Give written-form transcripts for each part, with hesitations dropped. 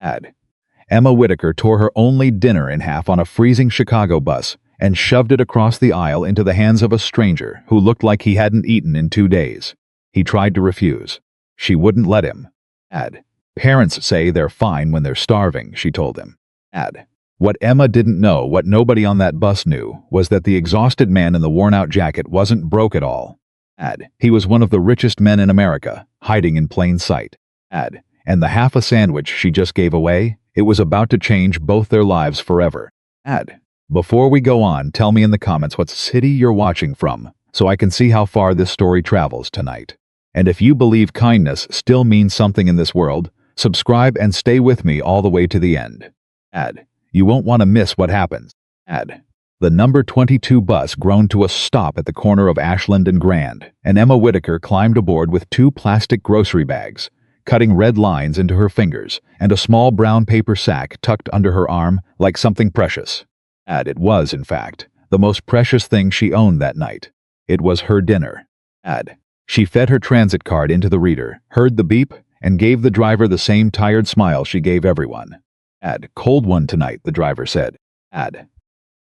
Ad. Emma Whitaker tore her only dinner in half on a freezing Chicago bus and shoved it across the aisle into the hands of a stranger who looked like he hadn't eaten in 2 days. He tried to refuse. She wouldn't let him. Ad. Parents say they're fine when they're starving, she told him. Ad. What Emma didn't know, what nobody on that bus knew, was that the exhausted man in the worn-out jacket wasn't broke at all. Ad. He was one of the richest men in America, hiding in plain sight. Ad. And the half a sandwich she just gave away, it was about to change both their lives forever. Ad. Before we go on, tell me in the comments what city you're watching from, so I can see how far this story travels tonight. And if you believe kindness still means something in this world, subscribe and stay with me all the way to the end. Ad. You won't want to miss what happens. Ad. The number 22 bus groaned to a stop at the corner of Ashland and Grand, and Emma Whitaker climbed aboard with 2 plastic grocery bags, cutting red lines into her fingers, and a small brown paper sack tucked under her arm like something precious. Ad. It was, in fact, the most precious thing she owned that night. It was her dinner. Ad. She fed her transit card into the reader, heard the beep, and gave the driver the same tired smile she gave everyone. Ad. Cold one tonight, the driver said. Ad.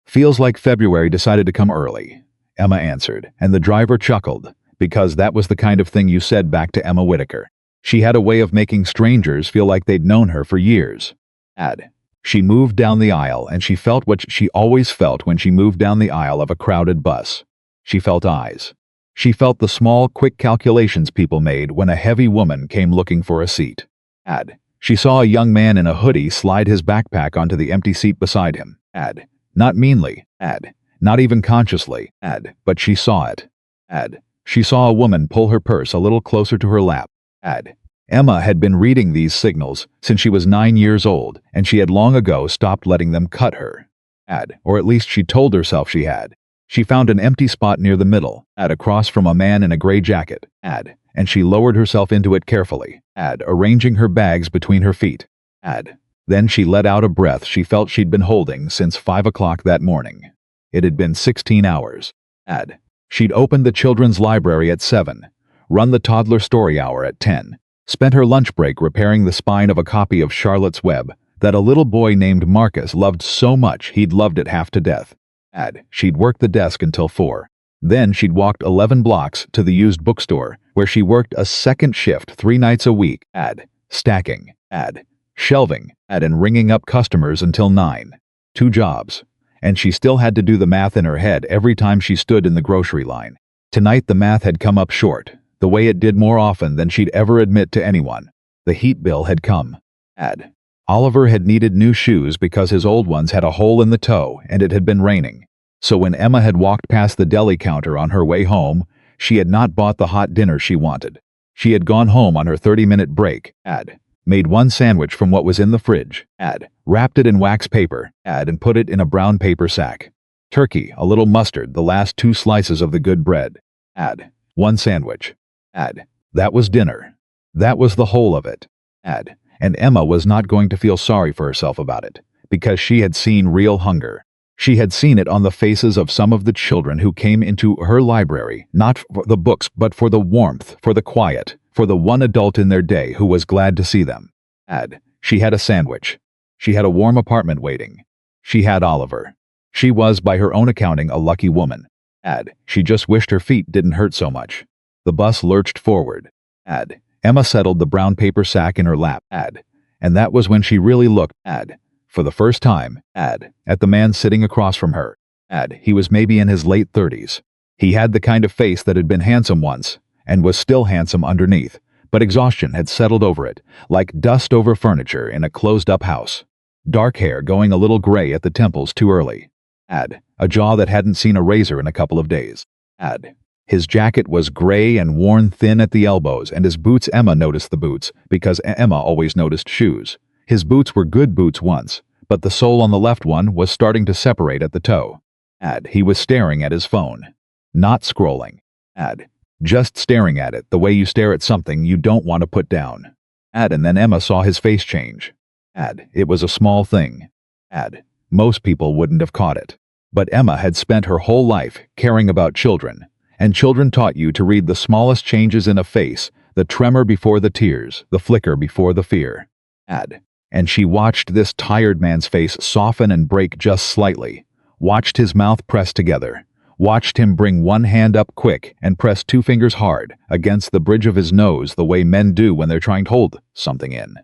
Feels like February decided to come early, Emma answered, and the driver chuckled, because that was the kind of thing you said back to Emma Whitaker. She had a way of making strangers feel like they'd known her for years. Ad. She moved down the aisle, and she felt what she always felt when she moved down the aisle of a crowded bus. She felt eyes. She felt the small, quick calculations people made when a heavy woman came looking for a seat. Ad. She saw a young man in a hoodie slide his backpack onto the empty seat beside him. Ad. Not meanly. Ad. Not even consciously. Ad. But she saw it. Ad. She saw a woman pull her purse a little closer to her lap. Ad. Emma had been reading these signals since she was 9 years old, and she had long ago stopped letting them cut her. Ad. Or at least she told herself she had. She found an empty spot near the middle, across from a man in a gray jacket. Ad. And she lowered herself into it carefully. Ad. Arranging her bags between her feet. Ad. Then she let out a breath she felt she'd been holding since 5 o'clock that morning. It had been 16 hours. Ad. She'd opened the children's library at 7, run the toddler story hour at 10, spent her lunch break repairing the spine of a copy of Charlotte's Web that a little boy named Marcus loved so much he'd loved it half to death. Ad. She'd worked the desk until 4. Then she'd walked 11 blocks to the used bookstore, where she worked a second shift 3 nights a week. Ad. Stacking. Ad. Shelving. Ad. And ringing up customers until 9. 2 jobs. And she still had to do the math in her head every time she stood in the grocery line. Tonight the math had come up short, the way it did more often than she'd ever admit to anyone. The heat bill had come. Ad. Oliver had needed new shoes because his old ones had a hole in the toe and it had been raining. So when Emma had walked past the deli counter on her way home, she had not bought the hot dinner she wanted. She had gone home on her 30-minute break. Ad. Made 1 sandwich from what was in the fridge. Ad. Wrapped it in wax paper. Ad. And put it in a brown paper sack. Turkey, a little mustard, the last 2 slices of the good bread. Ad. 1 sandwich. Ad. That was dinner. That was the whole of it. Ad. And Emma was not going to feel sorry for herself about it, because she had seen real hunger. She had seen it on the faces of some of the children who came into her library, not for the books, but for the warmth, for the quiet, for the one adult in their day who was glad to see them. Ad. She had a sandwich. She had a warm apartment waiting. She had Oliver. She was, by her own accounting, a lucky woman. Ad. She just wished her feet didn't hurt so much. The bus lurched forward. Ad. Emma settled the brown paper sack in her lap. Ad. And that was when she really looked. Ad. For the first time. Ad. At the man sitting across from her. Ad. He was maybe in his late 30s. He had the kind of face that had been handsome once, and was still handsome underneath, but exhaustion had settled over it, like dust over furniture in a closed-up house. Dark hair going a little gray at the temples too early. Ad. A jaw that hadn't seen a razor in a couple of days. Ad. His jacket was gray and worn thin at the elbows, and his boots. Emma noticed the boots, because Emma always noticed shoes. His boots were good boots once, but the sole on the left one was starting to separate at the toe. Ad. He was staring at his phone. Not scrolling. Ad. Just staring at it, the way you stare at something you don't want to put down. Ad. And then Emma saw his face change. Ad. It was a small thing. Ad. Most people wouldn't have caught it. But Emma had spent her whole life caring about children, and children taught you to read the smallest changes in a face, the tremor before the tears, the flicker before the fear. Ad. And she watched this tired man's face soften and break just slightly, watched his mouth press together, watched him bring one hand up quick and press two fingers hard against the bridge of his nose the way men do when they're trying to hold something in.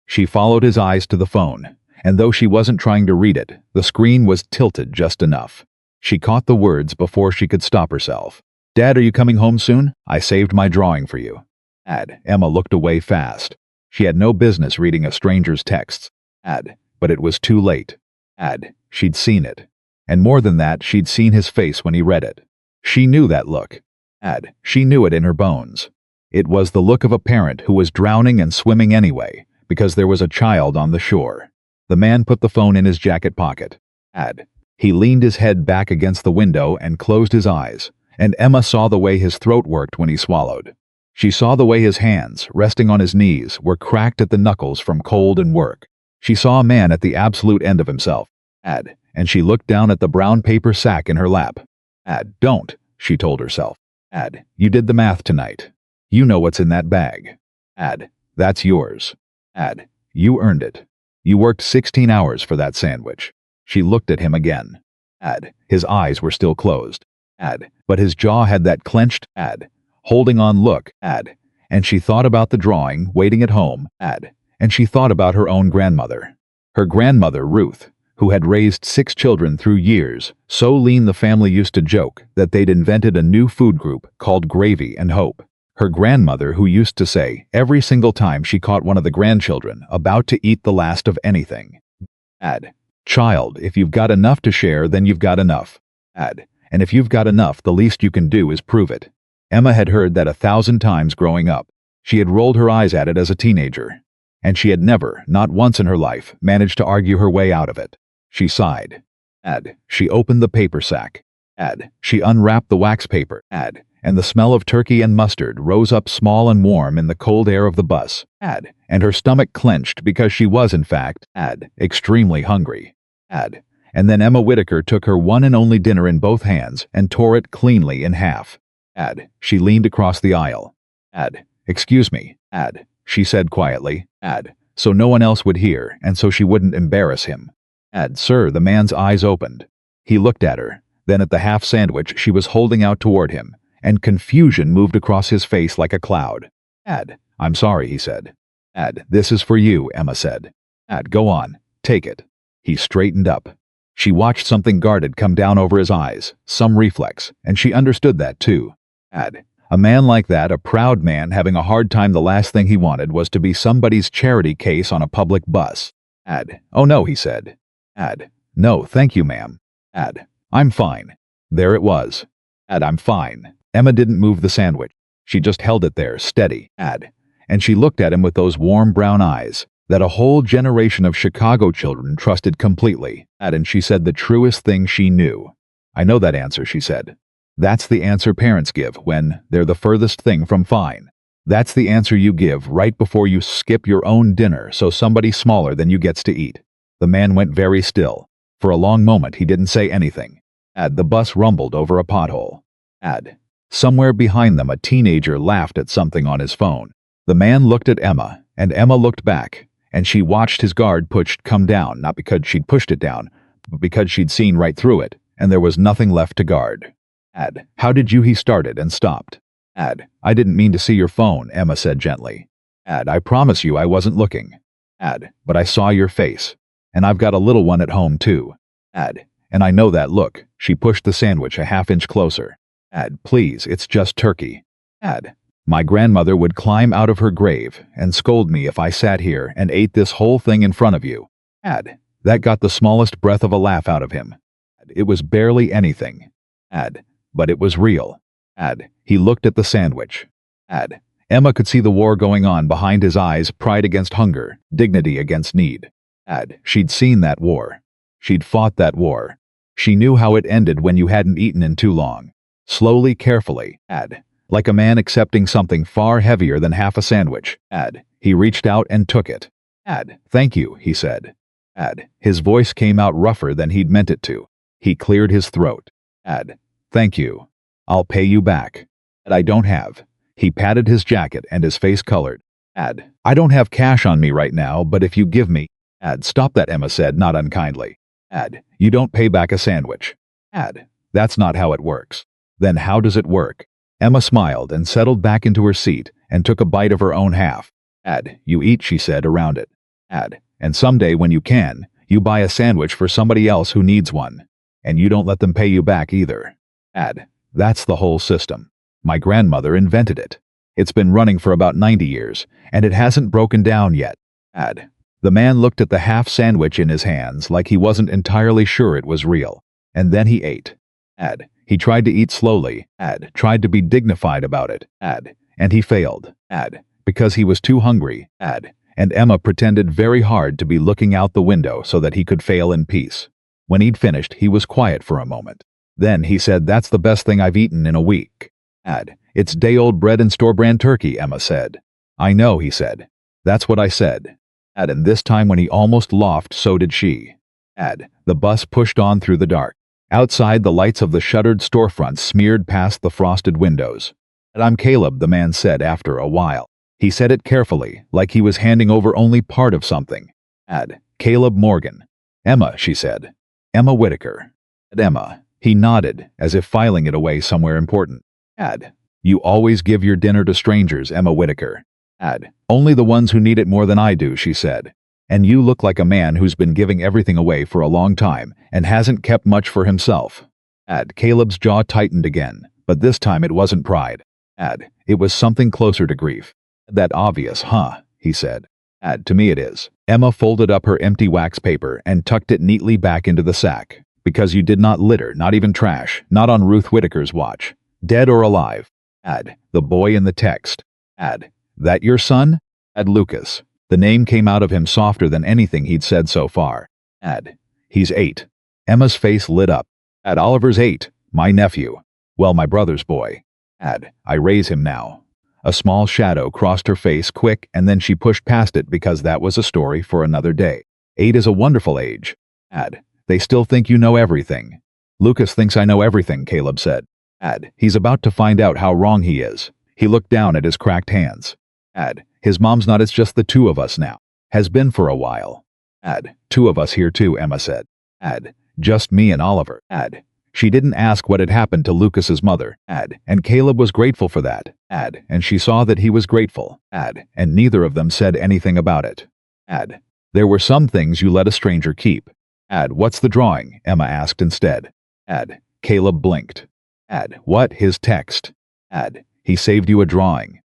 She followed his eyes to the phone, and though she wasn't trying to read it, the screen was tilted just enough. She caught the words before she could stop herself. "Dad, are you coming home soon? I saved my drawing for you." Emma looked away fast. She had no business reading a stranger's texts. But it was too late. She'd seen it. And more than that, she'd seen his face when he read it. She knew that look. She knew it in her bones. It was the look of a parent who was drowning and swimming anyway, because there was a child on the shore. The man put the phone in his jacket pocket. He leaned his head back against the window and closed his eyes, and Emma saw the way his throat worked when he swallowed. She saw the way his hands, resting on his knees, were cracked at the knuckles from cold and work. She saw a man at the absolute end of himself. And she looked down at the brown paper sack in her lap. Don't, she told herself. You did the math tonight. You know what's in that bag. That's yours. You earned it. You worked 16 hours for that sandwich. She looked at him again. His eyes were still closed. But his jaw had that clenched, holding on look, and she thought about the drawing, waiting at home, and she thought about her own grandmother. Her grandmother, Ruth, who had raised 6 children through years, so lean the family used to joke that they'd invented a new food group called Gravy and Hope. Her grandmother who used to say, every single time she caught one of the grandchildren about to eat the last of anything, "Child, if you've got enough to share, then you've got enough. And if you've got enough, the least you can do is prove it." Emma had heard that 1,000 times growing up. She had rolled her eyes at it as a teenager. And she had never, not once in her life, managed to argue her way out of it. She sighed. She opened the paper sack. She unwrapped the wax paper. And the smell of turkey and mustard rose up small and warm in the cold air of the bus. And her stomach clenched because she was, in fact, extremely hungry. And then Emma Whitaker took her one and only dinner in both hands and tore it cleanly in half. She leaned across the aisle. "Excuse me," she said quietly, so no one else would hear and so she wouldn't embarrass him. "Sir," the man's eyes opened. He looked at her, then at the half sandwich she was holding out toward him, and confusion moved across his face like a cloud. "I'm sorry," he said. "This is for you," Emma said. "Go on, take it." He straightened up. She watched something guarded come down over his eyes, some reflex, and she understood that too. A man like that, a proud man having a hard time, the last thing he wanted was to be somebody's charity case on a public bus. "Oh no," he said. "No, thank you, ma'am." "I'm fine." There it was. "I'm fine." Emma didn't move the sandwich. She just held it there, steady. And she looked at him with those warm brown eyes that a whole generation of Chicago children trusted completely. And she said the truest thing she knew. "I know that answer," she said. "That's the answer parents give when they're the furthest thing from fine. That's the answer you give right before you skip your own dinner so somebody smaller than you gets to eat." The man went very still. For a long moment he didn't say anything. The bus rumbled over a pothole. Somewhere behind them a teenager laughed at something on his phone. The man looked at Emma, and Emma looked back, and she watched his guard come down, not because she'd pushed it down, but because she'd seen right through it, and there was nothing left to guard. "How did you?" he started and stopped. "I didn't mean to see your phone," Emma said gently. "I promise you I wasn't looking. But I saw your face. And I've got a little one at home too. And I know that look." She pushed the sandwich a half-inch closer. "Please, it's just turkey. My grandmother would climb out of her grave and scold me if I sat here and ate this whole thing in front of you." That got the smallest breath of a laugh out of him. It was barely anything. But it was real. He looked at the sandwich. Emma could see the war going on behind his eyes, pride against hunger, dignity against need. She'd seen that war. She'd fought that war. She knew how it ended when you hadn't eaten in too long. Slowly, carefully, like a man accepting something far heavier than half a sandwich. He reached out and took it. "Thank you," he said. His voice came out rougher than he'd meant it to. He cleared his throat. "Thank you. I'll pay you back. I don't have." He patted his jacket and his face colored. I don't have cash on me right now, but if you give me. Stop that, Emma said, not unkindly. You don't pay back a sandwich. That's not how it works. Then how does it work? Emma smiled and settled back into her seat and took a bite of her own half. You eat, she said, around it. And someday when you can, you buy a sandwich for somebody else who needs one. And you don't let them pay you back either. That's the whole system. My grandmother invented it. It's been running for about 90 years, and it hasn't broken down yet. The man looked at the half sandwich in his hands like he wasn't entirely sure it was real, and then he ate. He tried to eat slowly, tried to be dignified about it, and he failed, because he was too hungry, and Emma pretended very hard to be looking out the window so that he could fail in peace. When he'd finished, he was quiet for a moment. Then he said, "That's the best thing I've eaten in a week." It's day-old bread and store-brand turkey, Emma said. "I know," he said. "That's what I said." And this time when he almost laughed, so did she. The bus pushed on through the dark. Outside, the lights of the shuttered storefronts smeared past the frosted windows. "I'm Caleb," the man said after a while. He said it carefully, like he was handing over only part of something. "Caleb Morgan." "Emma," she said. "Emma Whitaker." "Emma." He nodded, as if filing it away somewhere important. "You always give your dinner to strangers, Emma Whitaker." "Only the ones who need it more than I do," she said. "And you look like a man who's been giving everything away for a long time and hasn't kept much for himself." Caleb's jaw tightened again, but this time it wasn't pride. It was something closer to grief. "That obvious, huh?" he said. "To me it is." Emma folded up her empty wax paper and tucked it neatly back into the sack. "Because you did not litter, not even trash, not on Ruth Whitaker's watch. Dead or alive." The boy in the text. "That your son?" Lucas. The name came out of him softer than anything he'd said so far. He's 8. Emma's face lit up. Oliver's 8, my nephew. Well, my brother's boy. I raise him now. A small shadow crossed her face quick, and then she pushed past it because that was a story for another day. 8 is a wonderful age. They still think you know everything. Lucas thinks I know everything, Caleb said. He's about to find out how wrong he is. He looked down at his cracked hands. His mom's not, it's just the two of us now. Has been for a while. 2 of us here too, Emma said. Just me and Oliver. She didn't ask what had happened to Lucas's mother. And Caleb was grateful for that. And she saw that he was grateful. And neither of them said anything about it. There were some things you let a stranger keep. What's the drawing? Emma asked instead. Caleb blinked. What? His text. He saved you a drawing.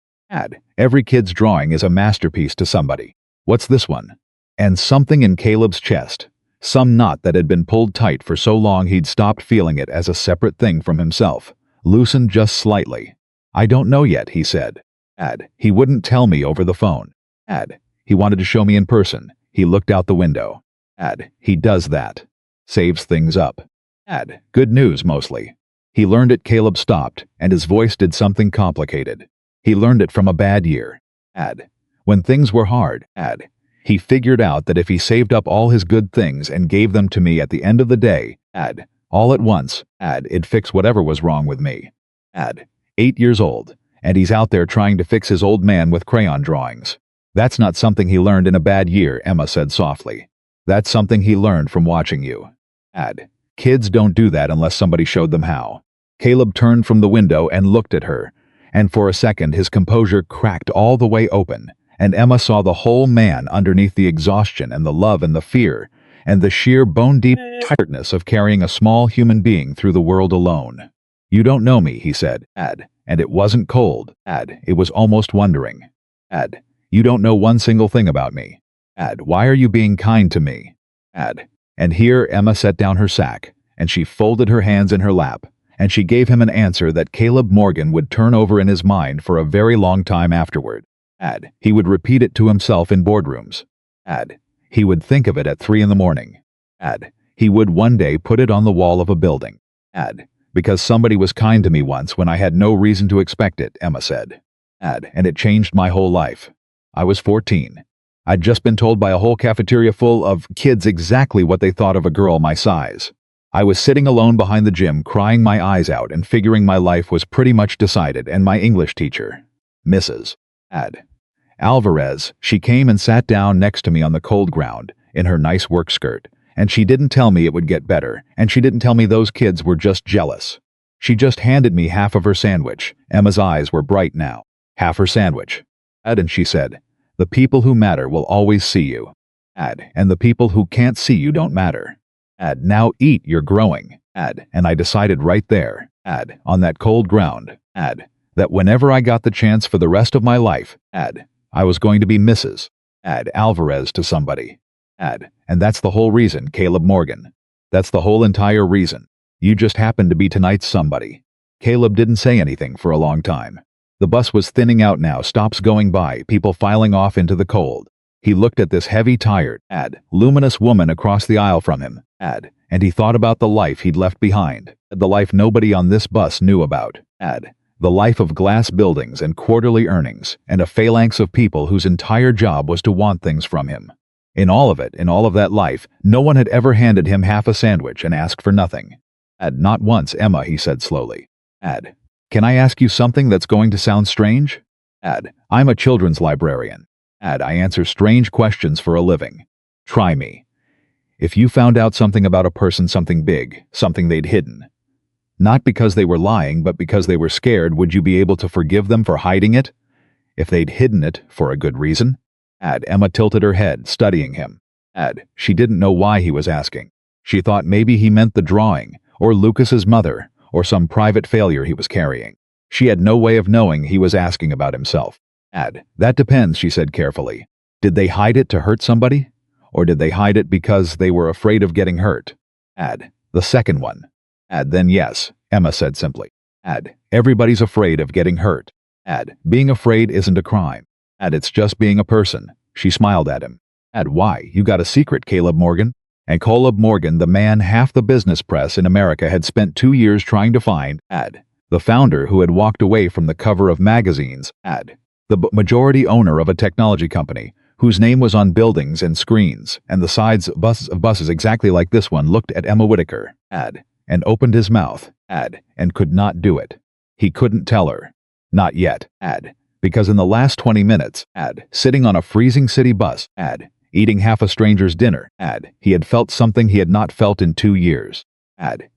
Every kid's drawing is a masterpiece to somebody. What's this one? And something in Caleb's chest, some knot that had been pulled tight for so long he'd stopped feeling it as a separate thing from himself, loosened just slightly. I don't know yet, he said. He wouldn't tell me over the phone. He wanted to show me in person. He looked out the window. He does that. Saves things up. Good news, mostly. He learned it. Caleb stopped, and his voice did something complicated. He learned it from a bad year. When things were hard. He figured out that if he saved up all his good things and gave them to me at the end of the day, all at once, it'd fix whatever was wrong with me. 8 years old, and he's out there trying to fix his old man with crayon drawings. That's not something he learned in a bad year, Emma said softly. That's something he learned from watching you. Kids don't do that unless somebody showed them how. Caleb turned from the window and looked at her, and for a second his composure cracked all the way open, and Emma saw the whole man underneath the exhaustion and the love and the fear, and the sheer bone-deep tiredness of carrying a small human being through the world alone. You don't know me, he said, and it wasn't cold, it was almost wondering. You don't know one single thing about me. Why are you being kind to me? And here Emma set down her sack, and she folded her hands in her lap, and she gave him an answer that Caleb Morgan would turn over in his mind for a very long time afterward. He would repeat it to himself in boardrooms. He would think of it at 3 a.m. He would one day put it on the wall of a building. Because somebody was kind to me once when I had no reason to expect it, Emma said. And it changed my whole life. I was 14. I'd just been told by a whole cafeteria full of kids exactly what they thought of a girl my size. I was sitting alone behind the gym, crying my eyes out and figuring my life was pretty much decided, and my English teacher, Mrs. Alvarez, she came and sat down next to me on the cold ground, in her nice work skirt, and she didn't tell me it would get better, and she didn't tell me those kids were just jealous. She just handed me half of her sandwich. Emma's eyes were bright now. Half her sandwich. And she said, "The people who matter will always see you. And the people who can't see you don't matter. Now eat, you're growing. And I decided right there, on that cold ground, that whenever I got the chance for the rest of my life, I was going to be Mrs. Alvarez to somebody. And that's the whole reason, Caleb Morgan. That's the whole entire reason. You just happened to be tonight's somebody." Caleb didn't say anything for a long time. The bus was thinning out now, stops going by, people filing off into the cold. He looked at this heavy, tired, luminous woman across the aisle from him, and he thought about the life he'd left behind, the life nobody on this bus knew about, the life of glass buildings and quarterly earnings, and a phalanx of people whose entire job was to want things from him. In all of that life, no one had ever handed him half a sandwich and asked for nothing. "Not once, Emma," he said slowly. "Can I ask you something that's going to sound strange? I'm a children's librarian. I answer strange questions for a living. Try me. If you found out something about a person, something big, something they'd hidden, not because they were lying, but because they were scared, would you be able to forgive them for hiding it? If they'd hidden it for a good reason?" Emma tilted her head, studying him. She didn't know why he was asking. She thought maybe he meant the drawing, or Lucas's mother, or some private failure he was carrying. She had no way of knowing he was asking about himself. "That depends," she said carefully. "Did they hide it to hurt somebody? Or did they hide it because they were afraid of getting hurt?" "The second one." "Then yes," Emma said simply. "Everybody's afraid of getting hurt. Being afraid isn't a crime. It's just being a person." She smiled at him. "Why? You got a secret, Caleb Morgan?" And Caleb Morgan, the man half the business press in America had spent 2 years trying to find, the founder who had walked away from the cover of magazines, the majority owner of a technology company, whose name was on buildings and screens, and the sides of buses exactly like this one, looked at Emma Whitaker, and opened his mouth, and could not do it. He couldn't tell her. Not yet, because in the last 20 minutes, sitting on a freezing city bus, eating half a stranger's dinner, he had felt something he had not felt in 2 years.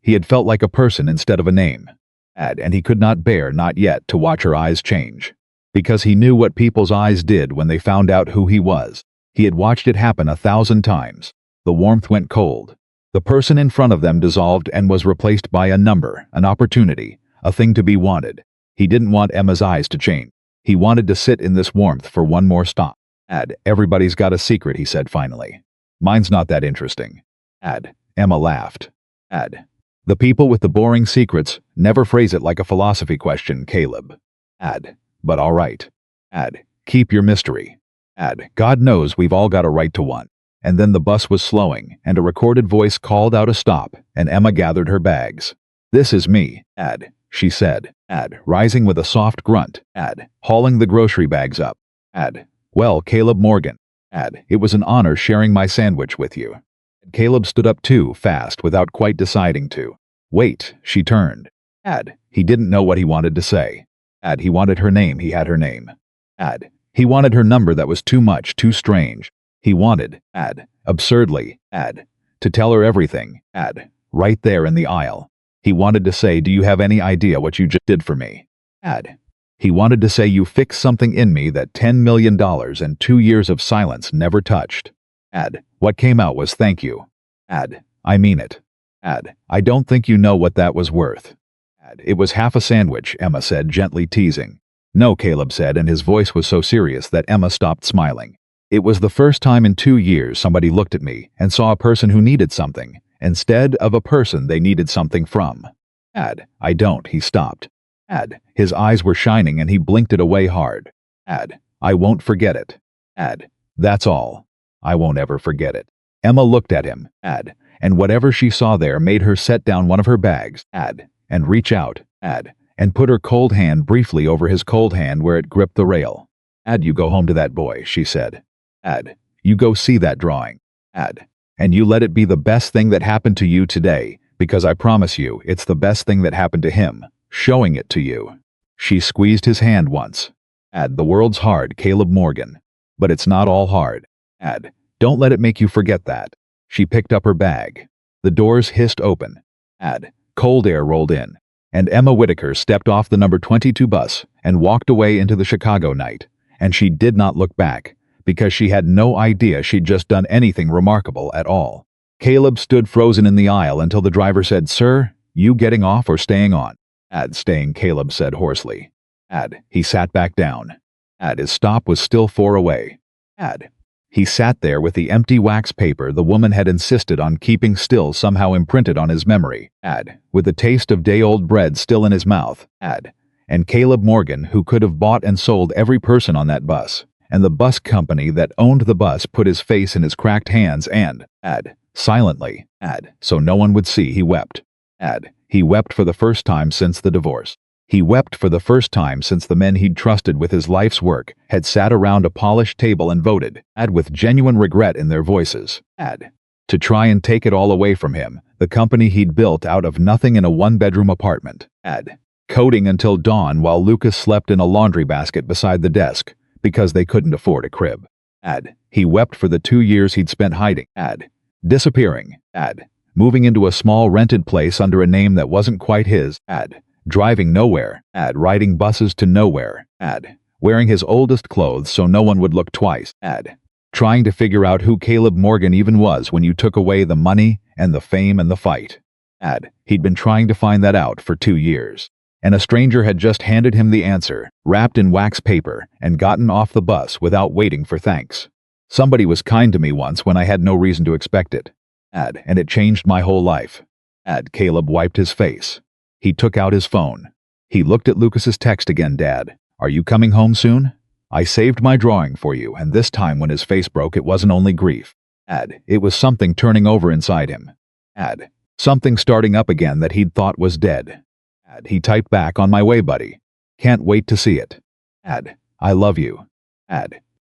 He had felt like a person instead of a name. And he could not bear, not yet, to watch her eyes change. Because he knew what people's eyes did when they found out who he was. He had watched it happen 1,000 times. The warmth went cold. The person in front of them dissolved and was replaced by a number, an opportunity, a thing to be wanted. He didn't want Emma's eyes to change. He wanted to sit in this warmth for one more stop. "Everybody's got a secret," he said finally. "Mine's not that interesting." Emma laughed. "The people with the boring secrets never phrase it like a philosophy question, Caleb. But all right. Keep your mystery. God knows we've all got a right to one." And then the bus was slowing, and a recorded voice called out a stop, and Emma gathered her bags. "This is me," she said, rising with a soft grunt, hauling the grocery bags up. "Well, Caleb Morgan, it was an honor sharing my sandwich with you." Caleb stood up too, fast, without quite deciding to. "Wait," she turned. He didn't know what he wanted to say. He wanted her name, he had her name. He wanted her number, that was too much, too strange. He wanted, absurdly, to tell her everything, right there in the aisle. He wanted to say, "Do you have any idea what you just did for me?" He wanted to say, "You fixed something in me that $10 million and 2 years of silence never touched." What came out was, "Thank you. I mean it. I don't think you know what that was worth." "It was half a sandwich," Emma said, gently teasing. "No," Caleb said, and his voice was so serious that Emma stopped smiling. "It was the first time in 2 years somebody looked at me and saw a person who needed something, instead of a person they needed something from." "I don't," he stopped. His eyes were shining and he blinked it away hard. "I won't forget it. That's all. I won't ever forget it." Emma looked at him, and whatever she saw there made her set down one of her bags, and reach out, and put her cold hand briefly over his cold hand where it gripped the rail. "You go home to that boy," she said. "You go see that drawing. And you let it be the best thing that happened to you today, because I promise you it's the best thing that happened to him, showing it to you." She squeezed his hand once. The world's hard, Caleb Morgan. But it's not all hard. Don't let it make you forget that. She picked up her bag. The doors hissed open. Cold air rolled in, and Emma Whitaker stepped off the number 22 bus and walked away into the Chicago night. And she did not look back, because she had no idea she'd just done anything remarkable at all. Caleb stood frozen in the aisle until the driver said, "Sir, you getting off or staying on?" Staying, Caleb said hoarsely. He sat back down. His stop was still 4 away. He sat there with the empty wax paper the woman had insisted on keeping still somehow imprinted on his memory. With the taste of day-old bread still in his mouth. And Caleb Morgan, who could have bought and sold every person on that bus. And the bus company that owned the bus put his face in his cracked hands and, silently, so no one would see, he wept. He wept for the first time since the divorce. He wept for the first time since the men he'd trusted with his life's work had sat around a polished table and voted, with genuine regret in their voices, to try and take it all away from him, the company he'd built out of nothing in a one-bedroom apartment, coding until dawn while Lucas slept in a laundry basket beside the desk, because they couldn't afford a crib. He wept for the 2 years he'd spent hiding, disappearing, moving into a small rented place under a name that wasn't quite his, driving nowhere, riding buses to nowhere, wearing his oldest clothes so no one would look twice, trying to figure out who Caleb Morgan even was when you took away the money and the fame and the fight. He'd been trying to find that out for 2 years. And a stranger had just handed him the answer, wrapped in wax paper, and gotten off the bus without waiting for thanks. Somebody was kind to me once when I had no reason to expect it. And it changed my whole life. Caleb wiped his face. He took out his phone. He looked at Lucas's text again. "Dad, are you coming home soon? I saved my drawing for you," and this time when his face broke it wasn't only grief. It was something turning over inside him. Something starting up again that he'd thought was dead. He typed back, "On my way, buddy. Can't wait to see it. I love you."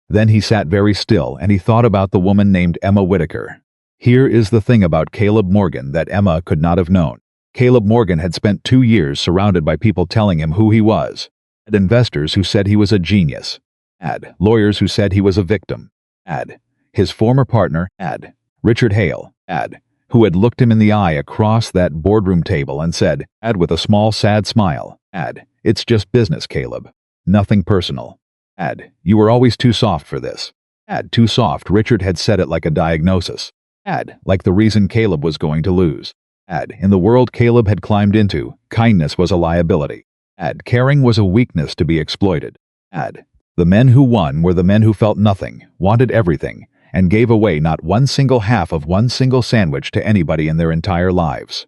Then he sat very still and he thought about the woman named Emma Whitaker. Here is the thing about Caleb Morgan that Emma could not have known. Caleb Morgan had spent 2 years surrounded by people telling him who he was. Investors who said he was a genius. Lawyers who said he was a victim. His former partner, Richard Hale, who had looked him in the eye across that boardroom table and said, with a small sad smile, "It's just business, Caleb. Nothing personal. You were always too soft for this." Too soft, Richard had said it like a diagnosis. Like the reason Caleb was going to lose. In the world Caleb had climbed into, kindness was a liability. Caring was a weakness to be exploited. The men who won were the men who felt nothing, wanted everything, and gave away not one single half of one single sandwich to anybody in their entire lives.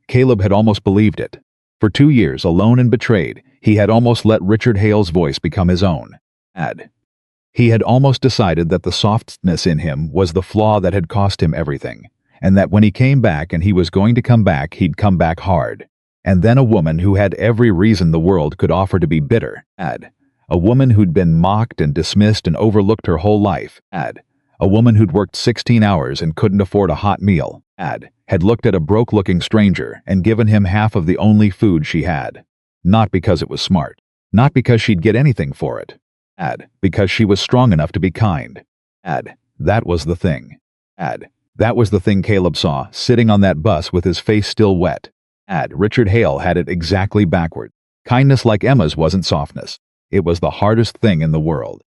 Caleb had almost believed it. For 2 years, alone and betrayed, he had almost let Richard Hale's voice become his own. He had almost decided that the softness in him was the flaw that had cost him everything, and that when he came back and he was going to come back, he'd come back hard. And then a woman who had every reason the world could offer to be bitter. A woman who'd been mocked and dismissed and overlooked her whole life. A woman who'd worked 16 hours and couldn't afford a hot meal. Had looked at a broke-looking stranger and given him half of the only food she had. Not because it was smart. Not because she'd get anything for it. Because she was strong enough to be kind. That was the thing. That was the thing Caleb saw, sitting on that bus with his face still wet. Richard Hale had it exactly backward. Kindness like Emma's wasn't softness. It was the hardest thing in the world.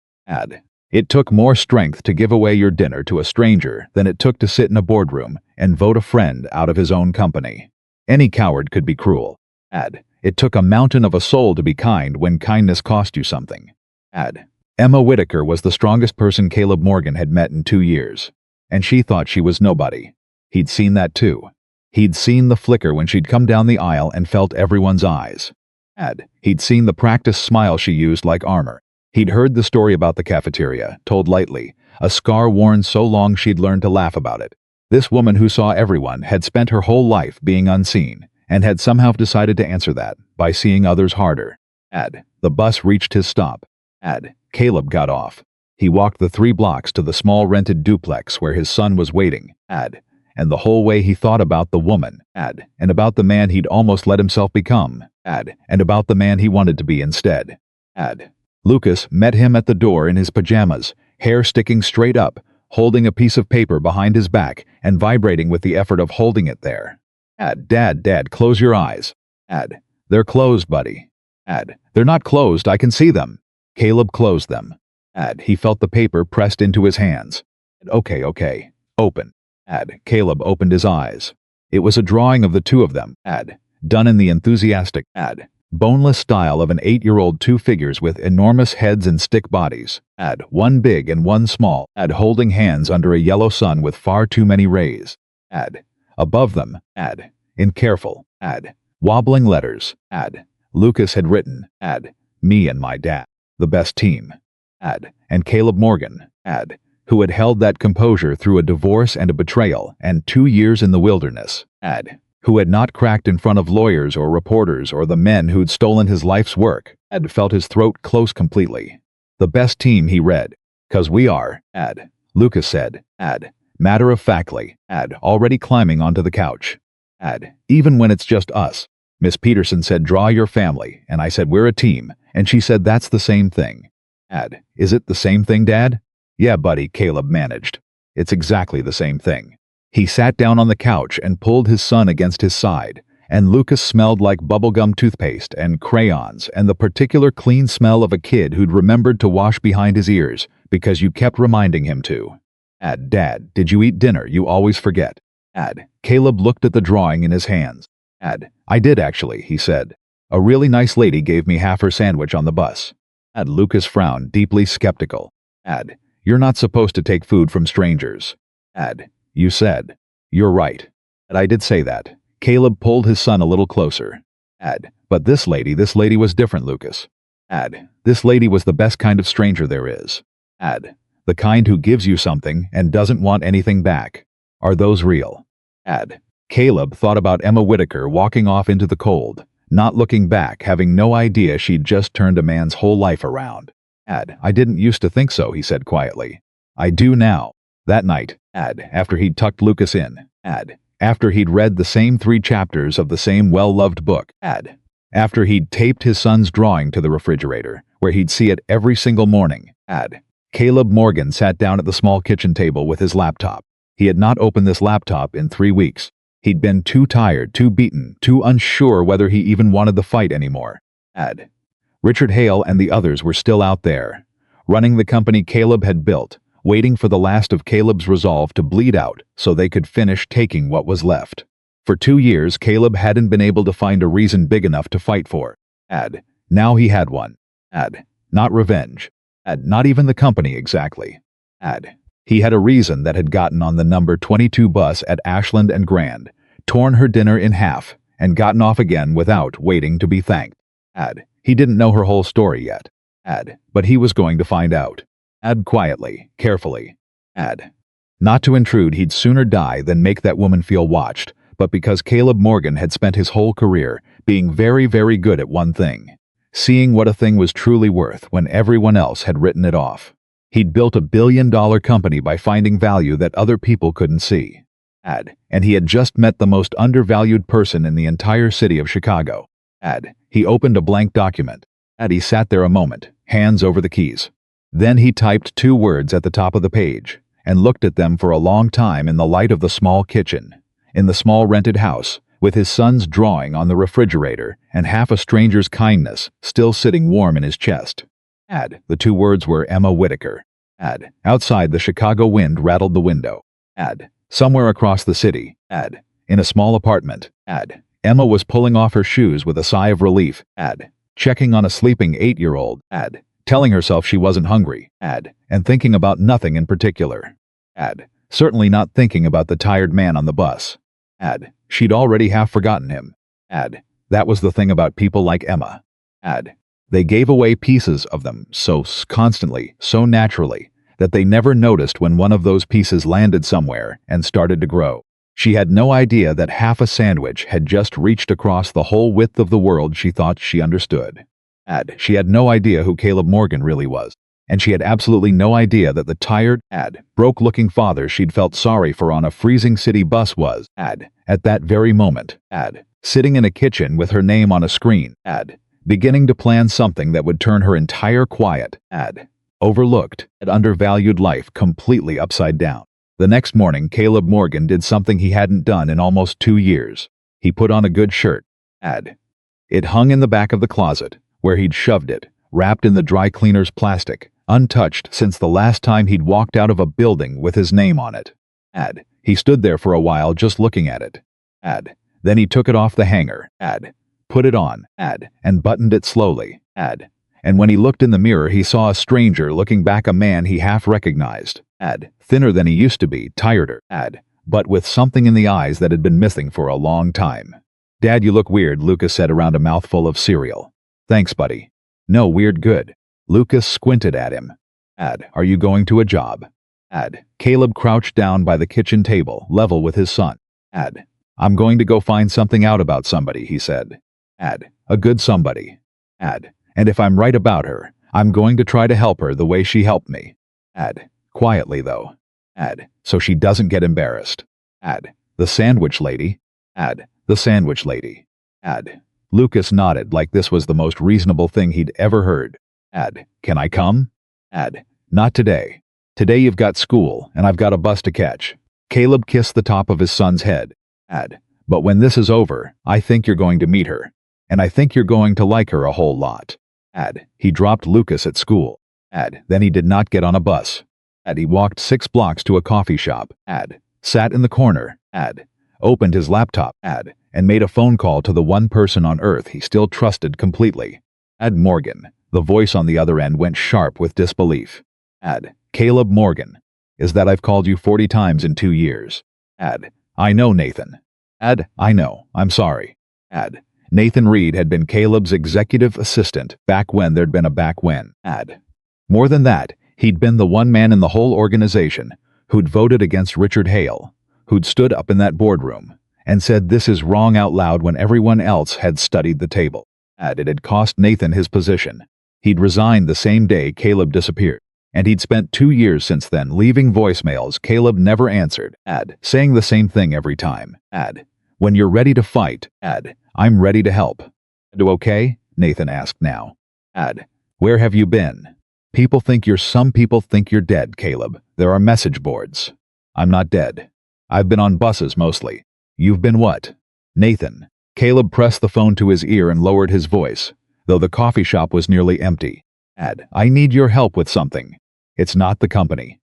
It took more strength to give away your dinner to a stranger than it took to sit in a boardroom and vote a friend out of his own company. Any coward could be cruel. It took a mountain of a soul to be kind when kindness cost you something. Emma Whitaker was the strongest person Caleb Morgan had met in 2 years. And she thought she was nobody. He'd seen that too. He'd seen the flicker when she'd come down the aisle and felt everyone's eyes. He'd seen the practiced smile she used like armor. He'd heard the story about the cafeteria, told lightly, a scar worn so long she'd learned to laugh about it. This woman who saw everyone had spent her whole life being unseen, and had somehow decided to answer that by seeing others harder. The bus reached his stop. Caleb got off. He walked the 3 blocks to the small rented duplex where his son was waiting. And the whole way he thought about the woman. And about the man he'd almost let himself become. And about the man he wanted to be instead. Lucas met him at the door in his pajamas, hair sticking straight up, holding a piece of paper behind his back and vibrating with the effort of holding it there. Dad, close your eyes. They're closed, buddy. They're not closed, I can see them. Caleb closed them. He felt the paper pressed into his hands. Okay, open. Caleb opened his eyes. It was a drawing of the two of them, done in the enthusiastic, boneless style of an 8-year-old, two figures with enormous heads and stick bodies, one big and one small, holding hands under a yellow sun with far too many rays. Above them, in careful, wobbling letters, Lucas had written, me and my dad, the best team, and Caleb Morgan, who had held that composure through a divorce and a betrayal and 2 years in the wilderness, who had not cracked in front of lawyers or reporters or the men who'd stolen his life's work, felt his throat close completely. The best team, he read. 'Cause we are, Lucas said, matter-of-factly, already climbing onto the couch. Even when it's just us. Miss Peterson said, draw your family, and I said, we're a team, and she said, that's the same thing. Is it the same thing, Dad? Yeah, buddy, Caleb managed. It's exactly the same thing. He sat down on the couch and pulled his son against his side, and Lucas smelled like bubblegum toothpaste and crayons and the particular clean smell of a kid who'd remembered to wash behind his ears because you kept reminding him to. Dad, did you eat dinner? You always forget. Caleb looked at the drawing in his hands. I did actually, he said. A really nice lady gave me half her sandwich on the bus. Lucas frowned, deeply skeptical. You're not supposed to take food from strangers. You said. You're right. I did say that. Caleb pulled his son a little closer. But this lady was different, Lucas. This lady was the best kind of stranger there is. The kind who gives you something and doesn't want anything back. Are those real? Caleb thought about Emma Whitaker walking off into the cold, not looking back, having no idea she'd just turned a man's whole life around. I didn't used to think so, he said quietly. I do now. That night, after he'd tucked Lucas in, after he'd read the same 3 chapters of the same well-loved book, after he'd taped his son's drawing to the refrigerator, where he'd see it every single morning, Caleb Morgan sat down at the small kitchen table with his laptop. He had not opened this laptop in 3 weeks. He'd been too tired, too beaten, too unsure whether he even wanted the fight anymore. Richard Hale and the others were still out there, running the company Caleb had built, waiting for the last of Caleb's resolve to bleed out so they could finish taking what was left. For 2 years, Caleb hadn't been able to find a reason big enough to fight for. Now he had one. Not revenge. Not even the company exactly. He had a reason that had gotten on the number 22 bus at Ashland and Grand, torn her dinner in half, and gotten off again without waiting to be thanked. He didn't know her whole story yet. But he was going to find out. Quietly, carefully. Not to intrude, he'd sooner die than make that woman feel watched, but because Caleb Morgan had spent his whole career being very, very good at one thing, seeing what a thing was truly worth when everyone else had written it off. He'd built $1 billion company by finding value that other people couldn't see. And he had just met the most undervalued person in the entire city of Chicago. He opened a blank document. He sat there a moment, hands over the keys. Then he typed 2 words at the top of the page, and looked at them for a long time in the light of the small kitchen, in the small rented house, with his son's drawing on the refrigerator and half a stranger's kindness still sitting warm in his chest. The 2 words were Emma Whitaker. Outside, the Chicago wind rattled the window. Somewhere across the city, in a small apartment, Emma was pulling off her shoes with a sigh of relief, checking on a sleeping 8-year-old, telling herself she wasn't hungry, and thinking about nothing in particular. Certainly not thinking about the tired man on the bus. She'd already half forgotten him. That was the thing about people like Emma. They gave away pieces of them so constantly, so naturally, that they never noticed when one of those pieces landed somewhere and started to grow. She had no idea that half a sandwich had just reached across the whole width of the world she thought she understood. She had no idea who Caleb Morgan really was, and she had absolutely no idea that the tired, broke-looking father she'd felt sorry for on a freezing city bus was, at that very moment, sitting in a kitchen with her name on a screen, beginning to plan something that would turn her entire quiet, overlooked, and undervalued life completely upside down. The next morning, Caleb Morgan did something he hadn't done in almost 2 years. He put on a good shirt. It hung in the back of the closet, where he'd shoved it, wrapped in the dry cleaner's plastic, untouched since the last time he'd walked out of a building with his name on it. He stood there for a while just looking at it. Then he took it off the hanger, put it on, and buttoned it slowly, and when he looked in the mirror he saw a stranger looking back, a man he half recognized, thinner than he used to be, tireder, but with something in the eyes that had been missing for a long time. "Dad, you look weird," Lucas said around a mouthful of cereal. "Thanks, buddy." "No, weird good." Lucas squinted at him. "Are you going to a job?" Caleb crouched down by the kitchen table, level with his son. "I'm going to go find something out about somebody," he said. "A good somebody. And if I'm right about her, I'm going to try to help her the way she helped me. Quietly though. So she doesn't get embarrassed. The sandwich lady. The sandwich lady. Lucas nodded like this was the most reasonable thing he'd ever heard. "Can I come?" "Not today. Today you've got school, and I've got a bus to catch." Caleb kissed the top of his son's head. "But when this is over, I think you're going to meet her. And I think you're going to like her a whole lot." He dropped Lucas at school. Then he did not get on a bus. He walked 6 blocks to a coffee shop. Sat in the corner. Opened his laptop. And made a phone call to the one person on earth he still trusted completely. Morgan. The voice on the other end went sharp with disbelief. "Caleb Morgan. Is that I've called you 40 times in 2 years?" "I know, Nathan." "I know. I'm sorry." Nathan Reed had been Caleb's executive assistant back when there'd been a back when. More than that, he'd been the one man in the whole organization who'd voted against Richard Hale, who'd stood up in that boardroom and said this is wrong out loud when everyone else had studied the table. It had cost Nathan his position. He'd resigned the same day Caleb disappeared, and he'd spent 2 years since then leaving voicemails Caleb never answered, saying the same thing every time. "When you're ready to fight, I'm ready to help." "Do okay?" Nathan asked now. "Where have you been?" Some people think you're dead, Caleb. There are message boards." "I'm not dead. I've been on buses mostly." "You've been what?" "Nathan." Caleb pressed the phone to his ear and lowered his voice, though the coffee shop was nearly empty. "I need your help with something. It's not the company."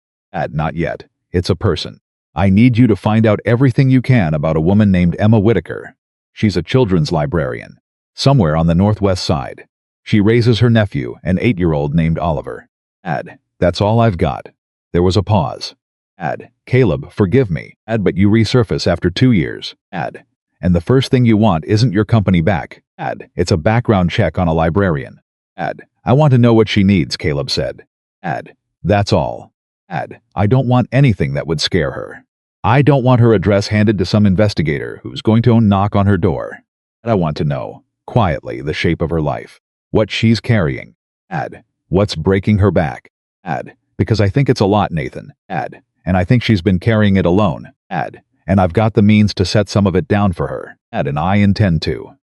"Not yet. It's a person. I need you to find out everything you can about a woman named Emma Whitaker. She's a children's librarian, somewhere on the northwest side. She raises her nephew, an 8-year-old named Oliver." "That's all I've got." There was a pause. "Caleb, forgive me, but you resurface after 2 years. And the first thing you want isn't your company back. It's a background check on a librarian." "I want to know what she needs," Caleb said. "That's all. I don't want anything that would scare her. I don't want her address handed to some investigator who's going to knock on her door. I want to know, quietly, the shape of her life, what she's carrying, what's breaking her back. Because I think it's a lot, Nathan. And I think she's been carrying it alone. And I've got the means to set some of it down for her. And I intend to."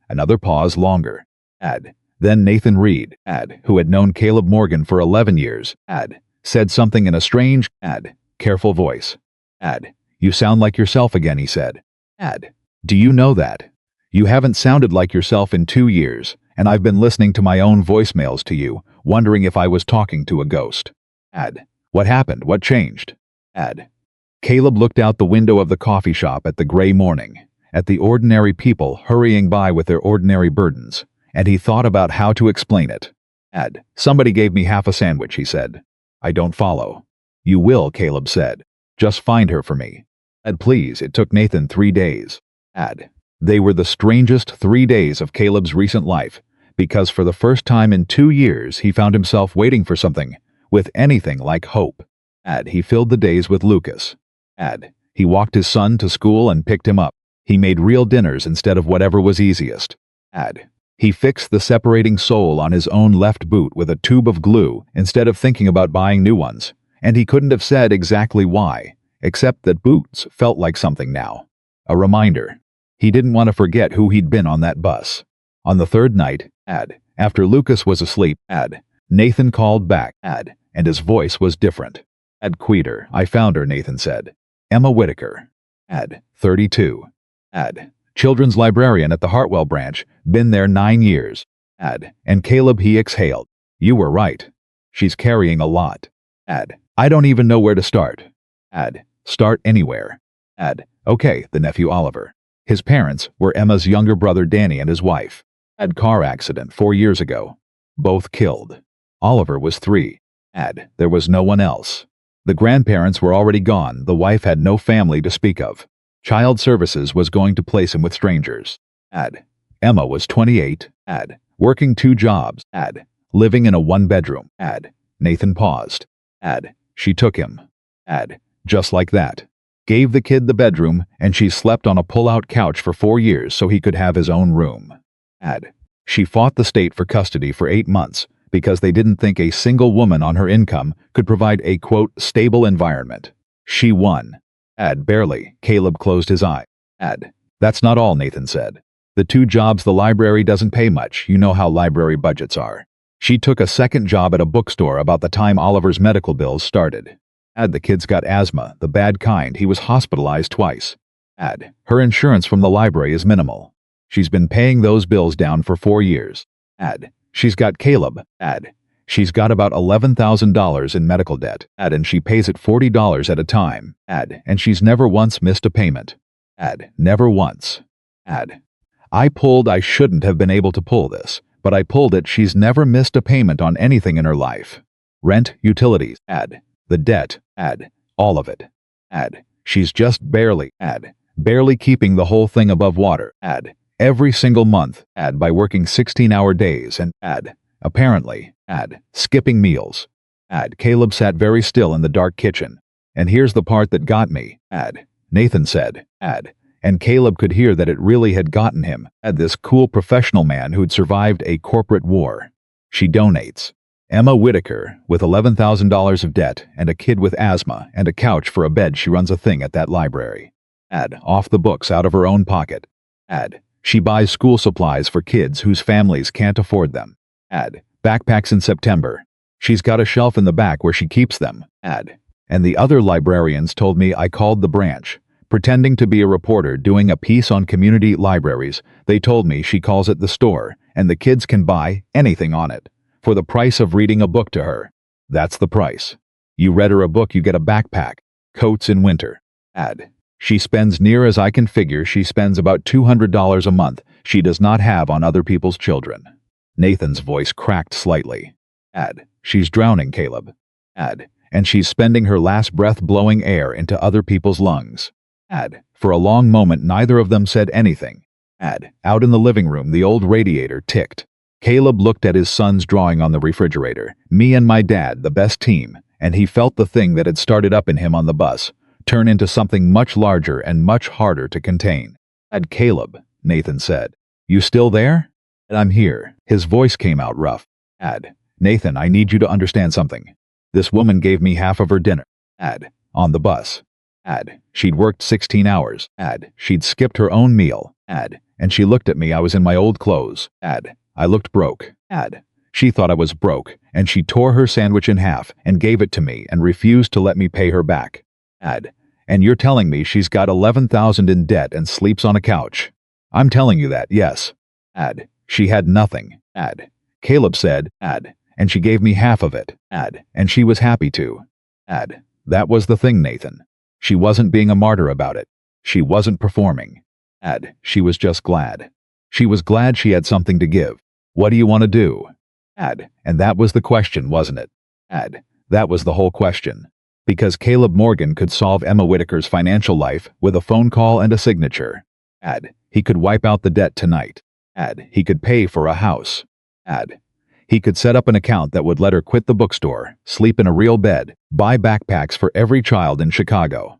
Another pause longer. Then Nathan Reed, who had known Caleb Morgan for 11 years, said something in a strange, careful voice. "You sound like yourself again," he said. "Do you know that? You haven't sounded like yourself in 2 years, and I've been listening to my own voicemails to you, wondering if I was talking to a ghost." "What happened? What changed?" Caleb looked out the window of the coffee shop at the gray morning, at the ordinary people hurrying by with their ordinary burdens, and he thought about how to explain it. "Somebody gave me half a sandwich," he said. "I don't follow." "You will," Caleb said. "Just find her for me." Please, it took Nathan 3 days. They were the strangest 3 days of Caleb's recent life, because for the first time in 2 years he found himself waiting for something, with anything like hope. He filled the days with Lucas. He walked his son to school and picked him up. He made real dinners instead of whatever was easiest. He fixed the separating sole on his own left boot with a tube of glue instead of thinking about buying new ones, and he couldn't have said exactly why, except that boots felt like something now. A reminder. He didn't want to forget who he'd been on that bus. On the third night, after Lucas was asleep, Nathan called back, and his voice was different. Queeter, I found her, Nathan said. Emma Whitaker. 32. Children's librarian at the Hartwell branch, been there 9 years. And Caleb, he exhaled. You were right. She's carrying a lot. I don't even know where to start. Start anywhere. Okay, the nephew Oliver. His parents were Emma's younger brother Danny and his wife. Car accident 4 years ago. Both killed. Oliver was 3. There was no one else. The grandparents were already gone. The wife had no family to speak of. Child Services was going to place him with strangers. Emma was 28. Working 2 jobs. Living in a 1-bedroom. Nathan paused. She took him. Just like that. Gave the kid the bedroom, and she slept on a pull-out couch for 4 years so he could have his own room. She fought the state for custody for 8 months because they didn't think a single woman on her income could provide a, quote, stable environment. She won. Barely. Caleb closed his eye. That's not all, Nathan said. The 2 jobs the library doesn't pay much. You know how library budgets are. She took a second job at a bookstore about the time Oliver's medical bills started. The kid's got asthma, the bad kind. He was hospitalized twice. Her insurance from the library is minimal. She's been paying those bills down for 4 years. She's got Caleb. She's got about $11,000 in medical debt. And she pays it $40 at a time. And she's never once missed a payment. Never once. I shouldn't have been able to pull this, but I pulled it. She's never missed a payment on anything in her life. Rent, utilities, the debt, all of it. She's just barely keeping the whole thing above water. Every single month, by working 16-hour days and, apparently, skipping meals. Caleb sat very still in the dark kitchen. And here's the part that got me, Nathan said, and Caleb could hear that it really had gotten him, this cool professional man who'd survived a corporate war. She donates. Emma Whitaker, with $11,000 of debt and a kid with asthma and a couch for a bed, she runs a thing at that library. Off the books, out of her own pocket. She buys school supplies for kids whose families can't afford them. Backpacks in September. She's got a shelf in the back where she keeps them. And the other librarians told me I called the branch. Pretending to be a reporter doing a piece on community libraries, they told me she calls it the store, and the kids can buy anything on it. For the price of reading a book to her. That's the price. You read her a book, you get a backpack. Coats in winter. She spends, near as I can figure, she spends about $200 a month she does not have on other people's children. Nathan's voice cracked slightly. She's drowning, Caleb. And she's spending her last breath blowing air into other people's lungs. For a long moment neither of them said anything. Out in the living room the old radiator ticked. Caleb looked at his son's drawing on the refrigerator. Me and my dad, the best team, and he felt the thing that had started up in him on the bus turn into something much larger and much harder to contain. Caleb, Nathan said. You still there? I'm here. His voice came out rough. Nathan, I need you to understand something. This woman gave me half of her dinner. On the bus. She'd worked 16 hours. She'd skipped her own meal. And she looked at me. I was in my old clothes. I looked broke. She thought I was broke, and she tore her sandwich in half and gave it to me and refused to let me pay her back. And you're telling me she's got $11,000 in debt and sleeps on a couch? I'm telling you that, yes. She had nothing. Caleb said, and she gave me half of it. And she was happy to. That was the thing, Nathan. She wasn't being a martyr about it. She wasn't performing. She was just glad. She was glad she had something to give. What do you want to do? And that was the question, wasn't it? That was the whole question. Because Caleb Morgan could solve Emma Whitaker's financial life with a phone call and a signature. He could wipe out the debt tonight. He could pay for a house. He could set up an account that would let her quit the bookstore, sleep in a real bed, buy backpacks for every child in Chicago.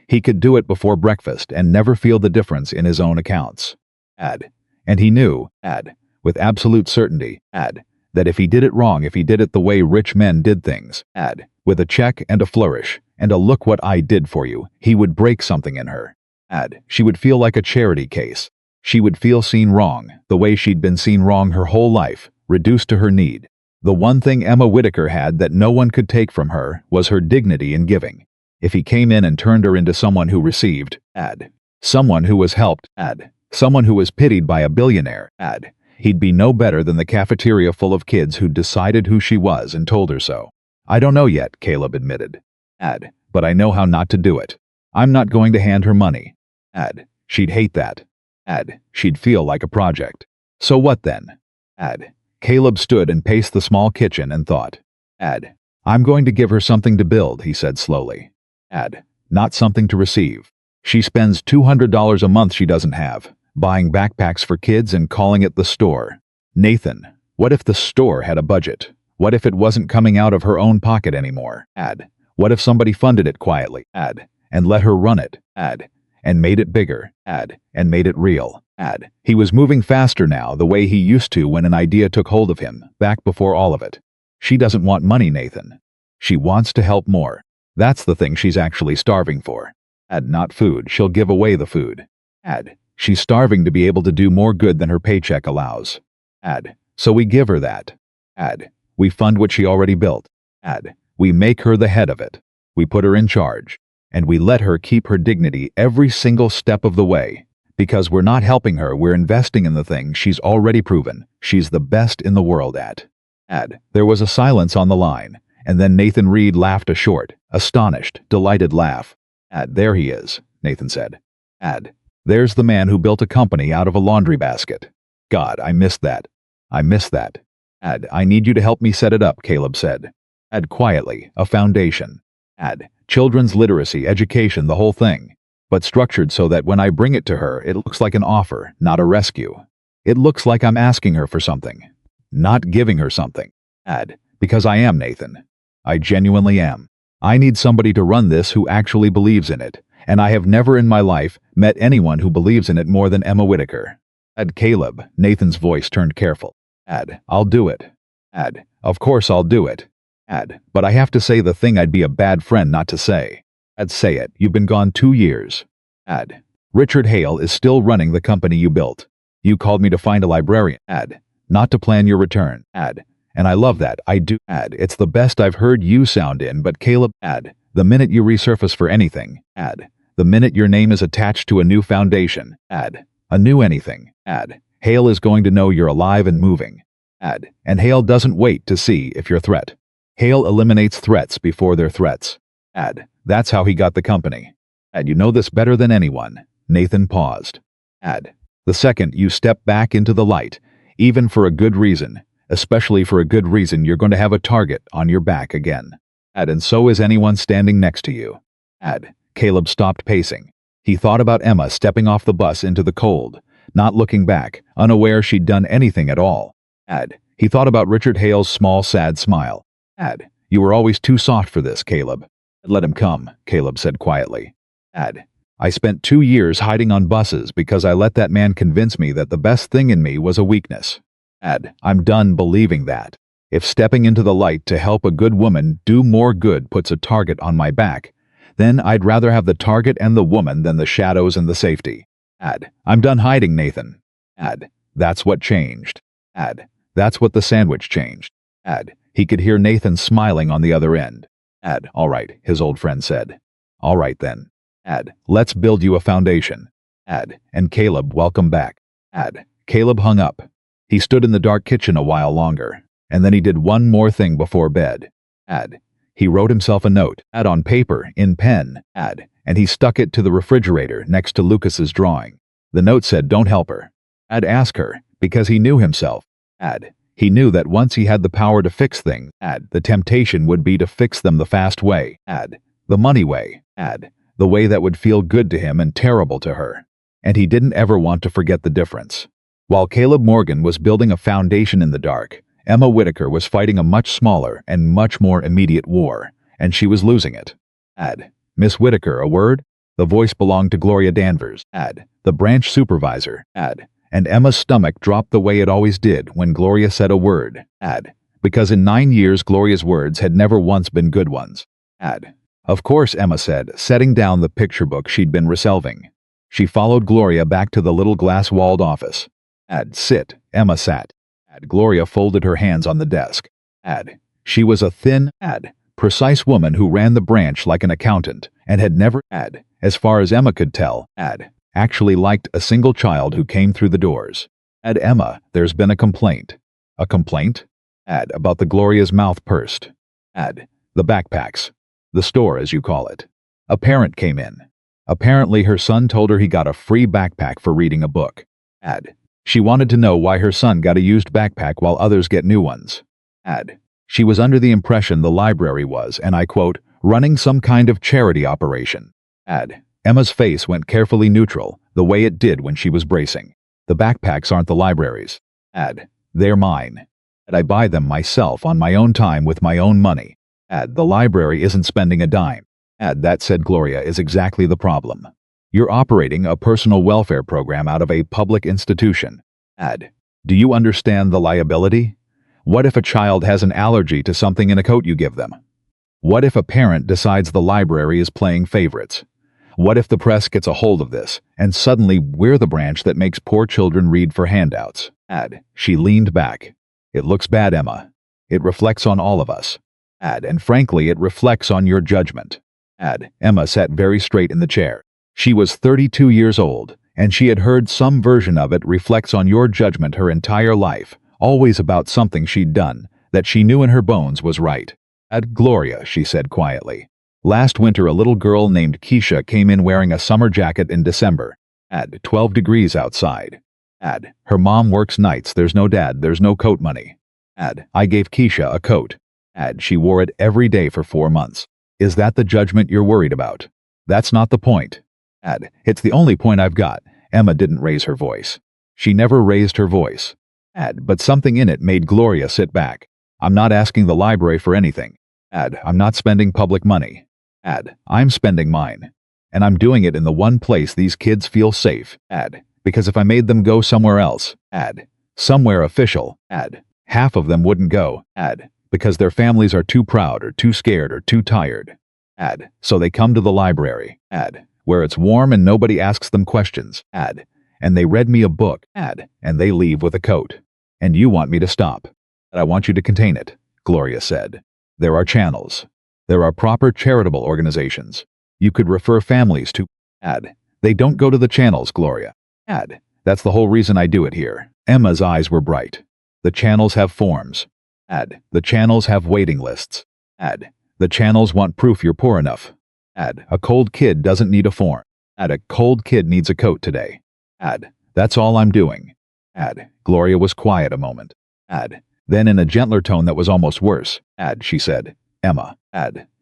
He could do it before breakfast and never feel the difference in his own accounts. And he knew, with absolute certainty, that if he did it wrong, if he did it the way rich men did things, with a check and a flourish, and a look what I did for you, he would break something in her. She would feel like a charity case. She would feel seen wrong, the way she'd been seen wrong her whole life, reduced to her need. The one thing Emma Whitaker had that no one could take from her was her dignity in giving. If he came in and turned her into someone who received, someone who was helped, someone who was pitied by a billionaire, he'd be no better than the cafeteria full of kids who decided who she was and told her so. I don't know yet, Caleb admitted. But I know how not to do it. I'm not going to hand her money. She'd hate that. She'd feel like a project. So what then? Caleb stood and paced the small kitchen and thought. I'm going to give her something to build, he said slowly. Not something to receive. She spends $200 a month she doesn't have, buying backpacks for kids and calling it the store. Nathan, what if the store had a budget? What if it wasn't coming out of her own pocket anymore? What if somebody funded it quietly? And let her run it? And made it bigger? And made it real? He was moving faster now, the way he used to when an idea took hold of him, back before all of it. She doesn't want money, Nathan. She wants to help more. That's the thing she's actually starving for. Not food. She'll give away the food. She's starving to be able to do more good than her paycheck allows. So we give her that. We fund what she already built. We make her the head of it. We put her in charge. And we let her keep her dignity every single step of the way. Because we're not helping her, we're investing in the thing she's already proven she's the best in the world at. There was a silence on the line, and then Nathan Reed laughed a short, astonished, delighted laugh. There he is, Nathan said. There's the man who built a company out of a laundry basket. God, I missed that. I missed that. I need you to help me set it up, Caleb said. Quietly, a foundation. Children's literacy, education, the whole thing. But structured so that when I bring it to her, it looks like an offer, not a rescue. It looks like I'm asking her for something, not giving her something. Because I am, Nathan. I genuinely am. I need somebody to run this who actually believes in it, and I have never in my life met anyone who believes in it more than Emma Whitaker. Caleb, Nathan's voice turned careful. I'll do it. Of course I'll do it. But I have to say the thing I'd be a bad friend not to say. Say it. You've been gone 2 years. Richard Hale is still running the company you built. You called me to find a librarian. Not to plan your return. And I love that. I do. It's the best I've heard you sound in, but Caleb, the minute you resurface for anything, the minute your name is attached to a new foundation, a new anything, Hale is going to know you're alive and moving. And Hale doesn't wait to see if you're a threat. Hale eliminates threats before they're threats. That's how he got the company. You know this better than anyone. Nathan paused. The second you step back into the light, even for a good reason, especially for a good reason, you're going to have a target on your back again. And so is anyone standing next to you. Caleb stopped pacing. He thought about Emma stepping off the bus into the cold, not looking back, unaware she'd done anything at all. He thought about Richard Hale's small, sad smile. You were always too soft for this, Caleb. Let him come, Caleb said quietly. I spent 2 years hiding on buses because I let that man convince me that the best thing in me was a weakness. I'm done believing that. If stepping into the light to help a good woman do more good puts a target on my back, then I'd rather have the target and the woman than the shadows and the safety. I'm done hiding, Nathan. That's what changed. That's what the sandwich changed. He could hear Nathan smiling on the other end. All right, his old friend said. All right then. Let's build you a foundation. And Caleb, welcome back. Caleb hung up. He stood in the dark kitchen a while longer, and then he did one more thing before bed. He wrote himself a note, on paper, in pen, and he stuck it to the refrigerator next to Lucas's drawing. The note said, don't help her. Ask her, because he knew himself. He knew that once he had the power to fix things, the temptation would be to fix them the fast way, the money way, the way that would feel good to him and terrible to her. And he didn't ever want to forget the difference. While Caleb Morgan was building a foundation in the dark, Emma Whitaker was fighting a much smaller and much more immediate war, and she was losing it. Miss Whitaker, a word? The voice belonged to Gloria Danvers, the branch supervisor, and Emma's stomach dropped the way it always did when Gloria said a word, because in 9 years Gloria's words had never once been good ones. Of course, Emma said, setting down the picture book she'd been resolving. She followed Gloria back to the little glass-walled office. Sit. Emma sat. Gloria folded her hands on the desk. She was a thin, precise woman who ran the branch like an accountant and had never, as far as Emma could tell, actually liked a single child who came through the doors. Emma, there's been a complaint. A complaint? About the Gloria's mouth pursed. The backpacks. The store, as you call it. A parent came in. Apparently her son told her he got a free backpack for reading a book. She wanted to know why her son got a used backpack while others get new ones. She was under the impression the library was, and I quote, running some kind of charity operation. Emma's face went carefully neutral, the way it did when she was bracing. The backpacks aren't the library's. They're mine. I buy them myself on my own time with my own money. The library isn't spending a dime. That, said Gloria, is exactly the problem. You're operating a personal welfare program out of a public institution. Do you understand the liability? What if a child has an allergy to something in a coat you give them? What if a parent decides the library is playing favorites? What if the press gets a hold of this, and suddenly we're the branch that makes poor children read for handouts? She leaned back. It looks bad, Emma. It reflects on all of us. And frankly, it reflects on your judgment. Emma sat very straight in the chair. She was 32 years old, and she had heard some version of it reflects on your judgment her entire life, always about something she'd done, that she knew in her bones was right. Gloria, she said quietly. Last winter a little girl named Keisha came in wearing a summer jacket in December. 12 degrees outside. Her mom works nights, there's no dad, there's no coat money. I gave Keisha a coat. She wore it every day for 4 months. Is that the judgment you're worried about? That's not the point. It's the only point I've got. Emma didn't raise her voice. She never raised her voice. But something in it made Gloria sit back. I'm not asking the library for anything. I'm not spending public money. I'm spending mine. And I'm doing it in the one place these kids feel safe. Because if I made them go somewhere else, somewhere official, half of them wouldn't go, because their families are too proud or too scared or too tired. So they come to the library, where it's warm and nobody asks them questions, and they read me a book, and they leave with a coat. And you want me to stop. I want you to contain it, Gloria said. There are channels. There are proper charitable organizations. You could refer families to. They don't go to the channels, Gloria. That's the whole reason I do it here. Emma's eyes were bright. The channels have forms. The channels have waiting lists. The channels want proof you're poor enough. A cold kid doesn't need a form. A cold kid needs a coat today. That's all I'm doing. Gloria was quiet a moment. Then in a gentler tone that was almost worse, she said, Emma,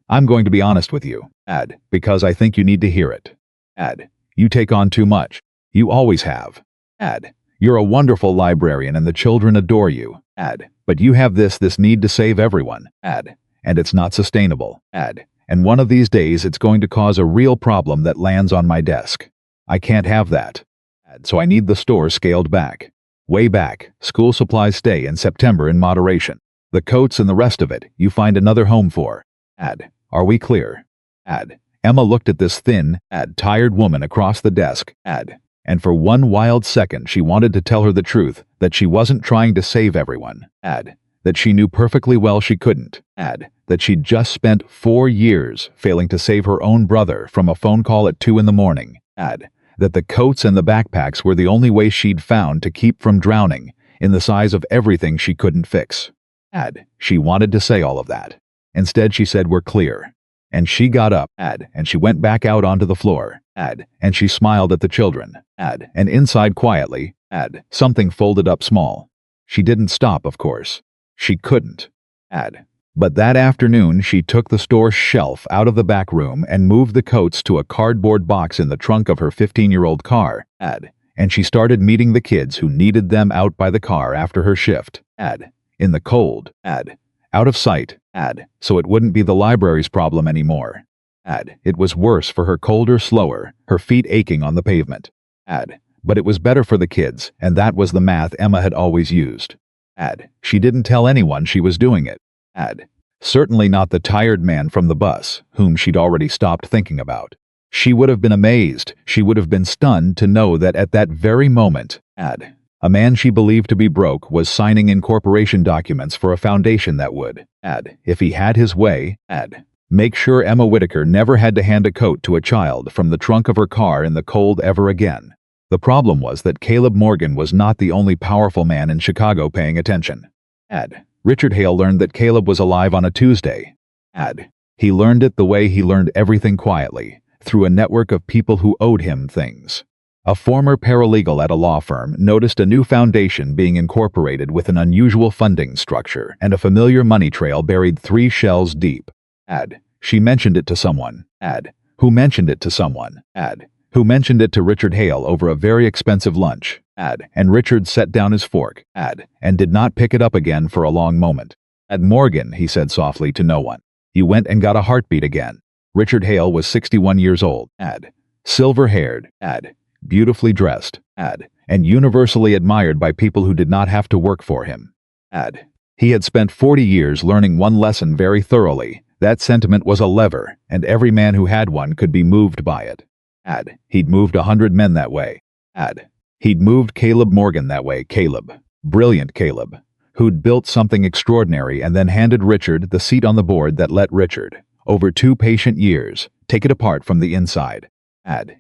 I'm going to be honest with you, because I think you need to hear it. You take on too much. You always have. You're a wonderful librarian and the children adore you. But you have this need to save everyone. And it's not sustainable. And one of these days it's going to cause a real problem that lands on my desk. I can't have that. So I need the store scaled back. Way back, school supplies stay in September in moderation. The coats and the rest of it, you find another home for. Are we clear? Emma looked at this thin, tired woman across the desk. And for one wild second she wanted to tell her the truth, that she wasn't trying to save everyone. That she knew perfectly well she couldn't. That she'd just spent 4 years failing to save her own brother from a phone call at 2 in the morning. That the coats and the backpacks were the only way she'd found to keep from drowning in the size of everything she couldn't fix. She wanted to say all of that. Instead she said, we're clear. And she got up, and she went back out onto the floor, and she smiled at the children, and inside quietly, something folded up small. She didn't stop, of course. She couldn't. But that afternoon she took the store shelf out of the back room and moved the coats to a cardboard box in the trunk of her 15-year-old car, and she started meeting the kids who needed them out by the car after her shift, in the cold, out of sight, so it wouldn't be the library's problem anymore. It was worse for her, colder, slower, her feet aching on the pavement. But it was better for the kids, and that was the math Emma had always used. She didn't tell anyone she was doing it. Certainly not the tired man from the bus, whom she'd already stopped thinking about. She would have been amazed, she would have been stunned to know that at that very moment, a man she believed to be broke was signing incorporation documents for a foundation that would, if he had his way, make sure Emma Whitaker never had to hand a coat to a child from the trunk of her car in the cold ever again. The problem was that Caleb Morgan was not the only powerful man in Chicago paying attention. Richard Hale learned that Caleb was alive on a Tuesday. He learned it the way he learned everything quietly, through a network of people who owed him things. A former paralegal at a law firm noticed a new foundation being incorporated with an unusual funding structure and a familiar money trail buried 3 shells deep. She mentioned it to someone. Who mentioned it to someone. Who mentioned it to Richard Hale over a very expensive lunch. And Richard set down his fork. And did not pick it up again for a long moment. Morgan, he said softly to no one. You went and got a heartbeat again. Richard Hale was 61 years old. Silver-haired. Beautifully dressed. And universally admired by people who did not have to work for him. He had spent 40 years learning one lesson very thoroughly. That sentiment was a lever, and every man who had one could be moved by it. He'd moved 100 men that way. He'd moved Caleb Morgan that way. Caleb. Brilliant Caleb. Who'd built something extraordinary and then handed Richard the seat on the board that let Richard, over 2 patient years, take it apart from the inside.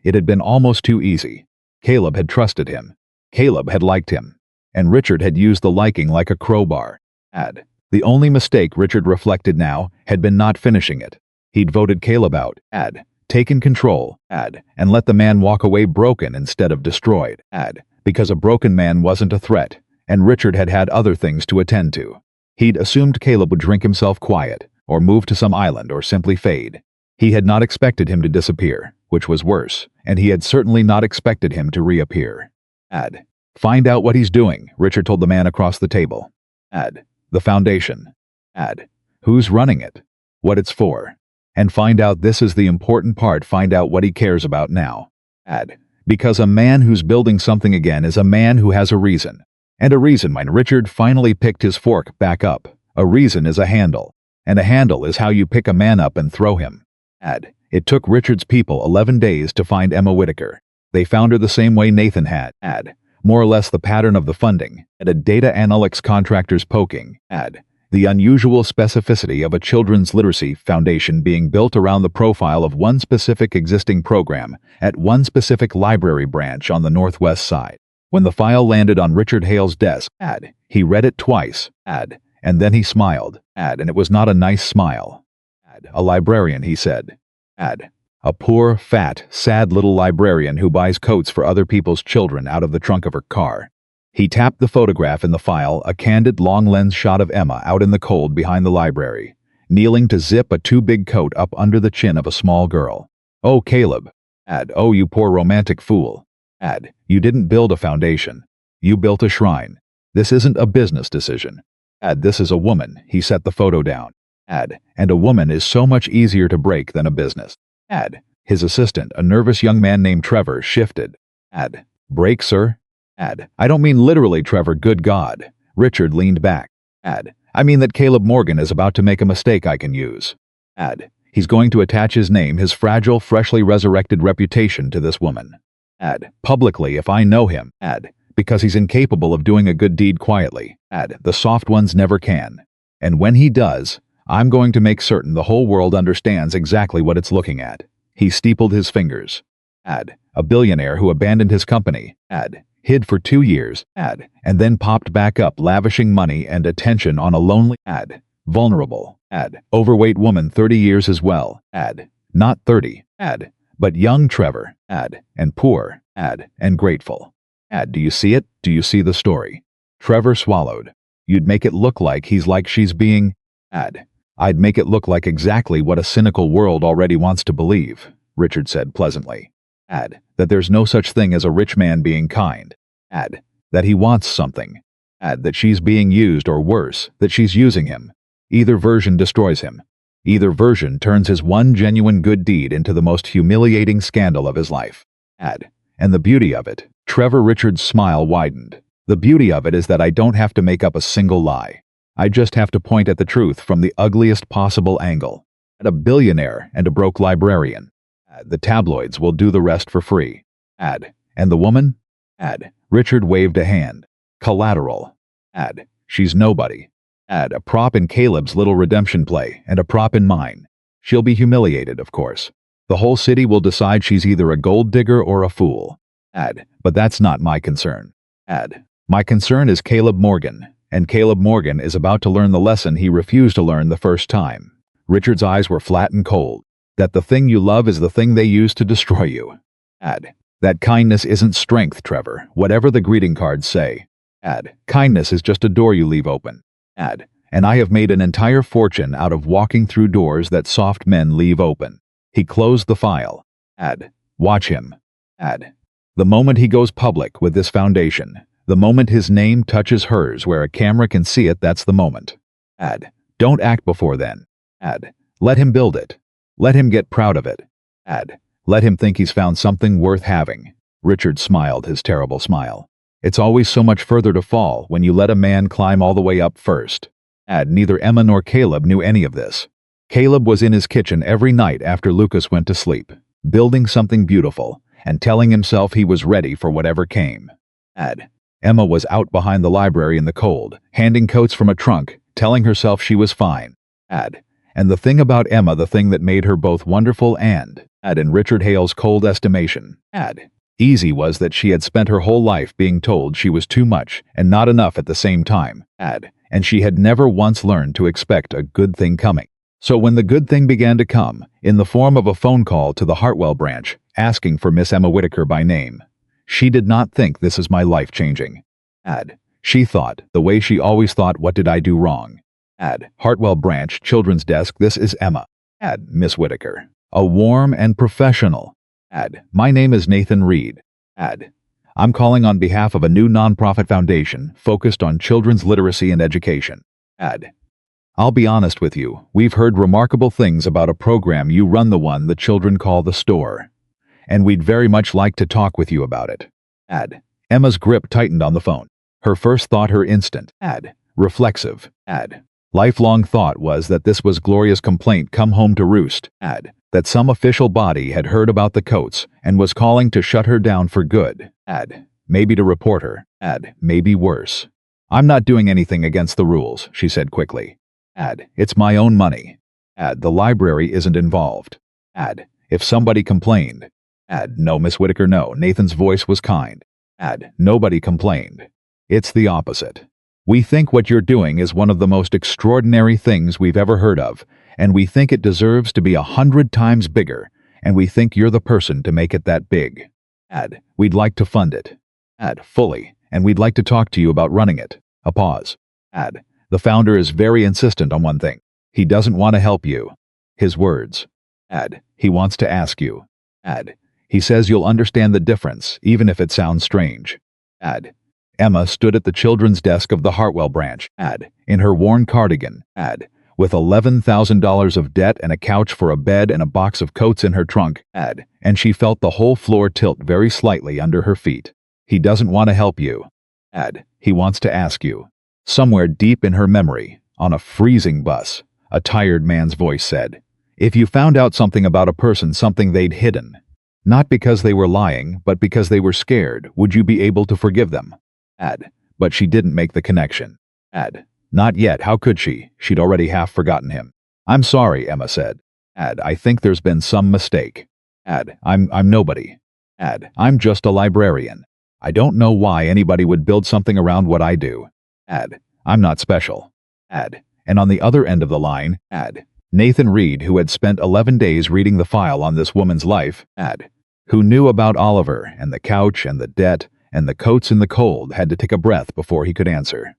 It had been almost too easy. Caleb had trusted him. Caleb had liked him. And Richard had used the liking like a crowbar. The only mistake, Richard reflected now, had been not finishing it. He'd voted Caleb out, taken control, and let the man walk away broken instead of destroyed, because a broken man wasn't a threat, and Richard had had other things to attend to. He'd assumed Caleb would drink himself quiet, or move to some island, or simply fade. He had not expected him to disappear, which was worse, and he had certainly not expected him to reappear. Find out what he's doing, Richard told the man across the table. The foundation. Who's running it? What it's for. And find out, this is the important part, find out what he cares about now. Because a man who's building something again is a man who has a reason. And a reason, when Richard finally picked his fork back up, a reason is a handle. And a handle is how you pick a man up and throw him. It took Richard's people 11 days to find Emma Whitaker. They found her the same way Nathan had. More or less the pattern of the funding, and a data analytics contractor's poking. The unusual specificity of a children's literacy foundation being built around the profile of one specific existing program at one specific library branch on the northwest side. When the file landed on Richard Hale's desk, he read it twice, and then he smiled, and it was not a nice smile. A librarian, he said. A poor, fat, sad little librarian who buys coats for other people's children out of the trunk of her car. He tapped the photograph in the file, a candid long-lens shot of Emma out in the cold behind the library, kneeling to zip a too-big coat up under the chin of a small girl. Oh, Caleb. Oh, you poor romantic fool. You didn't build a foundation. You built a shrine. This isn't a business decision. This is a woman. He set the photo down. And a woman is so much easier to break than a business. His assistant, a nervous young man named Trevor, shifted. Break, sir? I don't mean literally, Trevor, good God. Richard leaned back. I mean that Caleb Morgan is about to make a mistake I can use. He's going to attach his name, his fragile, freshly resurrected reputation to this woman. Publicly, if I know him. Because he's incapable of doing a good deed quietly. The soft ones never can. And when he does, I'm going to make certain the whole world understands exactly what it's looking at. He steepled his fingers. A billionaire who abandoned his company. Hid for 2 years. And then popped back up, lavishing money and attention on a lonely, vulnerable, overweight woman 30 years as well. Not 30. But young Trevor. And poor. And grateful. Do you see it? Do you see the story? Trevor swallowed. You'd make it look like she's being. I'd make it look like exactly what a cynical world already wants to believe, Richard said pleasantly. That there's no such thing as a rich man being kind. That he wants something. That she's being used, or worse, that she's using him. Either version destroys him. Either version turns his one genuine good deed into the most humiliating scandal of his life. And the beauty of it, Trevor Richard's smile widened. The beauty of it is that I don't have to make up a single lie. I just have to point at the truth from the ugliest possible angle. At a billionaire and a broke librarian. The tabloids will do the rest for free. And the woman? Richard waved a hand. Collateral. She's nobody. A prop in Caleb's little redemption play, and a prop in mine. She'll be humiliated, of course. The whole city will decide she's either a gold digger or a fool. But that's not my concern. My concern is Caleb Morgan, and Caleb Morgan is about to learn the lesson he refused to learn the first time. Richard's eyes were flat and cold. That the thing you love is the thing they use to destroy you. That kindness isn't strength, Trevor, whatever the greeting cards say. Kindness is just a door you leave open. And I have made an entire fortune out of walking through doors that soft men leave open. He closed the file. Watch him. The moment he goes public with this foundation, the moment his name touches hers where a camera can see it, that's the moment. Don't act before then. Let him build it. Let him get proud of it. Let him think he's found something worth having. Richard smiled his terrible smile. It's always so much further to fall when you let a man climb all the way up first. Neither Emma nor Caleb knew any of this. Caleb was in his kitchen every night after Lucas went to sleep, building something beautiful, and telling himself he was ready for whatever came. Emma was out behind the library in the cold, handing coats from a trunk, telling herself she was fine. And the thing about Emma, the thing that made her both wonderful and, in Richard Hale's cold estimation, easy, was that she had spent her whole life being told she was too much and not enough at the same time, and she had never once learned to expect a good thing coming. So when the good thing began to come, in the form of a phone call to the Hartwell branch, asking for Miss Emma Whitaker by name, she did not think, this is my life changing. She thought, the way she always thought, what did I do wrong? Hartwell branch, children's desk, this is Emma. Miss Whitaker. A warm and professional. My name is Nathan Reed. I'm calling on behalf of a new nonprofit foundation focused on children's literacy and education. I'll be honest with you, we've heard remarkable things about a program you run, the one the children call the store. And we'd very much like to talk with you about it. Emma's grip tightened on the phone. Her first thought, her instant, reflexive, lifelong thought was that this was Gloria's complaint come home to roost, that some official body had heard about the coats and was calling to shut her down for good, maybe to report her, maybe worse. I'm not doing anything against the rules, she said quickly. It's my own money. The library isn't involved. If somebody complained. No, Miss Whitaker, no. Nathan's voice was kind. Nobody complained. It's the opposite. We think what you're doing is one of the most extraordinary things we've ever heard of, and we think it deserves to be 100 times bigger, and we think you're the person to make it that big. We'd like to fund it. Fully, and we'd like to talk to you about running it. A pause. The founder is very insistent on one thing. He doesn't want to help you. His words. He wants to ask you. He says you'll understand the difference, even if it sounds strange. Emma stood at the children's desk of the Hartwell branch, in her worn cardigan, with $11,000 of debt and a couch for a bed and a box of coats in her trunk, and she felt the whole floor tilt very slightly under her feet. He doesn't want to help you. He wants to ask you. Somewhere deep in her memory, on a freezing bus, a tired man's voice said, if you found out something about a person, something they'd hidden, not because they were lying, but because they were scared, would you be able to forgive them? But she didn't make the connection. Not yet, how could she? She'd already half forgotten him. I'm sorry, Emma said. I think there's been some mistake. I'm nobody. I'm just a librarian. I don't know why anybody would build something around what I do. I'm not special. And on the other end of the line, Nathan Reed, who had spent 11 days reading the file on this woman's life, who knew about Oliver and the couch and the debt and the coats in the cold, had to take a breath before he could answer.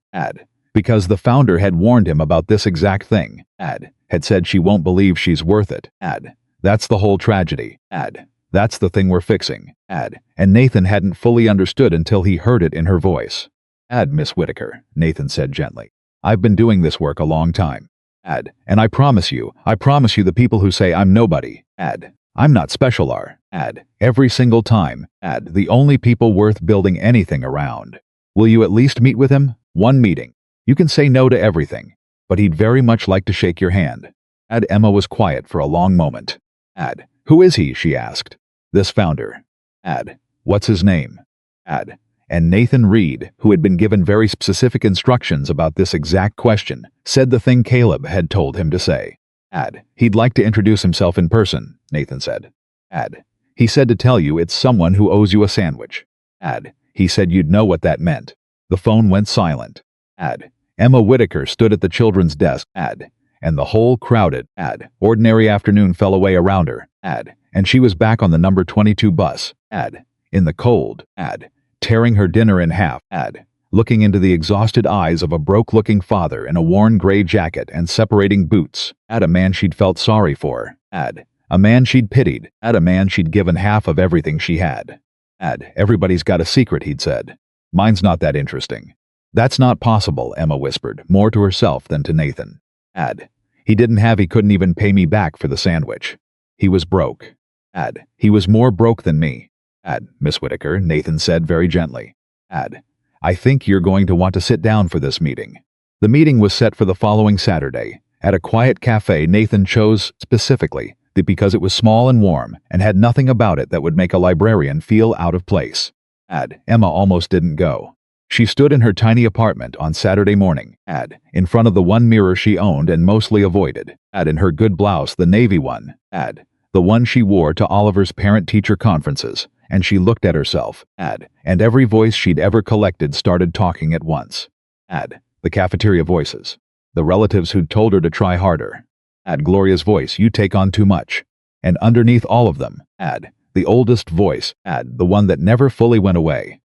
Because the founder had warned him about this exact thing, had said she won't believe she's worth it. That's the whole tragedy. That's the thing we're fixing. And Nathan hadn't fully understood until he heard it in her voice. Miss Whitaker, Nathan said gently. I've been doing this work a long time. And I promise you the people who say I'm nobody, I'm not special are, every single time, the only people worth building anything around. Will you at least meet with him? One meeting. You can say no to everything, but he'd very much like to shake your hand. Emma was quiet for a long moment. Who is he? She asked. This founder. What's his name? And Nathan Reed, who had been given very specific instructions about this exact question, said the thing Caleb had told him to say. He'd like to introduce himself in person, Nathan said. He said to tell you it's someone who owes you a sandwich. He said you'd know what that meant. The phone went silent. Emma Whitaker stood at the children's desk. And the whole crowded, ordinary afternoon fell away around her. And she was back on the number 22 bus. In the cold. Tearing her dinner in half. Looking into the exhausted eyes of a broke-looking father in a worn gray jacket and separating boots. A man she'd felt sorry for. A man she'd pitied. A man she'd given half of everything she had. Everybody's got a secret, he'd said. Mine's not that interesting. That's not possible, Emma whispered, more to herself than to Nathan. He couldn't even pay me back for the sandwich. He was broke. He was more broke than me. Miss Whitaker, Nathan said very gently. I think you're going to want to sit down for this meeting. The meeting was set for the following Saturday, at a quiet cafe Nathan chose specifically because it was small and warm and had nothing about it that would make a librarian feel out of place. Emma almost didn't go. She stood in her tiny apartment on Saturday morning, in front of the one mirror she owned and mostly avoided, in her good blouse, the navy one, the one she wore to Oliver's parent-teacher conferences, and she looked at herself, and every voice she'd ever collected started talking at once. The cafeteria voices, the relatives who'd told her to try harder. Gloria's voice, you take on too much. And underneath all of them, the oldest voice, the one that never fully went away,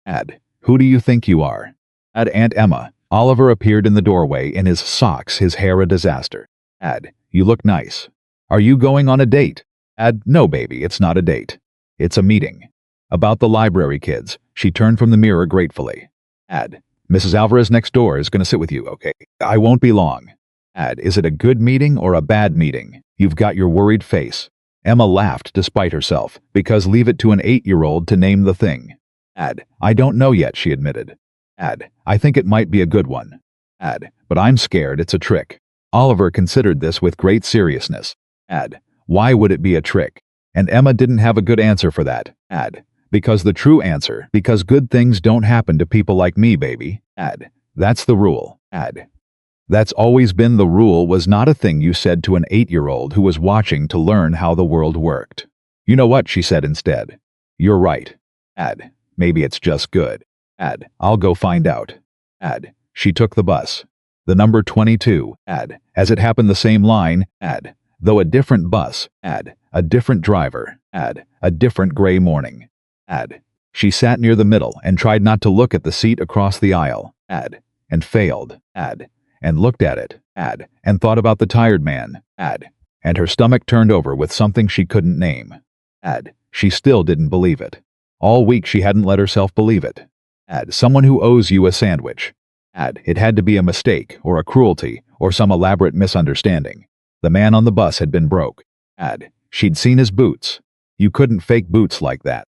who do you think you are? Aunt Emma. Oliver appeared in the doorway in his socks, his hair a disaster. You look nice. Are you going on a date? No, baby, it's not a date. It's a meeting. About the library kids. She turned from the mirror gratefully. Mrs. Alvarez next door is going to sit with you, okay? I won't be long. Is it a good meeting or a bad meeting? You've got your worried face. Emma laughed despite herself, because leave it to an 8-year-old to name the thing. I don't know yet, she admitted. I think it might be a good one. But I'm scared it's a trick. Oliver considered this with great seriousness. Why would it be a trick? And Emma didn't have a good answer for that. Because the true answer, because good things don't happen to people like me, baby. That's the rule. That's always been the rule was not a thing you said to an 8-year-old who was watching to learn how the world worked. You know what, she said instead. You're right. Maybe it's just good. I'll go find out. She took the bus. The number 22. As it happened the same line. Though a different bus. A different driver. A different gray morning. She sat near the middle and tried not to look at the seat across the aisle. And failed. And looked at it, and thought about the tired man, and her stomach turned over with something she couldn't name. She still didn't believe it. All week she hadn't let herself believe it. Someone who owes you a sandwich. It had to be a mistake, or a cruelty, or some elaborate misunderstanding. The man on the bus had been broke. She'd seen his boots. You couldn't fake boots like that.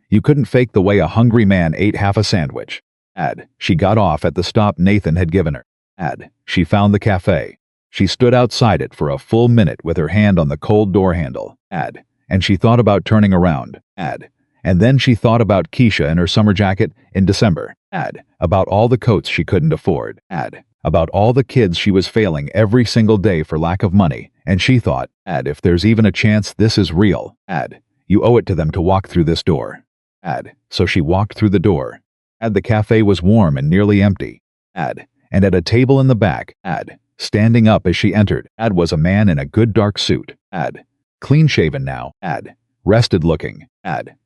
You couldn't fake the way a hungry man ate half a sandwich. She got off at the stop Nathan had given her. She found the cafe. She stood outside it for a full minute with her hand on the cold door handle. And she thought about turning around. And then she thought about Keisha in her summer jacket in December. About all the coats she couldn't afford. About all the kids she was failing every single day for lack of money. And she thought, if there's even a chance this is real, you owe it to them to walk through this door. So she walked through the door. The cafe was warm and nearly empty. And at a table in the back, standing up as she entered, was a man in a good dark suit. Clean-shaven now. Rested looking.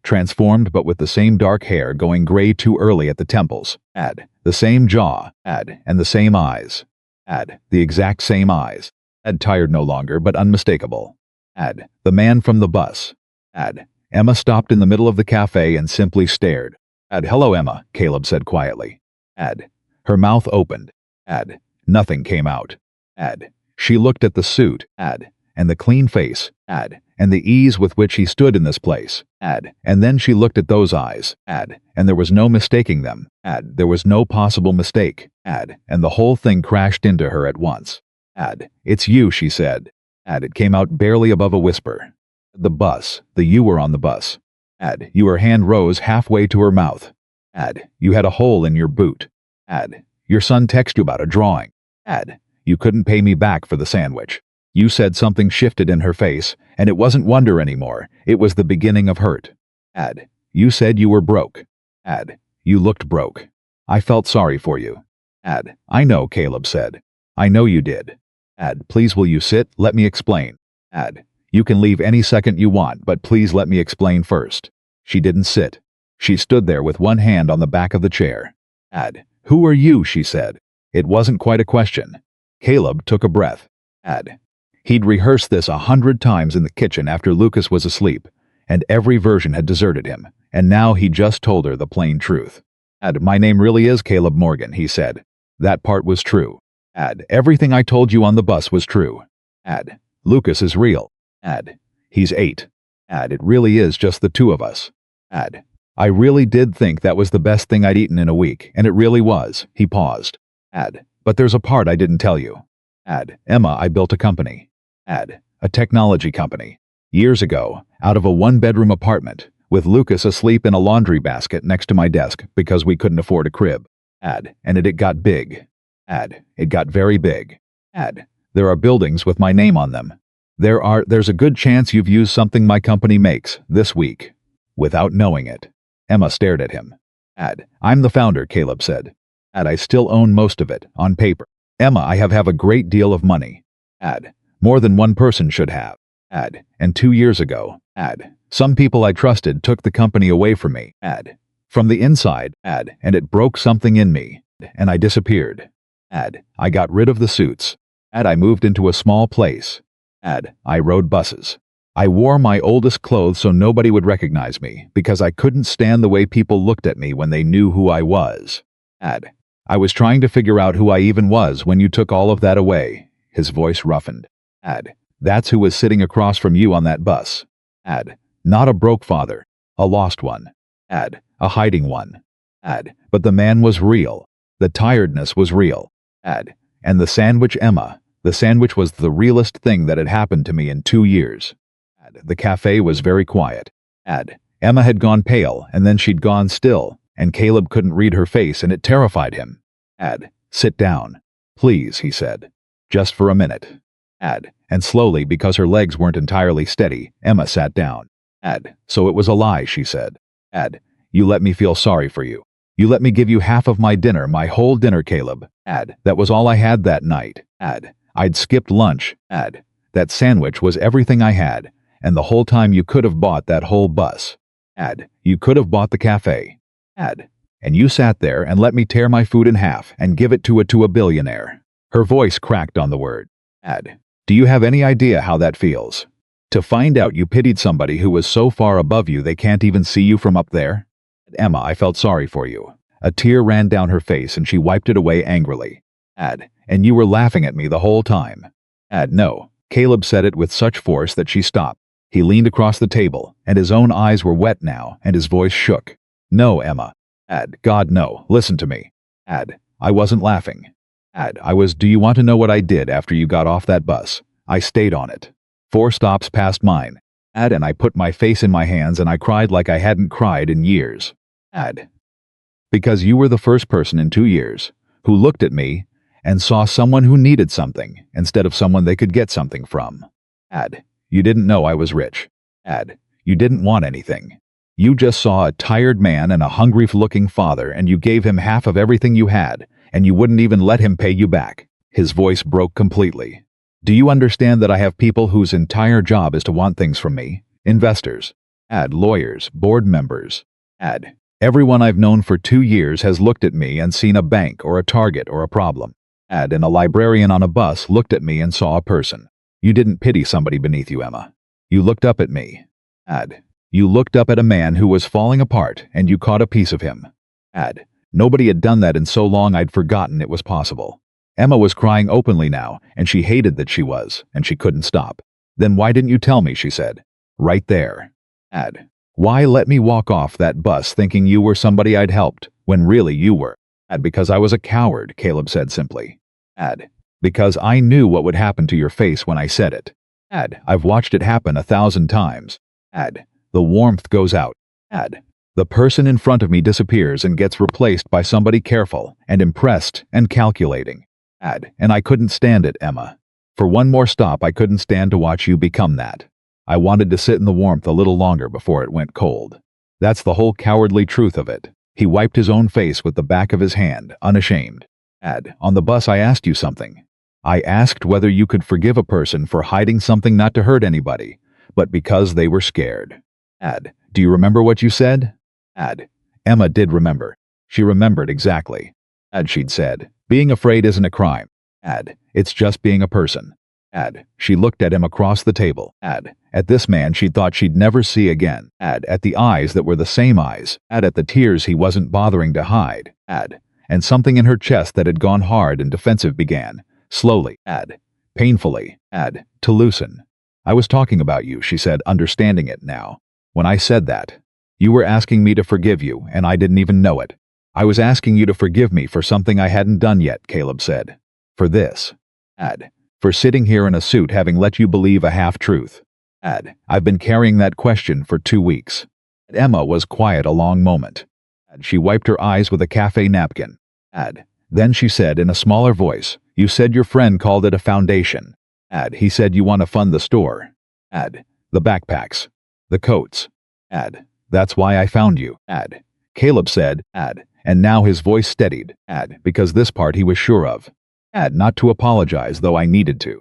Transformed but with the same dark hair going gray too early at the temples. The same jaw. And the same eyes. The exact same eyes. Tired no longer but unmistakable. The man from the bus. Emma stopped in the middle of the cafe and simply stared. Hello, Emma, Caleb said quietly. Her mouth opened. Nothing came out. She looked at the suit. And the clean face. And the ease with which he stood in this place. And then she looked at those eyes. And there was no mistaking them. There was no possible mistake. And the whole thing crashed into her at once. It's you, she said. It came out barely above a whisper. The bus. You were on the bus. Your hand rose halfway to her mouth. You had a hole in your boot. Your son texted you about a drawing. You couldn't pay me back for the sandwich. You said something shifted in her face, and it wasn't wonder anymore, it was the beginning of hurt. You said you were broke. You looked broke. I felt sorry for you. I know, Caleb said. I know you did. Please will you sit, let me explain. You can leave any second you want, but please let me explain first. She didn't sit. She stood there with one hand on the back of the chair. Who are you, she said. It wasn't quite a question. Caleb took a breath. He'd rehearsed this 100 times in the kitchen after Lucas was asleep, and every version had deserted him, and now he just told her the plain truth. My name really is Caleb Morgan, he said. That part was true. Everything I told you on the bus was true. Lucas is real. He's 8. It really is just the two of us. I really did think that was the best thing I'd eaten in a week, and it really was. He paused. But there's a part I didn't tell you. Emma, I built a company. A technology company. Years ago, out of a one-bedroom apartment, with Lucas asleep in a laundry basket next to my desk because we couldn't afford a crib. And it got big. It got very big. There are buildings with my name on them. There's a good chance you've used something my company makes this week, without knowing it. Emma stared at him. I'm the founder, Caleb said. I still own most of it, on paper. Emma, I have a great deal of money. More than one person should have. And 2 years ago, some people I trusted took the company away from me. From the inside, and it broke something in me, and I disappeared. I got rid of the suits. I moved into a small place. I rode buses. I wore my oldest clothes so nobody would recognize me, because I couldn't stand the way people looked at me when they knew who I was. I was trying to figure out who I even was when you took all of that away. His voice roughened. That's who was sitting across from you on that bus. Not a broke father, a lost one. A hiding one. But the man was real. The tiredness was real. And the sandwich, Emma, the sandwich was the realest thing that had happened to me in 2 years. The cafe was very quiet. Emma had gone pale, and then she'd gone still, and Caleb couldn't read her face, and it terrified him. Sit down. Please, he said. Just for a minute. And slowly, because her legs weren't entirely steady, Emma sat down. So it was a lie, she said. You let me feel sorry for you. You let me give you half of my dinner, my whole dinner, Caleb. That was all I had that night. I'd skipped lunch. That sandwich was everything I had, and the whole time you could have bought that whole bus. You could have bought the cafe. And you sat there and let me tear my food in half and give it to a billionaire. Her voice cracked on the word. Do you have any idea how that feels? To find out you pitied somebody who was so far above you they can't even see you from up there? Emma, I felt sorry for you. A tear ran down her face and she wiped it away angrily. And you were laughing at me the whole time. No. Caleb said it with such force that she stopped. He leaned across the table, and his own eyes were wet now, and his voice shook. No, Emma. God, no. Listen to me. I wasn't laughing. I was. Do you want to know what I did after you got off that bus? I stayed on it. 4 stops past mine. And I put my face in my hands and I cried like I hadn't cried in years. Because you were the first person in 2 years who looked at me and saw someone who needed something instead of someone they could get something from. You didn't know I was rich. You didn't want anything. You just saw a tired man and a hungry-looking father, and you gave him half of everything you had, and you wouldn't even let him pay you back. His voice broke completely. Do you understand that I have people whose entire job is to want things from me? Investors. Lawyers, board members. Everyone I've known for 2 years has looked at me and seen a bank or a Target or a problem. And a librarian on a bus looked at me and saw a person. You didn't pity somebody beneath you, Emma. You looked up at me. You looked up at a man who was falling apart, and you caught a piece of him. Nobody had done that in so long I'd forgotten it was possible. Emma was crying openly now, and she hated that she was, and she couldn't stop. Then why didn't you tell me, she said. Right there. Why let me walk off that bus thinking you were somebody I'd helped, when really you were? Because I was a coward, Caleb said simply. Because I knew what would happen to your face when I said it. I've watched it happen 1,000 times. The warmth goes out. The person in front of me disappears and gets replaced by somebody careful and impressed and calculating. And I couldn't stand it, Emma. For one more stop, I couldn't stand to watch you become that. I wanted to sit in the warmth a little longer before it went cold. That's the whole cowardly truth of it. He wiped his own face with the back of his hand, unashamed. On the bus I asked you something. I asked whether you could forgive a person for hiding something not to hurt anybody, but because they were scared. Do you remember what you said? Emma did remember. She remembered exactly. She'd said, being afraid isn't a crime. It's just being a person. She looked at him across the table. At this man she thought she'd never see again. At the eyes that were the same eyes. At the tears he wasn't bothering to hide. And something in her chest that had gone hard and defensive began, slowly, painfully, to loosen. I was talking about you, she said, understanding it now. When I said that, you were asking me to forgive you, and I didn't even know it. I was asking you to forgive me for something I hadn't done yet, Caleb said. For this. For sitting here in a suit having let you believe a half-truth. I've been carrying that question for 2 weeks. Emma was quiet a long moment. She wiped her eyes with a cafe napkin. Then she said in a smaller voice, you said your friend called it a foundation. He said you want to fund the store. The backpacks. The coats. That's why I found you. Caleb said, and now his voice steadied, because this part he was sure of. Not to apologize, though I needed to.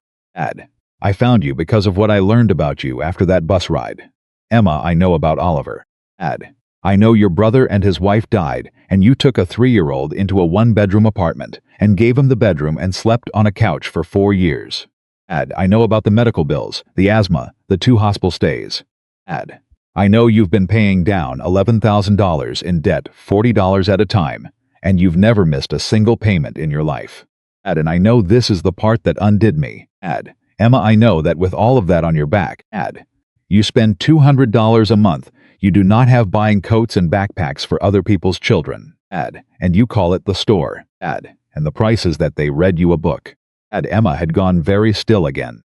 I found you because of what I learned about you after that bus ride. Emma, I know about Oliver. I know your brother and his wife died, and you took a 3-year-old into a 1-bedroom apartment and gave him the bedroom and slept on a couch for 4 years. I know about the medical bills, the asthma, the 2 hospital stays. I know you've been paying down $11,000 in debt, $40 at a time, and you've never missed a single payment in your life. And I know this is the part that undid me. Emma, I know that with all of that on your back, you spend $200 a month. You do not have buying coats and backpacks for other people's children. And you call it the store. And the price is that they read you a book. Emma had gone very still again.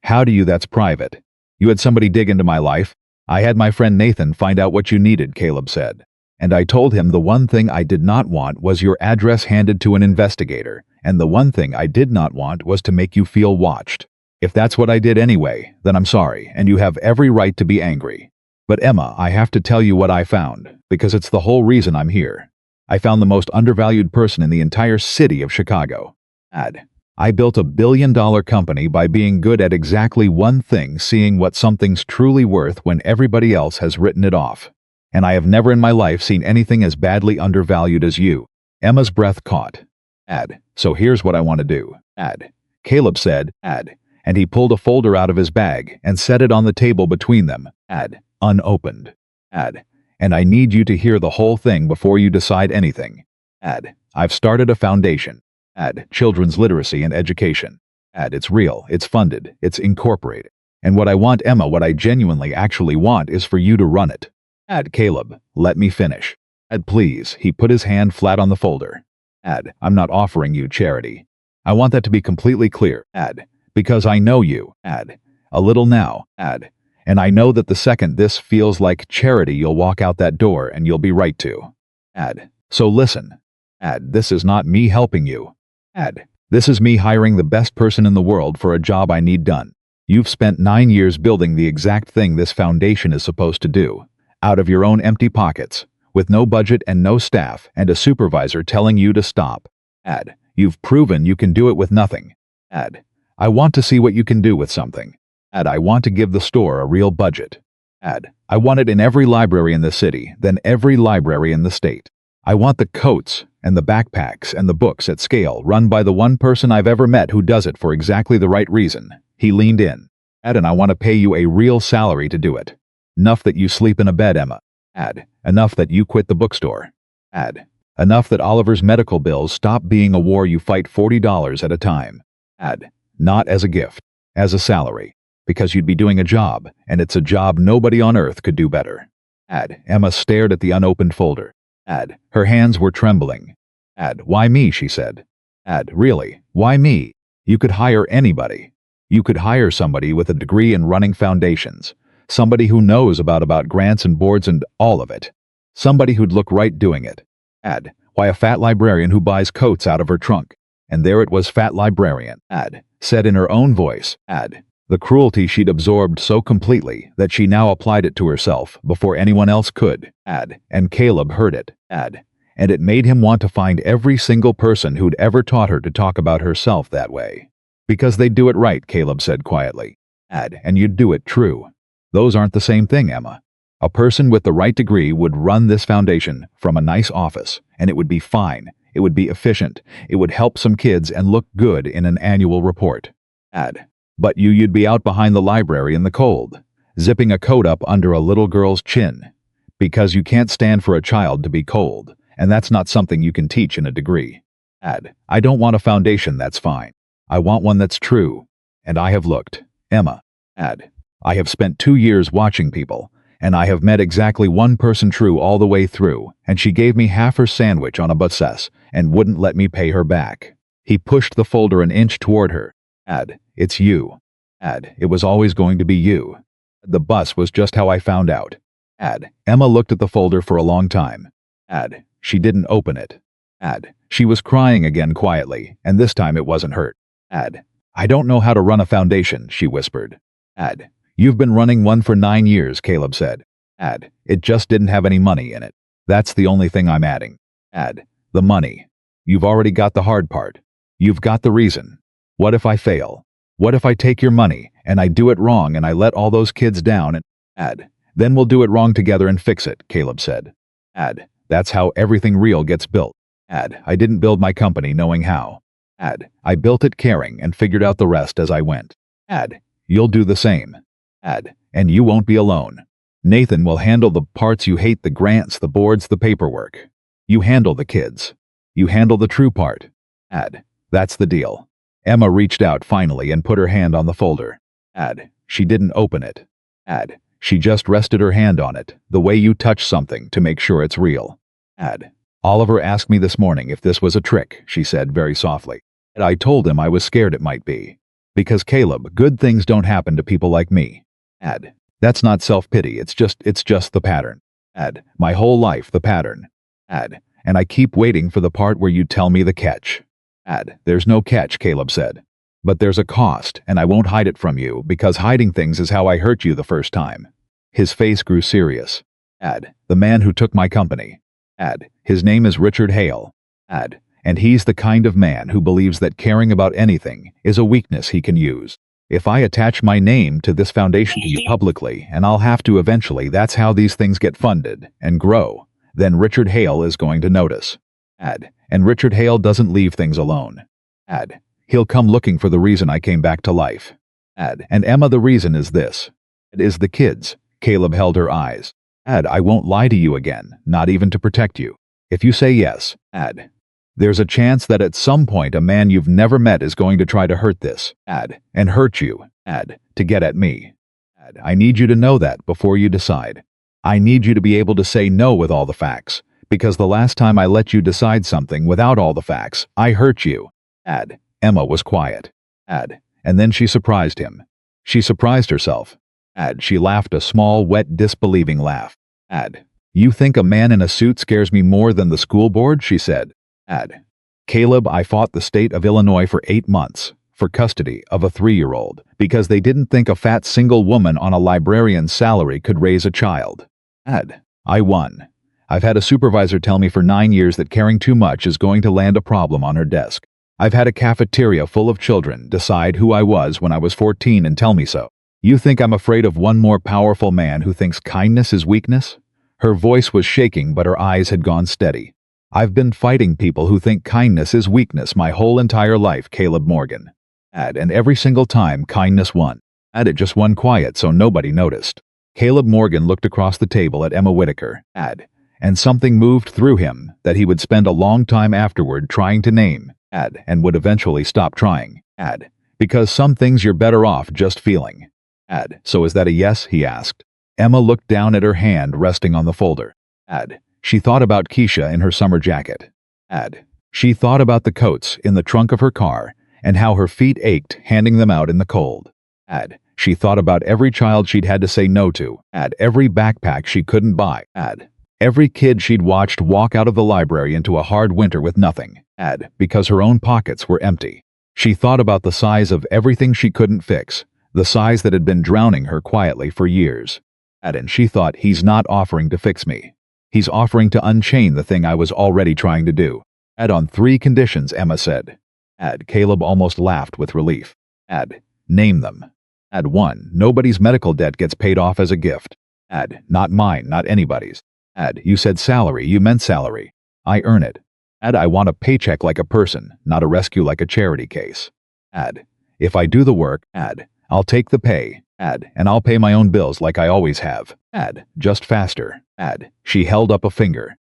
How do you? That's private. You had somebody dig into my life. I had my friend Nathan find out what you needed, Caleb said. And I told him the one thing I did not want was your address handed to an investigator, and the one thing I did not want was to make you feel watched. If that's what I did anyway, then I'm sorry, and you have every right to be angry. But Emma, I have to tell you what I found, because it's the whole reason I'm here. I found the most undervalued person in the entire city of Chicago. I built a billion-dollar company by being good at exactly one thing, seeing what something's truly worth when everybody else has written it off. And I have never in my life seen anything as badly undervalued as you. Emma's breath caught. So here's what I want to do. Caleb said, and he pulled a folder out of his bag and set it on the table between them, unopened. And I need you to hear the whole thing before you decide anything. I've started a foundation. Children's literacy and education. It's real, it's funded, it's incorporated. And what I want, Emma, what I genuinely actually want is for you to run it. Caleb, let me finish. Please, he put his hand flat on the folder. I'm not offering you charity. I want that to be completely clear. Because I know you. A little now. And I know that the second this feels like charity, you'll walk out that door and you'll be right to. So listen. This is not me helping you. This is me hiring the best person in the world for a job I need done. You've spent 9 years building the exact thing this foundation is supposed to do. Out of your own empty pockets, with no budget and no staff, and a supervisor telling you to stop. You've proven you can do it with nothing. I want to see what you can do with something. I want to give the store a real budget. I want it in every library in the city, then every library in the state. I want the coats and the backpacks and the books at scale, run by the one person I've ever met who does it for exactly the right reason. He leaned in. And I want to pay you a real salary to do it. Enough that you sleep in a bed, Emma. Enough that you quit the bookstore. Enough that Oliver's medical bills stop being a war you fight $40 at a time. Not as a gift, as a salary, because you'd be doing a job, and it's a job nobody on earth could do better. Emma stared at the unopened folder. Her hands were trembling. Why me, she said. Really, why me? You could hire anybody. You could hire somebody with a degree in running foundations. Somebody who knows about grants and boards and all of it. Somebody who'd look right doing it. Ad. Why, a fat librarian who buys coats out of her trunk. And there it was, fat librarian. Ad. Said in her own voice. Ad. The cruelty she'd absorbed so completely that she now applied it to herself before anyone else could. Ad. And Caleb heard it. Ad. And it made him want to find every single person who'd ever taught her to talk about herself that way. Because they'd do it right, Caleb said quietly. Ad. And you'd do it true. Those aren't the same thing, Emma. A person with the right degree would run this foundation from a nice office, and it would be fine. It would be efficient. It would help some kids and look good in an annual report. Ad. But you'd be out behind the library in the cold, zipping a coat up under a little girl's chin. Because you can't stand for a child to be cold, and that's not something you can teach in a degree. Ad. I don't want a foundation that's fine. I want one that's true. And I have looked. Emma. Ad. I have spent 2 years watching people, and I have met exactly one person true all the way through, and she gave me half her sandwich on a bus and wouldn't let me pay her back. He pushed the folder an inch toward her. Ad. It's you. Ad. It was always going to be you. The bus was just how I found out. Ad. Emma looked at the folder for a long time. Ad. She didn't open it. Ad. She was crying again quietly, and this time it wasn't hurt. Ad. I don't know how to run a foundation, she whispered. Ad. You've been running one for 9 years, Caleb said. Ad. It just didn't have any money in it. That's the only thing I'm adding. Ad. The money. You've already got the hard part. You've got the reason. What if I fail? What if I take your money, and I do it wrong and I let all those kids down and— Ad. Then we'll do it wrong together and fix it, Caleb said. Ad. That's how everything real gets built. Ad. I didn't build my company knowing how. Ad. I built it caring and figured out the rest as I went. Ad. You'll do the same. Ad. And you won't be alone. Nathan will handle the parts you hate, the grants, the boards, the paperwork. You handle the kids. You handle the true part. Ad. That's the deal. Emma reached out finally and put her hand on the folder. Ad. She didn't open it. Ad. She just rested her hand on it, the way you touch something to make sure it's real. Ad. Oliver asked me this morning if this was a trick, she said very softly. And I told him I was scared it might be. Because Caleb, good things don't happen to people like me. Ad. That's not self-pity, it's just the pattern. Ad. My whole life, the pattern. Ad. And I keep waiting for the part where you tell me the catch. Ad. There's no catch, Caleb said. But there's a cost, and I won't hide it from you, because hiding things is how I hurt you the first time. His face grew serious. Ad. The man who took my company. Ad. His name is Richard Hale. Ad. And he's the kind of man who believes that caring about anything is a weakness he can use. If I attach my name to this foundation to you publicly, and I'll have to eventually, that's how these things get funded and grow, then Richard Hale is going to notice. Ad. And Richard Hale doesn't leave things alone. Ad. He'll come looking for the reason I came back to life. Ad. And Emma, the reason is this. It is the kids. Caleb held her eyes. Ad. I won't lie to you again, not even to protect you. If you say yes, Ad. There's a chance that at some point a man you've never met is going to try to hurt this. Ad. And hurt you. Ad. To get at me. Ad. I need you to know that before you decide. I need you to be able to say no with all the facts, because the last time I let you decide something without all the facts, I hurt you. Ad. Emma was quiet. Ad. And then she surprised him. She surprised herself. Ad. She laughed a small, wet, disbelieving laugh. Ad. You think a man in a suit scares me more than the school board? She said. Ad. Caleb, I fought the state of Illinois for 8 months for custody of a 3-year-old because they didn't think a fat single woman on a librarian's salary could raise a child. Ad. I won. I've had a supervisor tell me for 9 years that caring too much is going to land a problem on her desk. I've had a cafeteria full of children decide who I was when I was 14 and tell me so. You think I'm afraid of one more powerful man who thinks kindness is weakness? Her voice was shaking, but her eyes had gone steady. I've been fighting people who think kindness is weakness my whole entire life, Caleb Morgan. Ad. And every single time, kindness won. Ad. It just won quiet so nobody noticed. Caleb Morgan looked across the table at Emma Whitaker. Ad. And something moved through him that he would spend a long time afterward trying to name. Ad. And would eventually stop trying. Ad. Because some things you're better off just feeling. Ad. So is that a yes? He asked. Emma looked down at her hand resting on the folder. Ad. She thought about Keisha in her summer jacket. Ad. She thought about the coats in the trunk of her car and how her feet ached handing them out in the cold. She thought about every child she'd had to say no to, every backpack she couldn't buy, every kid she'd watched walk out of the library into a hard winter with nothing, because her own pockets were empty. She thought about the size of everything she couldn't fix, the size that had been drowning her quietly for years. And she thought, he's not offering to fix me. He's offering to unchain the thing I was already trying to do. On 3 conditions, Emma said. Caleb almost laughed with relief. Name them. 1. Nobody's medical debt gets paid off as a gift. Not mine, not anybody's. You said salary, you meant salary. I earn it. I want a paycheck like a person, not a rescue like a charity case. If I do the work, I'll take the pay, and I'll pay my own bills like I always have. Just faster. She held up a finger.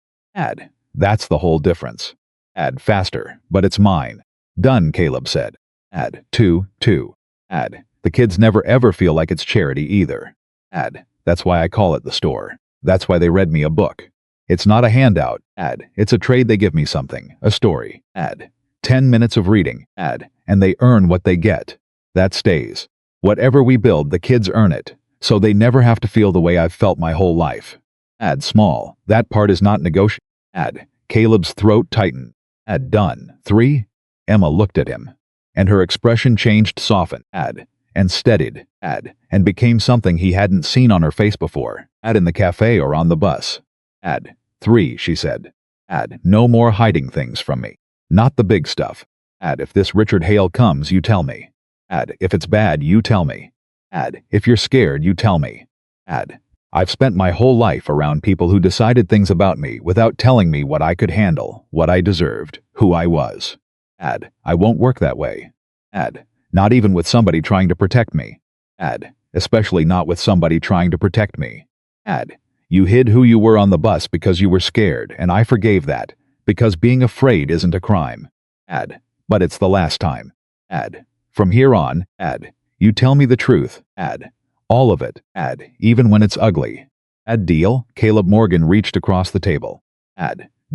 That's the whole difference. Faster, but it's mine. Done, Caleb said. 2. The kids never ever feel like it's charity either. That's why I call it the store. That's why they read me a book. It's not a handout. It's a trade. They give me something, a story. 10 minutes of reading. And they earn what they get. That stays. Whatever we build, the kids earn it, so they never have to feel the way I've felt my whole life. Small. That part is not negotiable. Caleb's throat tightened. Done. 3. Emma looked at him, and her expression changed, softened, and steadied, and became something he hadn't seen on her face before, in the cafe or on the bus. 3, she said. No more hiding things from me. Not the big stuff. If this Richard Hale comes, you tell me. If it's bad, you tell me. If you're scared, you tell me. I've spent my whole life around people who decided things about me without telling me what I could handle, what I deserved, who I was. I won't work that way. Not even with somebody trying to protect me. Especially not with somebody trying to protect me. You hid who you were on the bus because you were scared, and I forgave that, because being afraid isn't a crime. But it's the last time. From here on, you tell me the truth. All of it. Even when it's ugly. Deal? Caleb Morgan reached across the table.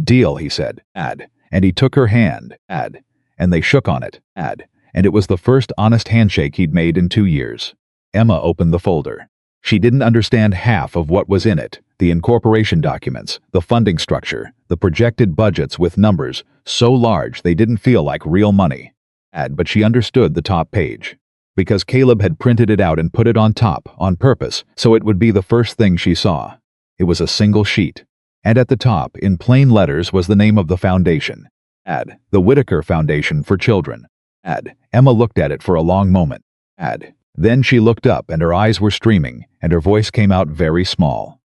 Deal, he said. And he took her hand. And they shook on it. And it was the first honest handshake he'd made in 2 years. Emma opened the folder. She didn't understand half of what was in it, the incorporation documents, the funding structure, the projected budgets with numbers so large they didn't feel like real money. But she understood the top page, because Caleb had printed it out and put it on top, on purpose, so it would be the first thing she saw. It was a single sheet, and at the top, in plain letters, was the name of the foundation. The Whitaker Foundation for Children. Emma looked at it for a long moment. Then she looked up, and her eyes were streaming, and her voice came out very small.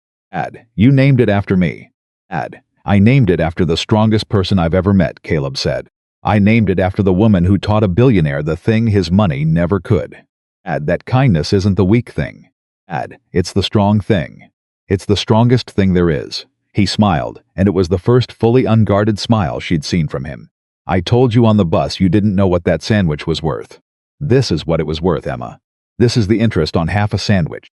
You named it after me. I named it after the strongest person I've ever met, Caleb said. I named it after the woman who taught a billionaire the thing his money never could. That kindness isn't the weak thing. It's the strong thing. It's the strongest thing there is. He smiled, and it was the first fully unguarded smile she'd seen from him. I told you on the bus you didn't know what that sandwich was worth. This is what it was worth, Emma. This is the interest on half a sandwich.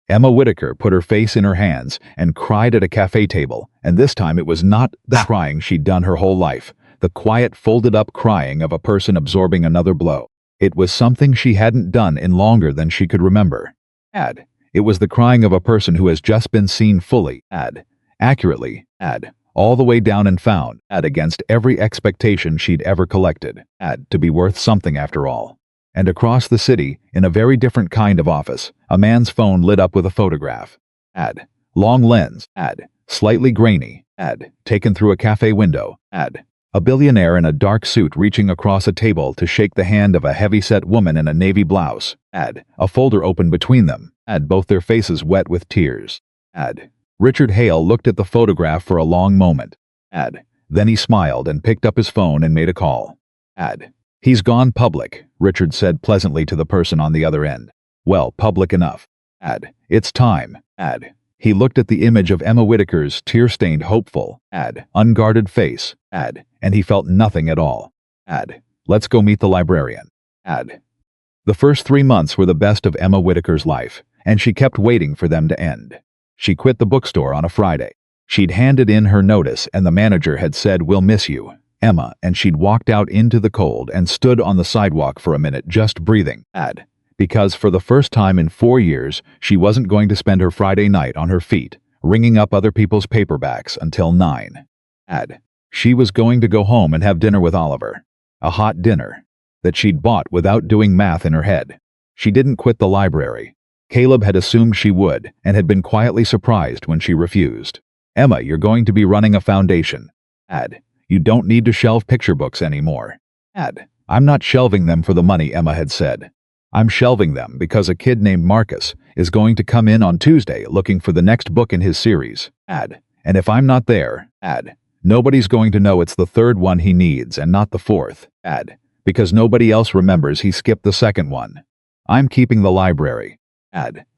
Emma Whitaker put her face in her hands and cried at a cafe table, and this time it was not the crying she'd done her whole life, the quiet folded-up crying of a person absorbing another blow. It was something she hadn't done in longer than she could remember. It was the crying of a person who has just been seen fully, accurately, all the way down and found, against every expectation she'd ever collected, to be worth something after all. And across the city, in a very different kind of office, a man's phone lit up with a photograph. Long lens, slightly grainy, taken through a cafe window, a billionaire in a dark suit reaching across a table to shake the hand of a heavy-set woman in a navy blouse, a folder open between them, both their faces wet with tears. Richard Hale looked at the photograph for a long moment. Then he smiled and picked up his phone and made a call. He's gone public, Richard said pleasantly to the person on the other end. Well, public enough. It's time. He looked at the image of Emma Whitaker's tear-stained, hopeful, unguarded face, and he felt nothing at all. Let's go meet the librarian. The first 3 months were the best of Emma Whitaker's life, and she kept waiting for them to end. She quit the bookstore on a Friday. She'd handed in her notice, and the manager had said, "We'll miss you. Emma, and she'd walked out into the cold and stood on the sidewalk for a minute just breathing. Because for the first time in 4 years, she wasn't going to spend her Friday night on her feet, ringing up other people's paperbacks until 9. She was going to go home and have dinner with Oliver. A hot dinner that she'd bought without doing math in her head. She didn't quit the library. Caleb had assumed she would and had been quietly surprised when she refused. Emma, you're going to be running a foundation. You don't need to shelve picture books anymore. I'm not shelving them for the money, Emma had said. I'm shelving them because a kid named Marcus is going to come in on Tuesday looking for the next book in his series. And if I'm not there, nobody's going to know it's the third one he needs and not the fourth. Because nobody else remembers he skipped the second one. I'm keeping the library.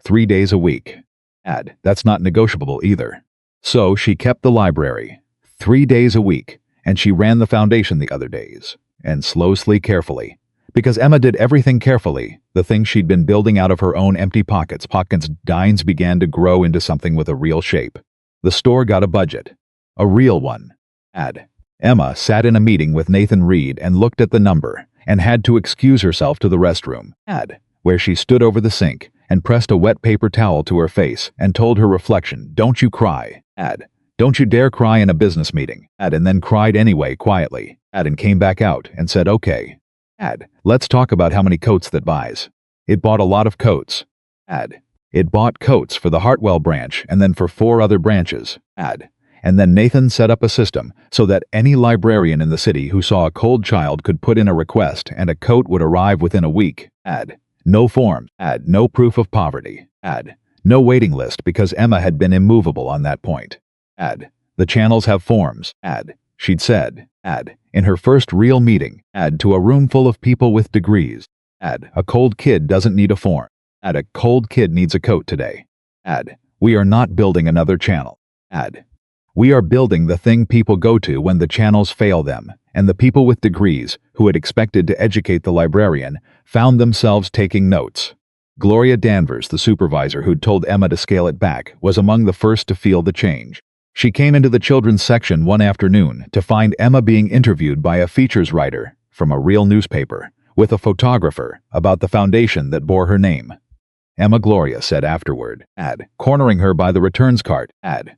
3 days a week. That's not negotiable either. So she kept the library 3 days a week, and she ran the foundation the other days, and slowly, carefully. Because Emma did everything carefully, the things she'd been building out of her own empty pockets, Dines began to grow into something with a real shape. The store got a budget. A real one. Emma sat in a meeting with Nathan Reed and looked at the number, and had to excuse herself to the restroom, where she stood over the sink and pressed a wet paper towel to her face and told her reflection, "Don't you cry. Don't you dare cry in a business meeting." And then cried anyway quietly, and came back out and said, "Okay. Let's talk about how many coats that buys." It bought a lot of coats. It bought coats for the Hartwell branch and then for 4 other branches. And then Nathan set up a system so that any librarian in the city who saw a cold child could put in a request and a coat would arrive within a week. No form. No proof of poverty. No waiting list because Emma had been immovable on that point. The channels have forms. She'd said. In her first real meeting. To a room full of people with degrees. A cold kid doesn't need a form. A cold kid needs a coat today. We are not building another channel. We are building the thing people go to when the channels fail them, and the people with degrees, who had expected to educate the librarian, found themselves taking notes. Gloria Danvers, the supervisor who'd told Emma to scale it back, was among the first to feel the change. She came into the children's section one afternoon to find Emma being interviewed by a features writer from a real newspaper, with a photographer, about the foundation that bore her name. Emma, Gloria said afterward, cornering her by the returns cart,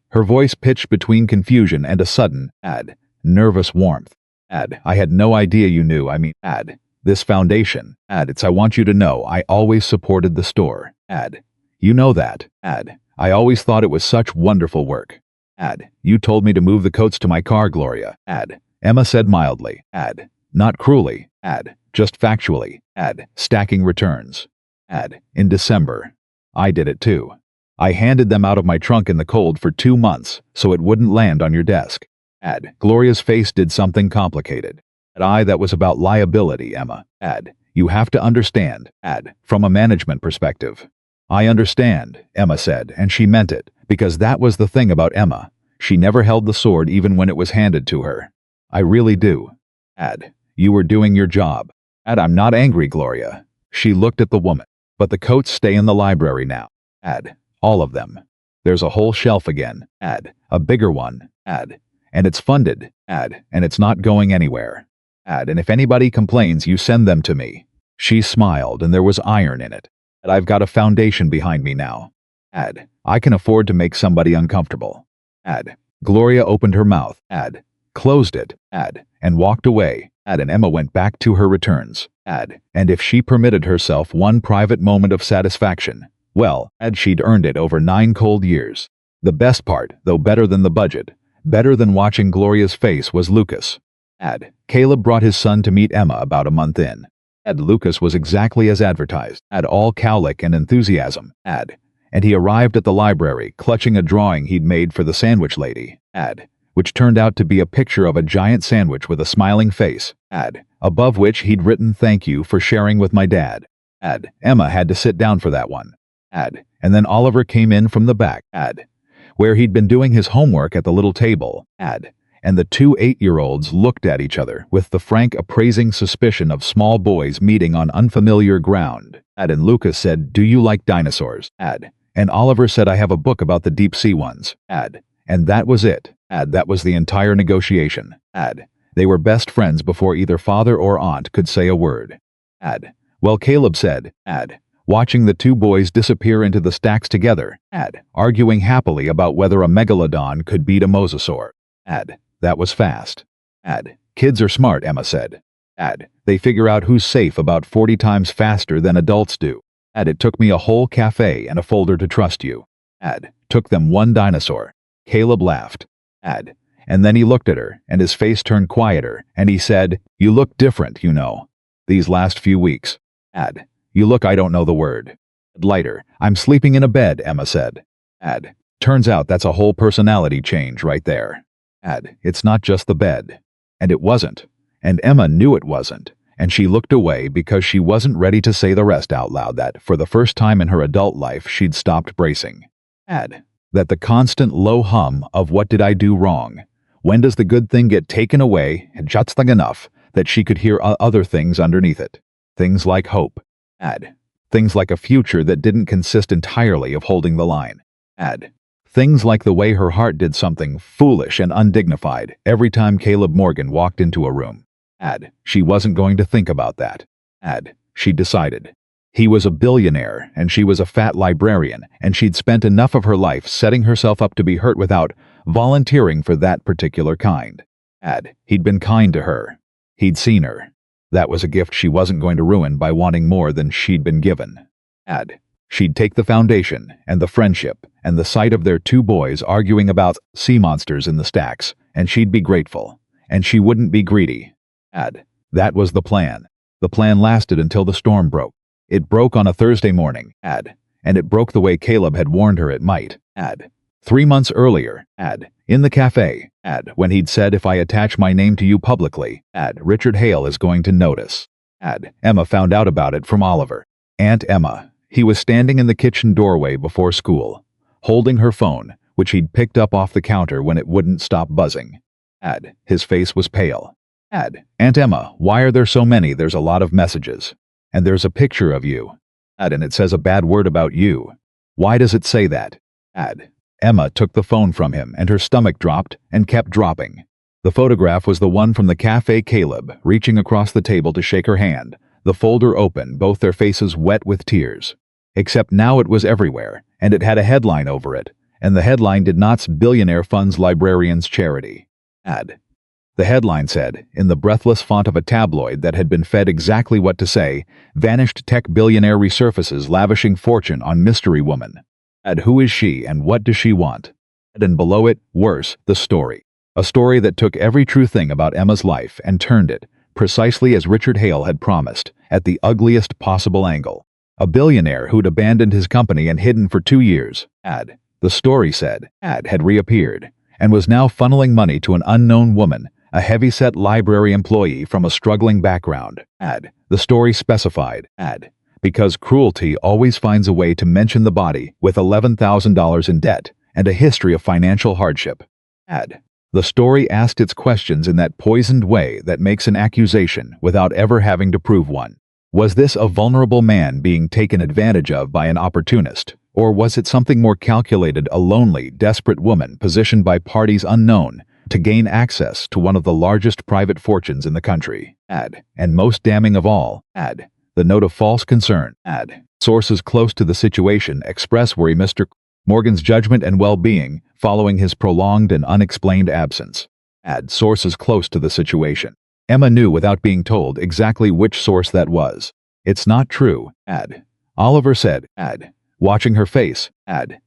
her voice pitched between confusion and a sudden, nervous warmth. I had no idea you knew, this foundation, I want you to know I always supported the store. You know that. I always thought it was such wonderful work. You told me to move the coats to my car, Gloria. Emma said mildly. Not cruelly. Just factually. Stacking returns. In December. I did it too. I handed them out of my trunk in the cold for 2 months, so it wouldn't land on your desk. Gloria's face did something complicated. That was about liability, Emma. You have to understand. From a management perspective. I understand, Emma said, and she meant it, because that was the thing about Emma. She never held the sword even when it was handed to her. I really do. You were doing your job. I'm not angry, Gloria. She looked at the woman. But the coats stay in the library now. All of them. There's a whole shelf again. A bigger one. And it's funded. And it's not going anywhere. And if anybody complains, you send them to me. She smiled, and there was iron in it. I've got a foundation behind me now. I can afford to make somebody uncomfortable. Gloria opened her mouth. Closed it. And walked away. And Emma went back to her returns. And if she permitted herself one private moment of satisfaction, well, she'd earned it over 9 cold years. The best part, though better than the budget, better than watching Gloria's face, was Lucas. Caleb brought his son to meet Emma about a month in. Lucas was exactly as advertised, all cowlick and enthusiasm. And he arrived at the library clutching a drawing he'd made for the sandwich lady. Which turned out to be a picture of a giant sandwich with a smiling face, above which he'd written "Thank you for sharing with my dad." Emma had to sit down for that one. And then Oliver came in from the back, where he'd been doing his homework at the little table. And the 2 8-year-olds looked at each other with the frank appraising suspicion of small boys meeting on unfamiliar ground. And Lucas said, "Do you like dinosaurs?" And Oliver said, "I have a book about the deep sea ones." And that was it. That was the entire negotiation. They were best friends before either father or aunt could say a word. Well, Caleb said, watching the two boys disappear into the stacks together, arguing happily about whether a megalodon could beat a mosasaur. That was fast. Kids are smart, Emma said. They figure out who's safe about 40 times faster than adults do. It took me a whole cafe and a folder to trust you. Took them one dinosaur. Caleb laughed. And then he looked at her, and his face turned quieter, and he said, "You look different, you know. These last few weeks. You look, I don't know the word. Lighter. I'm sleeping in a bed," Emma said. Turns out that's a whole personality change right there. It's not just the bed. And it wasn't. And Emma knew it wasn't. And she looked away because she wasn't ready to say the rest out loud that, for the first time in her adult life, she'd stopped bracing. That the constant low hum of "what did I do wrong? When does the good thing get taken away?" had just long enough that she could hear other things underneath it. Things like hope. Things like a future that didn't consist entirely of holding the line. Things like the way her heart did something foolish and undignified every time Caleb Morgan walked into a room. She wasn't going to think about that. She decided. He was a billionaire, and she was a fat librarian, and she'd spent enough of her life setting herself up to be hurt without volunteering for that particular kind. He'd been kind to her. He'd seen her. That was a gift she wasn't going to ruin by wanting more than she'd been given. She'd take the foundation, and the friendship, and the sight of their two boys arguing about sea monsters in the stacks, and she'd be grateful. And she wouldn't be greedy. That was the plan. The plan lasted until the storm broke. It broke on a Thursday morning, and it broke the way Caleb had warned her it might. 3 months earlier, in the cafe, when he'd said, "If I attach my name to you publicly, Richard Hale is going to notice." Emma found out about it from Oliver. Aunt Emma. He was standing in the kitchen doorway before school, holding her phone, which he'd picked up off the counter when it wouldn't stop buzzing. His face was pale. "Aunt Emma, why are there so many? There's a lot of messages. And there's a picture of you. And it says a bad word about you. Why does it say that?" Emma took the phone from him, and her stomach dropped and kept dropping. The photograph was the one from the cafe. Caleb, reaching across the table to shake her hand, the folder open, both their faces wet with tears. Except now it was everywhere, and it had a headline over it, and the headline did not "Billionaire Funds Librarians Charity." The headline said, in the breathless font of a tabloid that had been fed exactly what to say, "Vanished tech billionaire resurfaces lavishing fortune on mystery woman." Who is she and what does she want? And below it, worse, the story. A story that took every true thing about Emma's life and turned it, precisely as Richard Hale had promised, at the ugliest possible angle. A billionaire who'd abandoned his company and hidden for 2 years, the story said, had reappeared, and was now funneling money to an unknown woman, a heavy-set library employee from a struggling background. The story specified, because cruelty always finds a way to mention the body with $11,000 in debt and a history of financial hardship. The story asked its questions in that poisoned way that makes an accusation without ever having to prove one. Was this a vulnerable man being taken advantage of by an opportunist, or was it something more calculated, a lonely, desperate woman positioned by parties unknown to gain access to one of the largest private fortunes in the country? And most damning of all, the note of false concern. Sources close to the situation express worry Mr. Morgan's judgment and well-being following his prolonged and unexplained absence. Sources close to the situation. Emma knew without being told exactly which source that was. "It's not true," Oliver said, watching her face,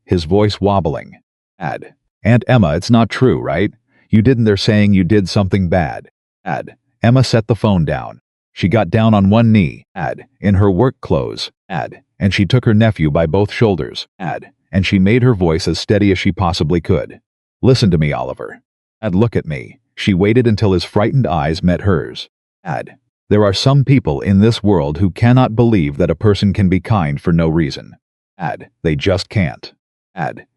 his voice wobbling. "Aunt Emma, it's not true, right? You didn't. They're saying you did something bad." Emma set the phone down. She got down on one knee, in her work clothes, and she took her nephew by both shoulders, and she made her voice as steady as she possibly could. "Listen to me, Oliver. Look at me." She waited until his frightened eyes met hers. "There are some people in this world who cannot believe that a person can be kind for no reason. They just can't.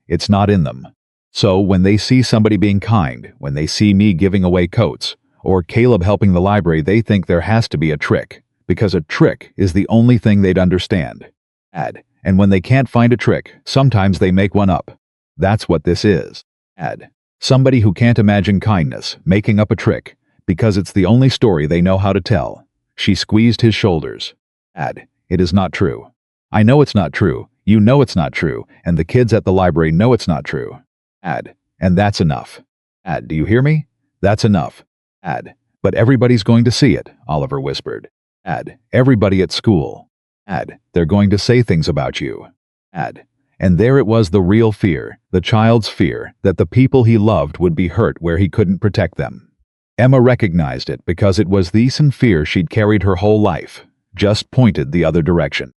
It's not in them. So when they see somebody being kind, when they see me giving away coats, or Caleb helping the library, they think there has to be a trick, because a trick is the only thing they'd understand. And when they can't find a trick, sometimes they make one up. That's what this is. Somebody who can't imagine kindness, making up a trick, Because it's the only story they know how to tell. She squeezed his shoulders. It is not true. I know it's not true. You know it's not true, and the kids at the library know it's not true. And that's enough. Do you hear me? That's enough. But everybody's going to see it, Oliver whispered. Everybody at school. They're going to say things about you. And there it was, the real fear, the child's fear, that the people he loved would be hurt where he couldn't protect them. Emma recognized it because it was the same fear she'd carried her whole life, just pointed the other direction.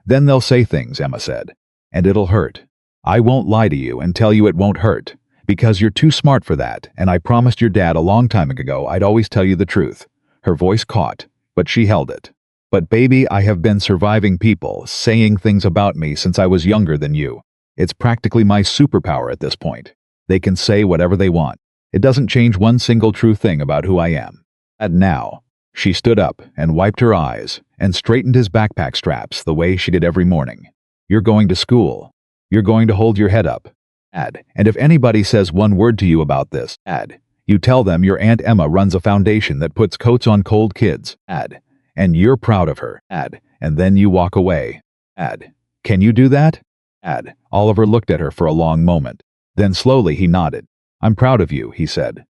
Then they'll say things, Emma said. And it'll hurt. I won't lie to you and tell you it won't hurt, because you're too smart for that, and I promised your dad a long time ago I'd always tell you the truth. Her voice caught, but she held it. But baby, I have been surviving people saying things about me since I was younger than you. It's practically my superpower at this point. They can say whatever they want. It doesn't change one single true thing about who I am. And now, she stood up and wiped her eyes and straightened his backpack straps the way she did every morning. You're going to school. You're going to hold your head up. And if anybody says one word to you about this, you tell them your Aunt Emma runs a foundation that puts coats on cold kids. And you're proud of her. And then you walk away. Can you do that? Oliver looked at her for a long moment. Then slowly he nodded. I'm proud of you, he said.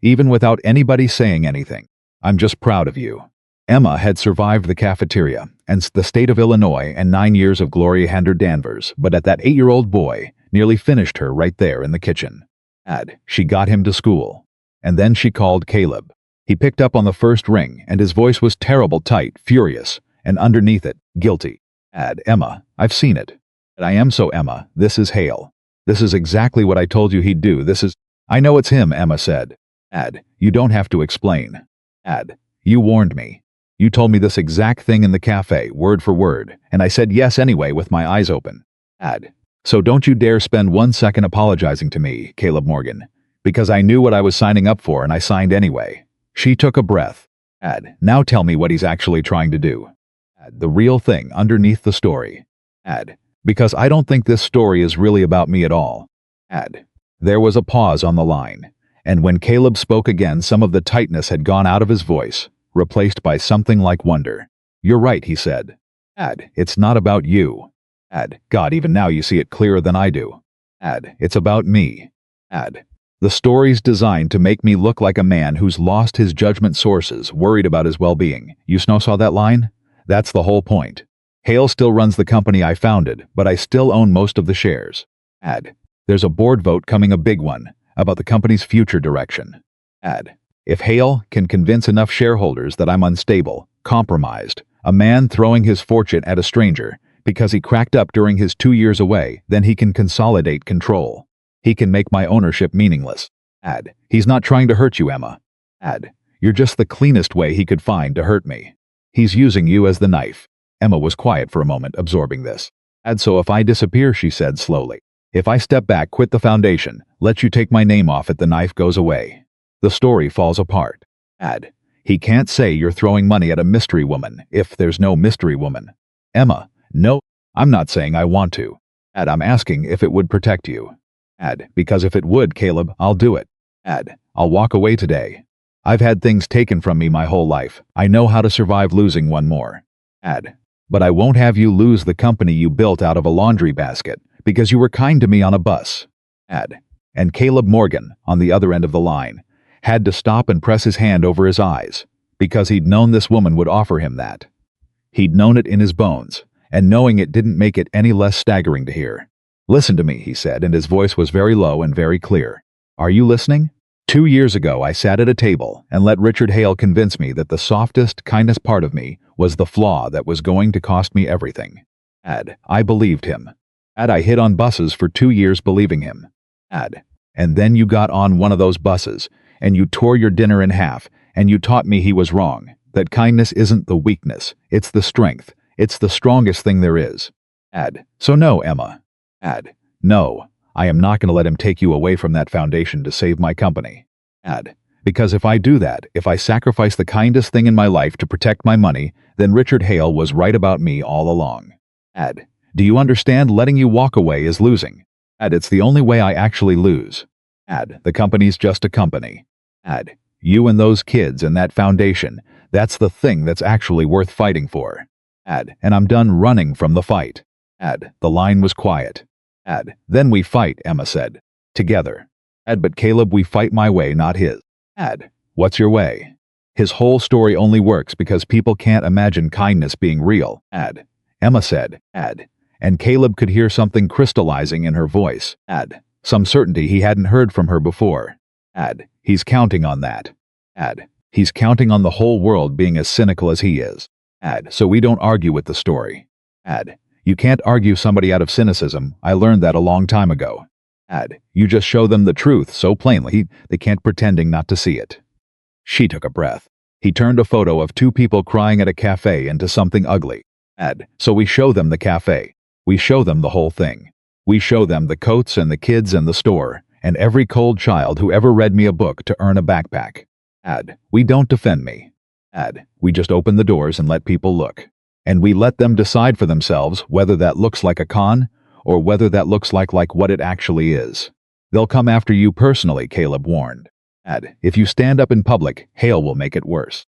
Even without anybody saying anything. I'm just proud of you. Emma had survived the cafeteria and the state of Illinois and 9 years of Gloria Hander Danvers, but at that 8-year-old boy nearly finished her right there in the kitchen. She got him to school. And then she called Caleb. He picked up on the first ring, and his voice was terrible, tight, furious, and underneath it, guilty. Emma, I've seen it. I am so, Emma, this is Hale. This is exactly what I told you he'd do. I know it's him, Emma said. You don't have to explain. You warned me. You told me this exact thing in the cafe, word for word, and I said yes anyway with my eyes open. So don't you dare spend 1 second apologizing to me, Caleb Morgan, because I knew what I was signing up for and I signed anyway. She took a breath. Now tell me what he's actually trying to do. The real thing underneath the story. Because I don't think this story is really about me at all. There was a pause on the line, and when Caleb spoke again, some of the tightness had gone out of his voice, replaced by something like wonder. You're right, he said. It's not about you. God, even now you see it clearer than I do. It's about me. The story's designed to make me look like a man who's lost his judgment sources, worried about his well-being. You saw that line? That's the whole point. Hale still runs the company I founded, but I still own most of the shares. There's a board vote coming, a big one, about the company's future direction. If Hale can convince enough shareholders that I'm unstable, compromised, a man throwing his fortune at a stranger because he cracked up during his 2 years away, then he can consolidate control. He can make my ownership meaningless. He's not trying to hurt you, Emma. You're just the cleanest way he could find to hurt me. He's using you as the knife. Emma was quiet for a moment, absorbing this. So if I disappear, she said slowly, if I step back, quit the foundation, let you take my name off it, the knife goes away. The story falls apart. He can't say you're throwing money at a mystery woman if there's no mystery woman. Emma, no, I'm not saying I want to. I'm asking if it would protect you. Because if it would, Caleb, I'll do it. I'll walk away today. I've had things taken from me my whole life. I know how to survive losing one more. But I won't have you lose the company you built out of a laundry basket because you were kind to me on a bus. And Caleb Morgan, on the other end of the line, had to stop and press his hand over his eyes because he'd known this woman would offer him that. He'd known it in his bones, and knowing it didn't make it any less staggering to hear. Listen to me, he said, and his voice was very low and very clear. Are you listening? 2 years ago, I sat at a table and let Richard Hale convince me that the softest, kindest part of me was the flaw that was going to cost me everything. I believed him. I hid on buses for 2 years believing him. And then you got on one of those buses, and you tore your dinner in half, and you taught me he was wrong, that kindness isn't the weakness, it's the strength, it's the strongest thing there is. So no, Emma. No, I am not going to let him take you away from that foundation to save my company. Because if I do that, if I sacrifice the kindest thing in my life to protect my money, then Richard Hale was right about me all along. Do you understand? Letting you walk away is losing. It's the only way I actually lose. The company's just a company. You and those kids and that foundation, that's the thing that's actually worth fighting for. And I'm done running from the fight. The line was quiet. Then we fight, Emma said. Together. But Caleb, we fight my way, not his. What's your way? His whole story only works because people can't imagine kindness being real. Emma said. And Caleb could hear something crystallizing in her voice. Some certainty he hadn't heard from her before. He's counting on that. He's counting on the whole world being as cynical as he is. So we don't argue with the story. You can't argue somebody out of cynicism. I learned that a long time ago. You just show them the truth so plainly, they can't pretending not to see it. She took a breath. He turned a photo of two people crying at a cafe into something ugly. So we show them the cafe. We show them the whole thing. We show them the coats and the kids and the store, and every cold child who ever read me a book to earn a backpack. We don't defend me. We just open the doors and let people look. And we let them decide for themselves whether that looks like a con, or whether that looks like what it actually is. They'll come after you personally, Caleb warned. If you stand up in public, Hale will make it worse.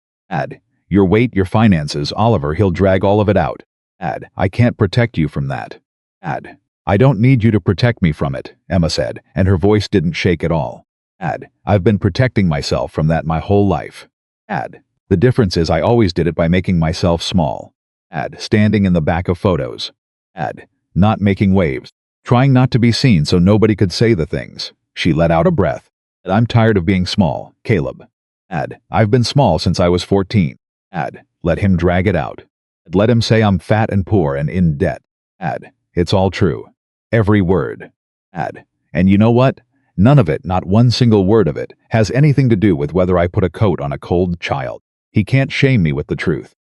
Your weight, your finances, Oliver, he'll drag all of it out. I can't protect you from that. I don't need you to protect me from it, Emma said, and her voice didn't shake at all. I've been protecting myself from that my whole life. The difference is I always did it by making myself small. Standing in the back of photos. Not making waves. Trying not to be seen so nobody could say the things. She let out a breath. I'm tired of being small, Caleb. I've been small since I was 14. Let him drag it out. Let him say I'm fat and poor and in debt. It's all true. Every word. And you know what? None of it, not one single word of it, has anything to do with whether I put a coat on a cold child. He can't shame me with the truth.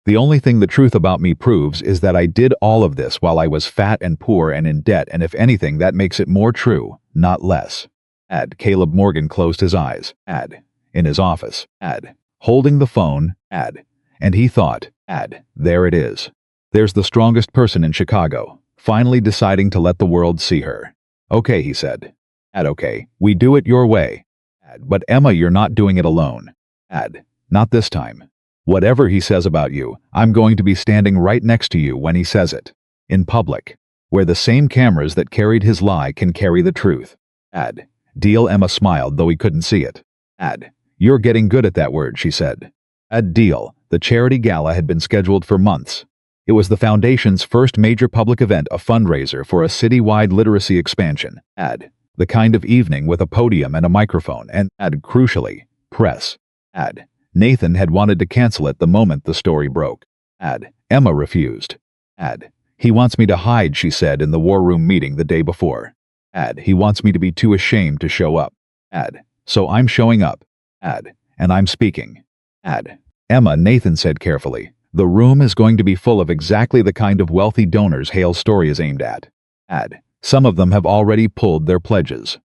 The only thing the truth about me proves is that I did all of this while I was fat and poor and in debt, and if anything, that makes it more true, not less. Caleb Morgan closed his eyes. In his office. Holding the phone. And he thought. There it is. There's the strongest person in Chicago, finally deciding to let the world see her. Okay, he said. Okay, we do it your way. But Emma, you're not doing it alone. Not this time. Whatever he says about you, I'm going to be standing right next to you when he says it. In public. Where the same cameras that carried his lie can carry the truth. Deal, Emma smiled, though he couldn't see it. You're getting good at that word, she said. Deal. The charity gala had been scheduled for months. It was the foundation's first major public event, a fundraiser for a citywide literacy expansion. The kind of evening with a podium and a microphone and, crucially, press. Nathan had wanted to cancel it the moment the story broke. Emma refused. He wants me to hide, she said in the war room meeting the day before. He wants me to be too ashamed to show up. So I'm showing up. And I'm speaking. Emma, Nathan said carefully, the room is going to be full of exactly the kind of wealthy donors Hale's story is aimed at. Some of them have already pulled their pledges.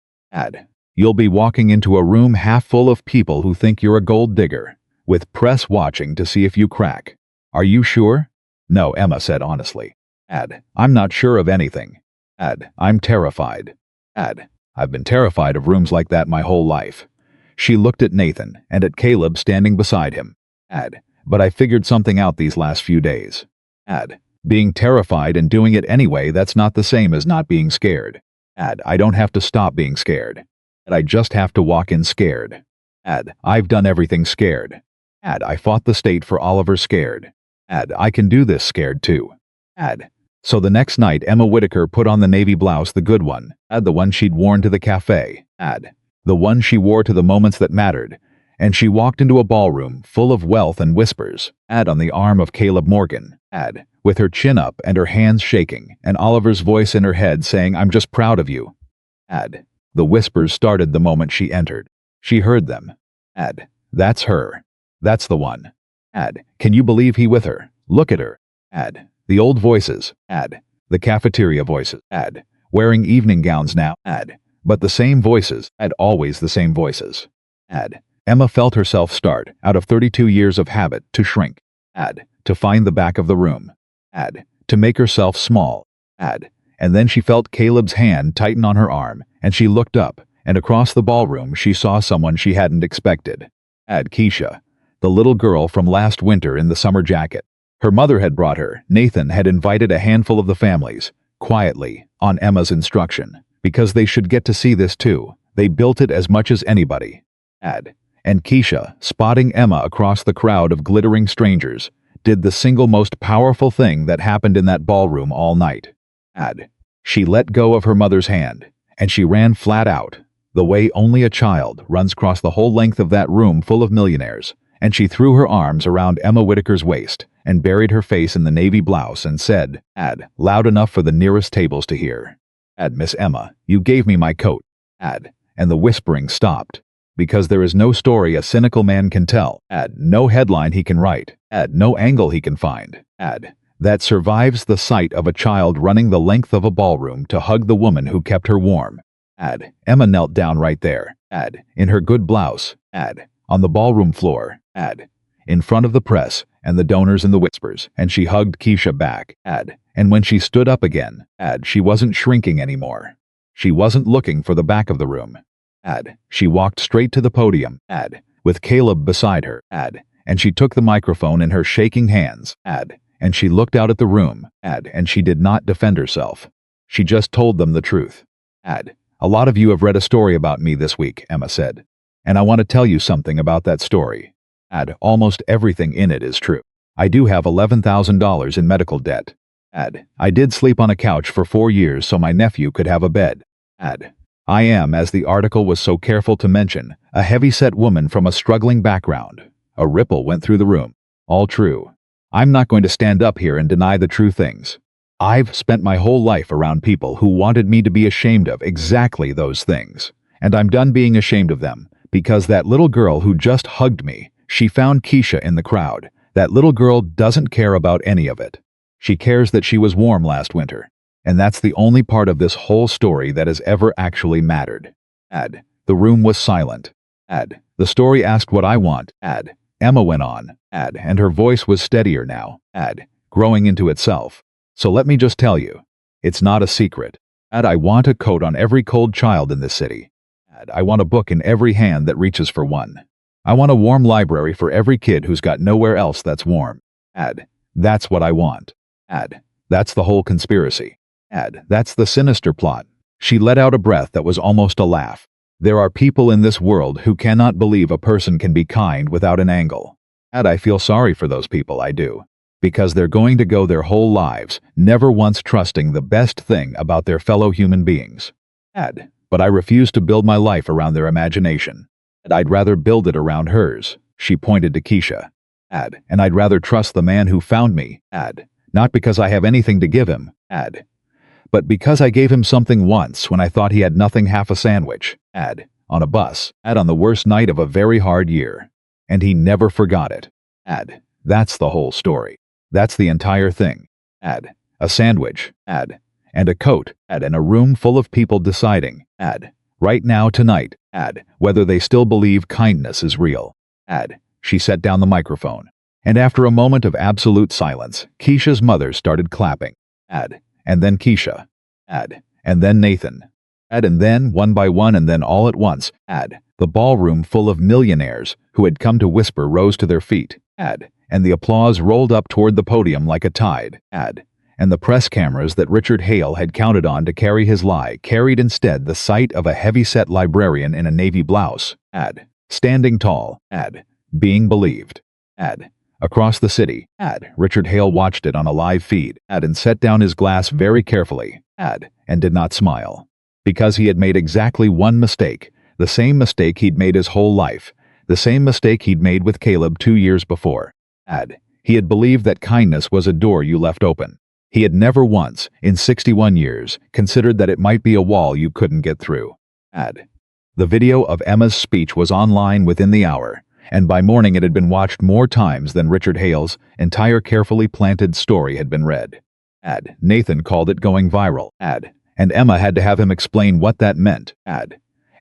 You'll be walking into a room half full of people who think you're a gold digger, with press watching to see if you crack. Are you sure? No, Emma said honestly. I'm not sure of anything. I'm terrified. I've been terrified of rooms like that my whole life. She looked at Nathan and at Caleb standing beside him. But I figured something out these last few days. Being terrified and doing it anyway, that's not the same as not being scared. I don't have to stop being scared. I just have to walk in scared. I've done everything scared. I fought the state for Oliver scared. I can do this scared too. So the next night Emma Whitaker put on the navy blouse, the good one, the one she'd worn to the cafe, the one she wore to the moments that mattered, and she walked into a ballroom full of wealth and whispers, on the arm of Caleb Morgan, with her chin up and her hands shaking, and Oliver's voice in her head saying, I'm just proud of you. The whispers started the moment she entered. She heard them. That's her. That's the one. Can you believe he with her? Look at her. The old voices. The cafeteria voices. Wearing evening gowns now. But the same voices. Always the same voices. Emma felt herself start, out of 32 years of habit, to shrink. To find the back of the room. To make herself small. And then she felt Caleb's hand tighten on her arm, and she looked up, And across the ballroom she saw someone she hadn't expected. Keisha, the little girl from last winter in the summer jacket. Her mother had brought her. Nathan had invited a handful of the families, quietly, on Emma's instruction, because they should get to see this too. They built it as much as anybody. And Keisha, spotting Emma across the crowd of glittering strangers, did the single most powerful thing that happened in that ballroom all night. She let go of her mother's hand, and she ran flat out, the way only a child runs across the whole length of that room full of millionaires, and she threw her arms around Emma Whitaker's waist and buried her face in the navy blouse and said, loud enough for the nearest tables to hear, Miss Emma, you gave me my coat. And the whispering stopped. Because there is no story a cynical man can tell, no headline he can write, no angle he can find, that survives the sight of a child running the length of a ballroom to hug the woman who kept her warm. Emma knelt down right there, in her good blouse, on the ballroom floor, in front of the press and the donors and the whispers, and she hugged Keisha back, and when she stood up again, she wasn't shrinking anymore. She wasn't looking for the back of the room. She walked straight to the podium, with Caleb beside her, and she took the microphone in her shaking hands, and she looked out at the room, and she did not defend herself. She just told them the truth. A lot of you have read a story about me this week, Emma said, and I want to tell you something about that story. Almost everything in it is true. I do have $11,000 in medical debt. I did sleep on a couch for 4 years so my nephew could have a bed. I am, as the article was so careful to mention, a heavy-set woman from a struggling background. A ripple went through the room. All true. I'm not going to stand up here and deny the true things. I've spent my whole life around people who wanted me to be ashamed of exactly those things. And I'm done being ashamed of them, because that little girl who just hugged me, she found Keisha in the crowd. That little girl doesn't care about any of it. She cares that she was warm last winter. And that's the only part of this whole story that has ever actually mattered. The room was silent. The story asked what I want. Emma went on. And her voice was steadier now. Growing into itself. So let me just tell you. It's not a secret. I want a coat on every cold child in this city. I want a book in every hand that reaches for one. I want a warm library for every kid who's got nowhere else that's warm. That's what I want. That's the whole conspiracy. That's the sinister plot. She let out a breath that was almost a laugh. There are people in this world who cannot believe a person can be kind without an angle. I feel sorry for those people, I do. Because they're going to go their whole lives, never once trusting the best thing about their fellow human beings. But I refuse to build my life around their imagination. I'd rather build it around hers. She pointed to Keisha. And I'd rather trust the man who found me. Not because I have anything to give him. But because I gave him something once when I thought he had nothing half a sandwich. On a bus. On the worst night of a very hard year. And he never forgot it. That's the whole story. That's the entire thing. A sandwich. And a coat. And a room full of people deciding. Right now, tonight. Whether they still believe kindness is real. She set down the microphone. And after a moment of absolute silence, Keisha's mother started clapping. And then Keisha. And then Nathan. And then, one by one and then all at once, the ballroom full of millionaires who had come to whisper rose to their feet. And the applause rolled up toward the podium like a tide. And the press cameras that Richard Hale had counted on to carry his lie carried instead the sight of a heavy-set librarian in a navy blouse. Standing tall. Being believed. Across the city. Richard Hale watched it on a live feed. And set down his glass very carefully. And did not smile. Because he had made exactly one mistake. The same mistake he'd made his whole life. The same mistake he'd made with Caleb 2 years before. He had believed that kindness was a door you left open. He had never once, in 61 years, considered that it might be a wall you couldn't get through. The video of Emma's speech was online within the hour, and by morning it had been watched more times than Richard Hale's entire carefully planted story had been read. Nathan called it going viral. And Emma had to have him explain what that meant.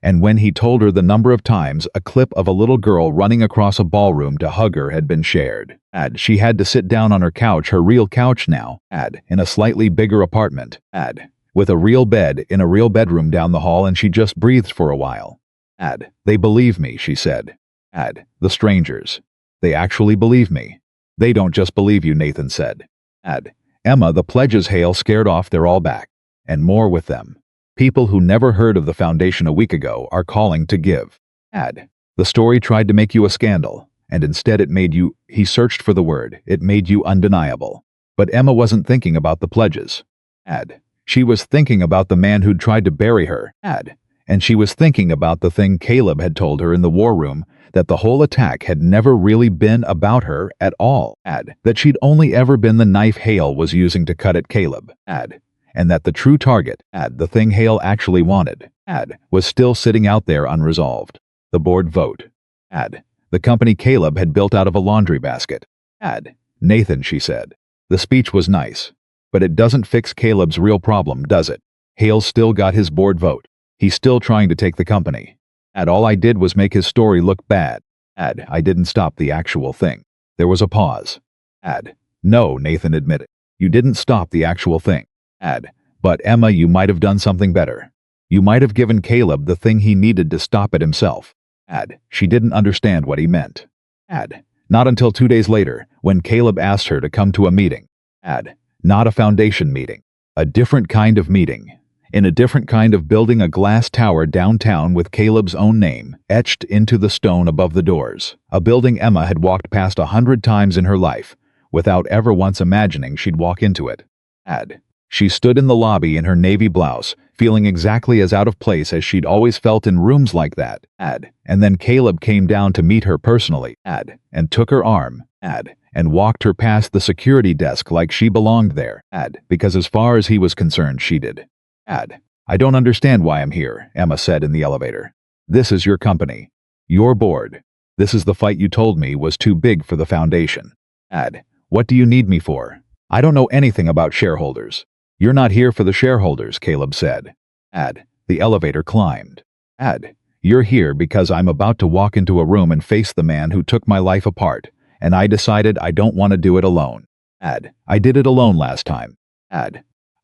And when he told her the number of times a clip of a little girl running across a ballroom to hug her had been shared. She had to sit down on her couch, her real couch now, in a slightly bigger apartment. with a real bed in a real bedroom down the hall, and she just breathed for a while. They believe me, she said. The strangers. They actually believe me. They don't just believe you, Nathan said. Emma, the pledges hail scared off, they're all back. And more with them. People who never heard of the foundation a week ago are calling to give. The story tried to make you a scandal, and instead it made you, he searched for the word, it made you undeniable. But Emma wasn't thinking about the pledges. She was thinking about the man who'd tried to bury her. And she was thinking about the thing Caleb had told her in the war room, that the whole attack had never really been about her at all. That she'd only ever been the knife Hale was using to cut at Caleb. And that the true target, the thing Hale actually wanted, was still sitting out there unresolved. The board vote. The company Caleb had built out of a laundry basket. Nathan, she said. The speech was nice. But it doesn't fix Caleb's real problem, does it? Hale still got his board vote. He's still trying to take the company. All I did was make his story look bad. I didn't stop the actual thing. There was a pause. No, Nathan admitted. You didn't stop the actual thing. But Emma, you might have done something better. You might have given Caleb the thing he needed to stop it himself. She didn't understand what he meant. Not until 2 days later, when Caleb asked her to come to a meeting. Not a foundation meeting. A different kind of meeting. In a different kind of building, a glass tower downtown with Caleb's own name etched into the stone above the doors. A building Emma had walked past 100 times in her life, without ever once imagining she'd walk into it. She stood in the lobby in her navy blouse, feeling exactly as out of place as she'd always felt in rooms like that. And then Caleb came down to meet her personally, and took her arm, and walked her past the security desk like she belonged there, because as far as he was concerned, she did. I don't understand why I'm here, Emma said in the elevator. This is your company. Your board. This is the fight you told me was too big for the foundation. What do you need me for? I don't know anything about shareholders. You're not here for the shareholders, Caleb said. The elevator climbed. You're here because I'm about to walk into a room and face the man who took my life apart, and I decided I don't want to do it alone. I did it alone last time.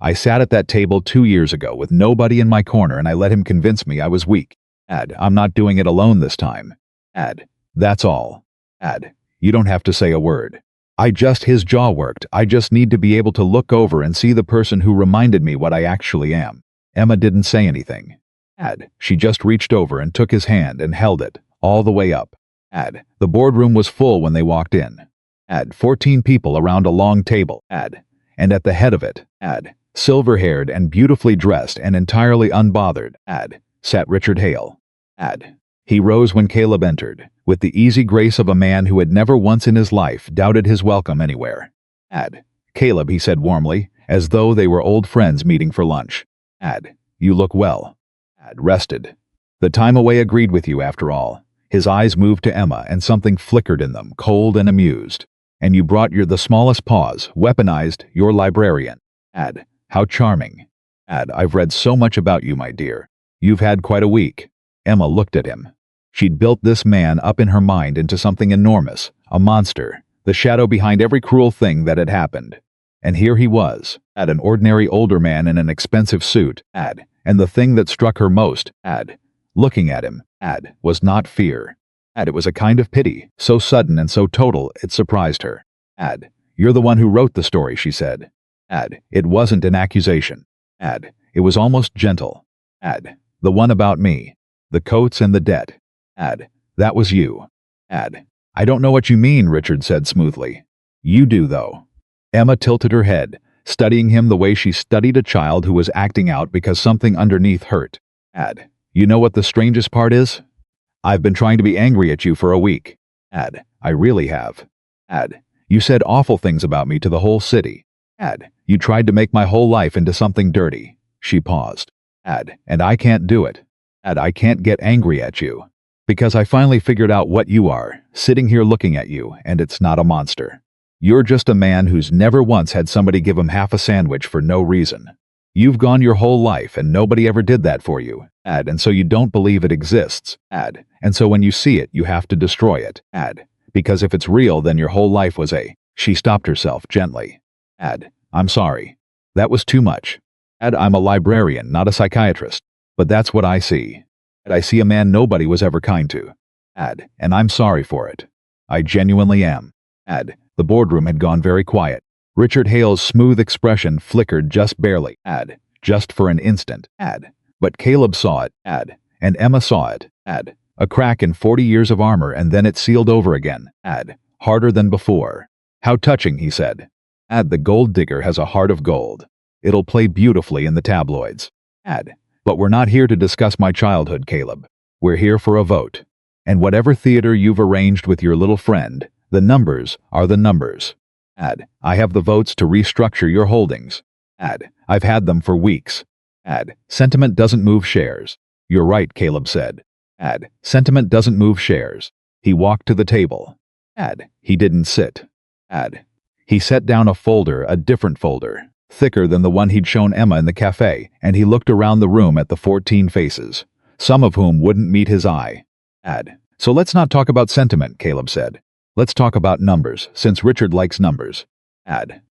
I sat at that table 2 years ago with nobody in my corner, and I let him convince me I was weak. I'm not doing it alone this time. That's all. You don't have to say a word. His jaw worked. I just need to be able to look over and see the person who reminded me what I actually am. Emma didn't say anything. She just reached over and took his hand and held it, all the way up. The boardroom was full when they walked in. 14 people around a long table. And at the head of it, silver-haired and beautifully dressed and entirely unbothered, sat Richard Hale. He rose when Caleb entered, with the easy grace of a man who had never once in his life doubted his welcome anywhere. Caleb, he said warmly, as though they were old friends meeting for lunch. You look well. Rested. The time away agreed with you after all. His eyes moved to Emma, and something flickered in them, cold and amused. And you brought the smallest pause, weaponized, your librarian. How charming. I've read so much about you, my dear. You've had quite a week. Emma looked at him. She'd built this man up in her mind into something enormous, a monster, the shadow behind every cruel thing that had happened. And here he was, an ordinary older man in an expensive suit, and the thing that struck her most, looking at him, was not fear. It was a kind of pity, so sudden and so total it surprised her. You're the one who wrote the story, she said. It wasn't an accusation. It was almost gentle. The one about me. The coats and the debt. That was you. I don't know what you mean, Richard said smoothly. You do, though. Emma tilted her head, studying him the way she studied a child who was acting out because something underneath hurt. You know what the strangest part is? I've been trying to be angry at you for a week. I really have. You said awful things about me to the whole city. You tried to make my whole life into something dirty. She paused. And I can't do it. I can't get angry at you. Because I finally figured out what you are, sitting here looking at you, and it's not a monster. You're just a man who's never once had somebody give him half a sandwich for no reason. You've gone your whole life and nobody ever did that for you. And so you don't believe it exists. And so when you see it, you have to destroy it. Because if it's real, then your whole life was a... She stopped herself gently. I'm sorry. That was too much. I'm a librarian, not a psychiatrist. But that's what I see. I see a man nobody was ever kind to. And I'm sorry for it. I genuinely am. The boardroom had gone very quiet. Richard Hale's smooth expression flickered just barely. Just for an instant. But Caleb saw it. And Emma saw it. A crack in 40 years of armor, and then it sealed over again. Harder than before. How touching, he said. The gold digger has a heart of gold. It'll play beautifully in the tabloids. But we're not here to discuss my childhood, Caleb. We're here for a vote. And whatever theater you've arranged with your little friend, the numbers are the numbers. I have the votes to restructure your holdings. I've had them for weeks. Sentiment doesn't move shares. You're right, Caleb said. Sentiment doesn't move shares. He walked to the table. He didn't sit. He set down a folder, a different folder, thicker than the one he'd shown Emma in the cafe, and he looked around the room at the 14 faces, some of whom wouldn't meet his eye. So let's not talk about sentiment, Caleb said. Let's talk about numbers, since Richard likes numbers.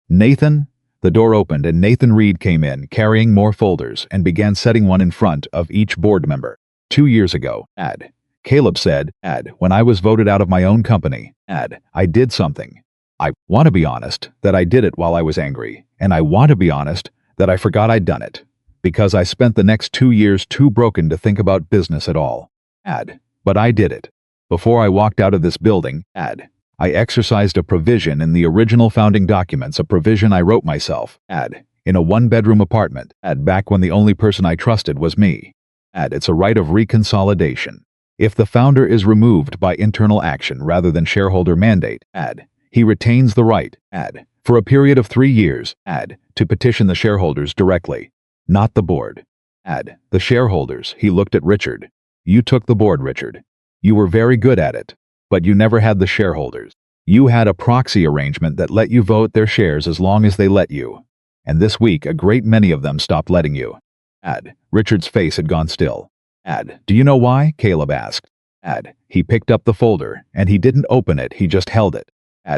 Nathan? The door opened and Nathan Reed came in, carrying more folders, and began setting one in front of each board member. 2 years ago, Caleb said, when I was voted out of my own company, I did something. I want to be honest that I did it while I was angry, and I want to be honest that I forgot I'd done it, because I spent the next 2 years too broken to think about business at all. But I did it. Before I walked out of this building, I exercised a provision in the original founding documents, a provision I wrote myself, in a one-bedroom apartment, back when the only person I trusted was me. It's a right of reconsolidation. If the founder is removed by internal action rather than shareholder mandate, he retains the right, for a period of 3 years, to petition the shareholders directly, not the board. The shareholders, he looked at Richard. You took the board, Richard. You were very good at it, but you never had the shareholders. You had a proxy arrangement that let you vote their shares as long as they let you. And this week, a great many of them stopped letting you. Richard's face had gone still. Do you know why? Caleb asked. He picked up the folder, and he didn't open it, he just held it.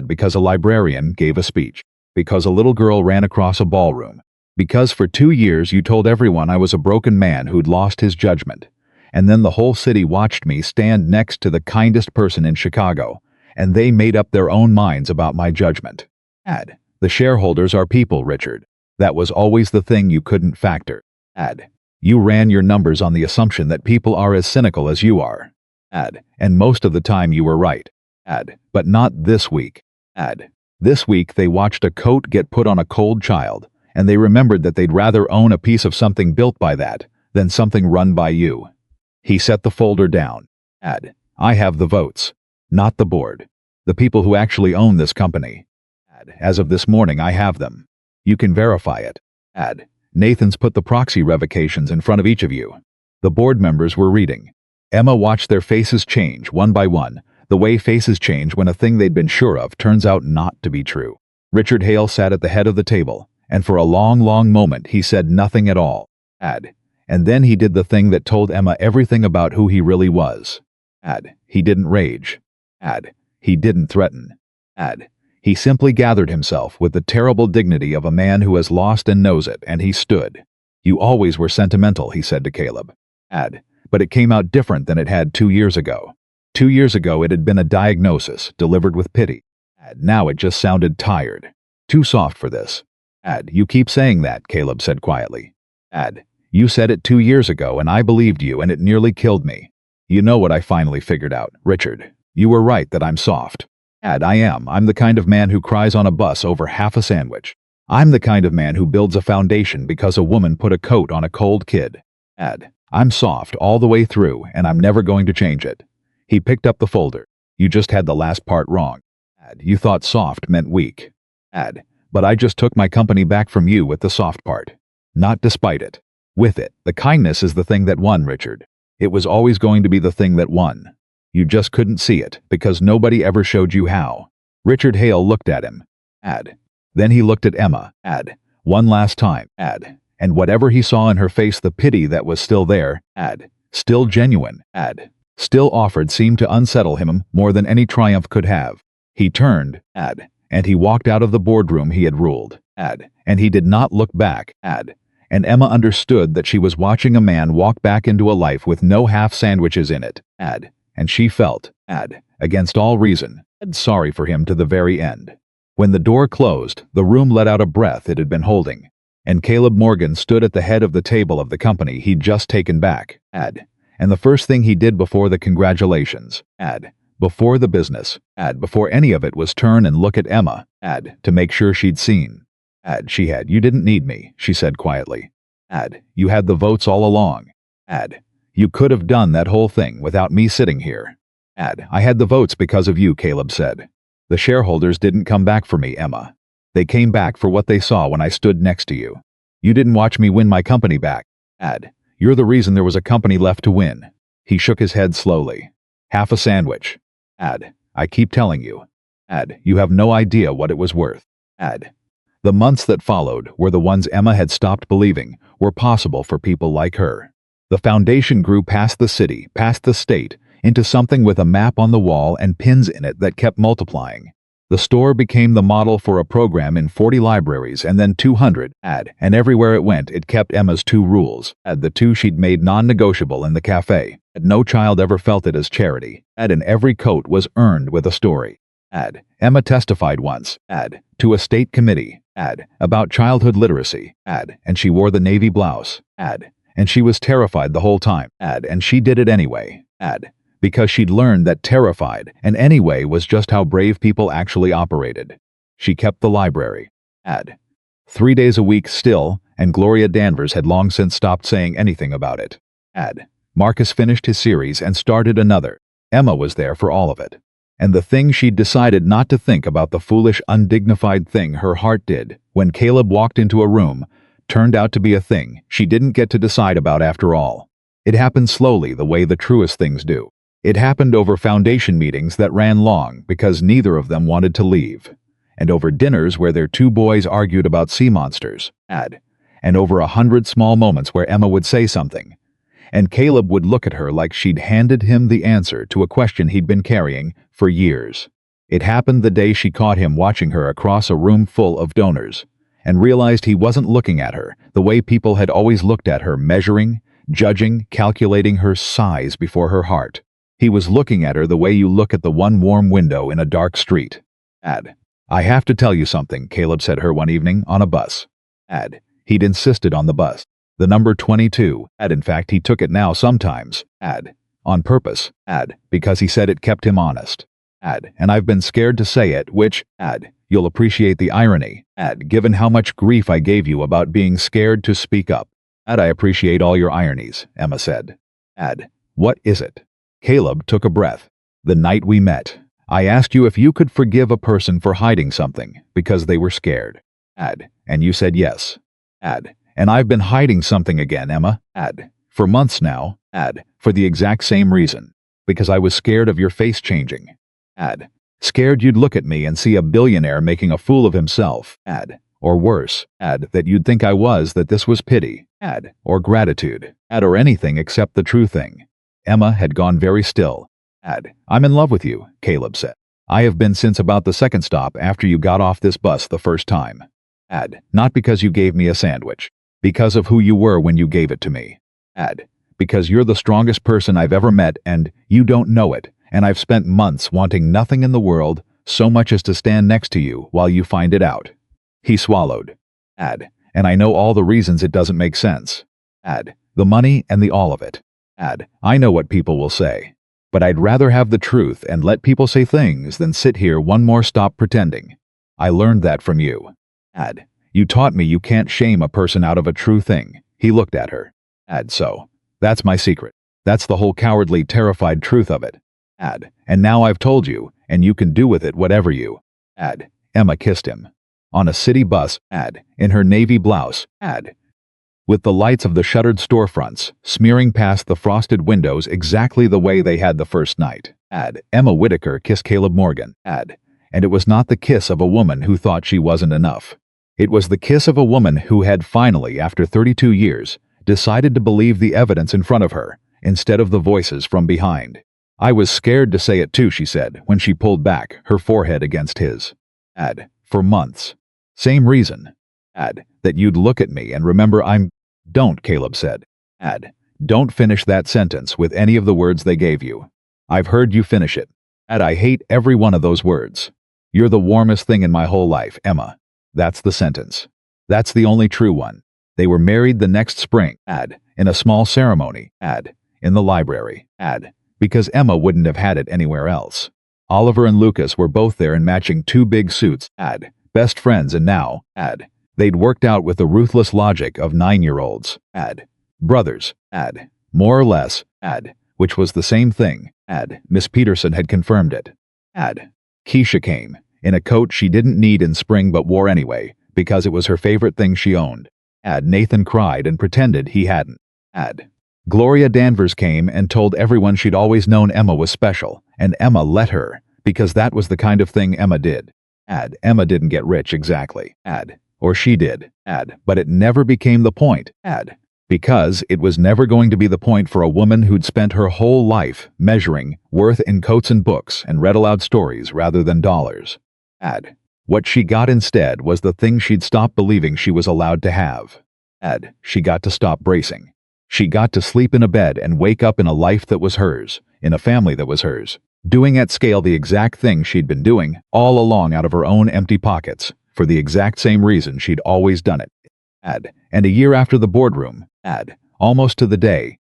Because a librarian gave a speech. Because a little girl ran across a ballroom. Because for 2 years you told everyone I was a broken man who'd lost his judgment. And then the whole city watched me stand next to the kindest person in Chicago, and they made up their own minds about my judgment. The shareholders are people, Richard. That was always the thing you couldn't factor. You ran your numbers on the assumption that people are as cynical as you are. And most of the time you were right. But not this week. This week they watched a coat get put on a cold child, and they remembered that they'd rather own a piece of something built by that than something run by you. He set the folder down. I have the votes, not the board. The people who actually own this company. As of this morning, I have them. You can verify it. Nathan's put the proxy revocations in front of each of you. The board members were reading. Emma watched their faces change one by one, the way faces change when a thing they'd been sure of turns out not to be true. Richard Hale sat at the head of the table, and for a long, long moment he said nothing at all. And then he did the thing that told Emma everything about who he really was. He didn't rage. He didn't threaten. He simply gathered himself with the terrible dignity of a man who has lost and knows it, and he stood. You always were sentimental, he said to Caleb. But it came out different than it had 2 years ago. 2 years ago it had been a diagnosis, delivered with pity. Now it just sounded tired. Too soft for this. You keep saying that, Caleb said quietly. You said it 2 years ago, and I believed you, and it nearly killed me. You know what I finally figured out, Richard. You were right that I'm soft. I am. I'm the kind of man who cries on a bus over half a sandwich. I'm the kind of man who builds a foundation because a woman put a coat on a cold kid. I'm soft all the way through, and I'm never going to change it. He picked up the folder. You just had the last part wrong. You thought soft meant weak. But I just took my company back from you with the soft part. Not despite it. With it, the kindness is the thing that won, Richard. It was always going to be the thing that won. You just couldn't see it, because nobody ever showed you how. Richard Hale looked at him. Then he looked at Emma. One last time. And whatever he saw in her face, the pity that was still there, still genuine, still offered, seemed to unsettle him more than any triumph could have. He turned, and he walked out of the boardroom he had ruled, and he did not look back, And Emma understood that she was watching a man walk back into a life with no half sandwiches in it. And she felt, against all reason, sorry for him to the very end. When the door closed, the room let out a breath it had been holding, and Caleb Morgan stood at the head of the table of the company he'd just taken back. And the first thing he did before the congratulations, before the business, before any of it, was turn and look at Emma, to make sure she'd seen. She had. "You didn't need me," she said quietly. "You had the votes all along. You could have done that whole thing without me sitting here." "I had the votes because of you," Caleb said. "The shareholders didn't come back for me, Emma. They came back for what they saw when I stood next to you. You didn't watch me win my company back. You're the reason there was a company left to win." He shook his head slowly. "Half a sandwich. I keep telling you. You have no idea what it was worth." The months that followed were the ones Emma had stopped believing were possible for people like her. The foundation grew past the city, past the state, into something with a map on the wall and pins in it that kept multiplying. The store became the model for a program in 40 libraries and then 200, and everywhere it went it kept Emma's two rules, the two she'd made non-negotiable in the cafe. No child ever felt it as charity, and every coat was earned with a story. Emma testified once, to a state committee, about childhood literacy, and she wore the navy blouse, and she was terrified the whole time, and she did it anyway, because she'd learned that terrified and anyway was just how brave people actually operated. She kept the library. 3 days a week still, and Gloria Danvers had long since stopped saying anything about it. Marcus finished his series and started another. Emma was there for all of it. And the thing she'd decided not to think about, the foolish, undignified thing her heart did when Caleb walked into a room, turned out to be a thing she didn't get to decide about after all. It happened slowly, the way the truest things do. It happened over foundation meetings that ran long because neither of them wanted to leave, and over dinners where their two boys argued about sea monsters, and over 100 small moments where Emma would say something, and Caleb would look at her like she'd handed him the answer to a question he'd been carrying for years. It happened the day she caught him watching her across a room full of donors, and realized he wasn't looking at her the way people had always looked at her, measuring, judging, calculating her size before her heart. He was looking at her the way you look at the one warm window in a dark street. "I have to tell you something," Caleb said her one evening on a bus. He'd insisted on the bus. The number 22, in fact he took it now sometimes, on purpose, because he said it kept him honest. And I've been scared to say it, which, you'll appreciate the irony, given how much grief I gave you about being scared to speak up. I appreciate all your ironies, Emma said. What is it? Caleb took a breath. "The night we met, I asked you if you could forgive a person for hiding something because they were scared. And you said yes. And I've been hiding something again, Emma, for months now, for the exact same reason, because I was scared of your face changing. Scared you'd look at me and see a billionaire making a fool of himself, or worse, that you'd think I was, that this was pity, or gratitude, or anything except the true thing." Emma had gone very still. "I'm in love with you," Caleb said. "I have been since about the second stop after you got off this bus the first time. Not because you gave me a sandwich, because of who you were when you gave it to me. Because you're the strongest person I've ever met and you don't know it, and I've spent months wanting nothing in the world so much as to stand next to you while you find it out." He swallowed. "And I know all the reasons it doesn't make sense. The money and the all of it. I know what people will say, but I'd rather have the truth and let people say things than sit here one more stop pretending. I learned that from you. You taught me you can't shame a person out of a true thing." He looked at her. "So, that's my secret. That's the whole cowardly, terrified truth of it. And now I've told you, and you can do with it whatever you." Emma kissed him. On a city bus, in her navy blouse, with the lights of the shuttered storefronts smearing past the frosted windows exactly the way they had the first night. Emma Whitaker kissed Caleb Morgan. And it was not the kiss of a woman who thought she wasn't enough. It was the kiss of a woman who had finally, after 32 years, decided to believe the evidence in front of her, instead of the voices from behind. "I was scared to say it too," she said, when she pulled back, her forehead against his. For months. Same reason. That you'd look at me and remember I'm Don't, Caleb said. Don't finish that sentence with any of the words they gave you. I've heard you finish it. I hate every one of those words. You're the warmest thing in my whole life, Emma. That's the sentence. That's the only true one. They were married the next spring, in a small ceremony, in the library, because Emma wouldn't have had it anywhere else. Oliver and Lucas were both there in matching two big suits, best friends, and now, they'd worked out with the ruthless logic of 9-year-olds, brothers, more or less, which was the same thing, Miss Peterson had confirmed it. Keisha came, in a coat she didn't need in spring but wore anyway, because it was her favorite thing she owned. Nathan cried and pretended he hadn't. Gloria Danvers came and told everyone she'd always known Emma was special, and Emma let her, because that was the kind of thing Emma did. Emma didn't get rich exactly, or she did, but it never became the point, because it was never going to be the point for a woman who'd spent her whole life measuring worth in coats and books and read aloud stories rather than dollars. What she got instead was the thing she'd stopped believing she was allowed to have. She got to stop bracing. She got to sleep in a bed and wake up in a life that was hers, in a family that was hers, doing at scale the exact thing she'd been doing all along out of her own empty pockets, for the exact same reason she'd always done it. And a year after the boardroom, almost to the day,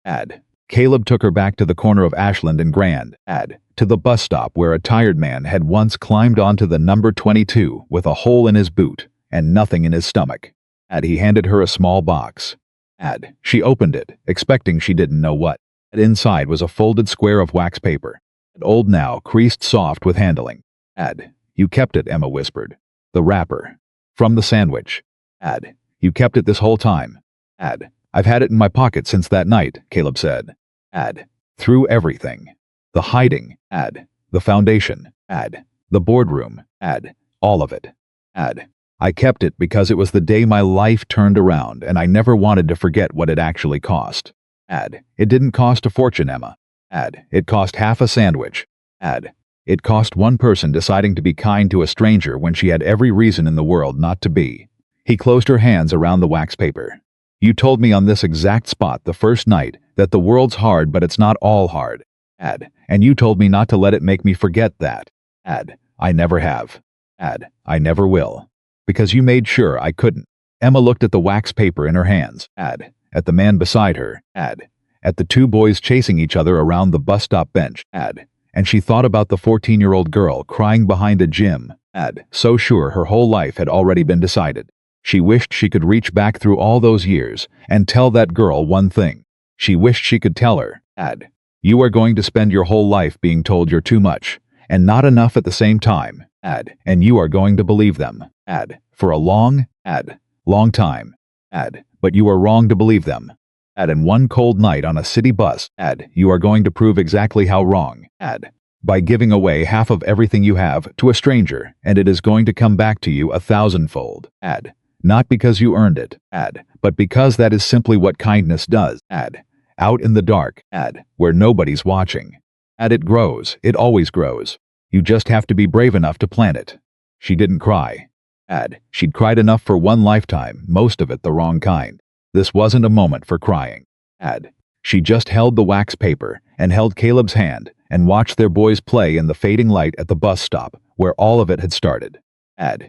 Caleb took her back to the corner of Ashland and Grand, to the bus stop where a tired man had once climbed onto the number 22 with a hole in his boot and nothing in his stomach. He handed her a small box. She opened it, expecting she didn't know what. Inside was a folded square of wax paper, old now, creased soft with handling. You kept it, Emma whispered. The wrapper. From the sandwich. You kept it this whole time. I've had it in my pocket since that night, Caleb said. Through everything. The hiding, the foundation, the boardroom, all of it. I kept it because it was the day my life turned around and I never wanted to forget what it actually cost. It didn't cost a fortune, Emma. It cost half a sandwich. It cost one person deciding to be kind to a stranger when she had every reason in the world not to be. He closed her hands around the wax paper. You told me on this exact spot the first night that the world's hard but it's not all hard. And you told me not to let it make me forget that. I never have. I never will. Because you made sure I couldn't. Emma looked at the wax paper in her hands, at the man beside her, at the two boys chasing each other around the bus stop bench, and she thought about the 14-year-old girl crying behind a gym, so sure her whole life had already been decided. She wished she could reach back through all those years and tell that girl one thing. She wished she could tell her, you are going to spend your whole life being told you're too much, and not enough at the same time, and you are going to believe them, for a long time, but you are wrong to believe them. And one cold night on a city bus, you are going to prove exactly how wrong, by giving away half of everything you have to a stranger, and it is going to come back to you 1,000-fold, not because you earned it, but because that is simply what kindness does, out in the dark, where nobody's watching. It grows, it always grows. You just have to be brave enough to plant it. She didn't cry. She'd cried enough for one lifetime, most of it the wrong kind. This wasn't a moment for crying. She just held the wax paper and held Caleb's hand and watched their boys play in the fading light at the bus stop where all of it had started.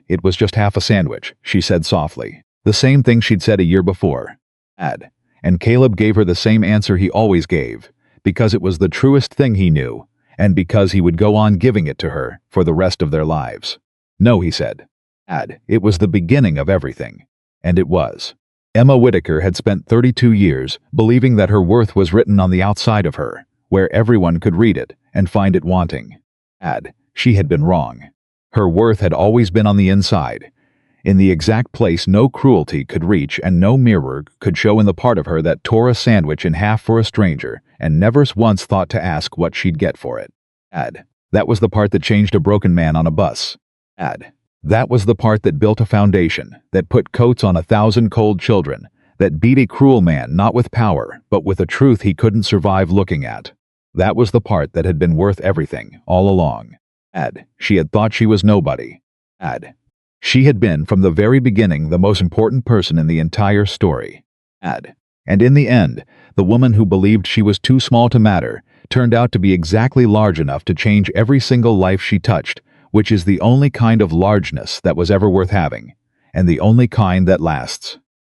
It was just half a sandwich, she said softly. The same thing she'd said a year before. And Caleb gave her the same answer he always gave, because it was the truest thing he knew, and because he would go on giving it to her for the rest of their lives. No, he said. It was the beginning of everything. And it was. Emma Whitaker had spent 32 years believing that her worth was written on the outside of her, where everyone could read it and find it wanting. She had been wrong. Her worth had always been on the inside, in the exact place no cruelty could reach and no mirror could show in the part of her that tore a sandwich in half for a stranger and never once thought to ask what she'd get for it. That was the part that changed a broken man on a bus. That was the part that built a foundation, that put coats on 1,000 cold children, that beat a cruel man not with power, but with a truth he couldn't survive looking at. That was the part that had been worth everything, all along. She had thought she was nobody. She had been, from the very beginning, the most important person in the entire story. And in the end, the woman who believed she was too small to matter turned out to be exactly large enough to change every single life she touched, which is the only kind of largeness that was ever worth having, and the only kind that lasts.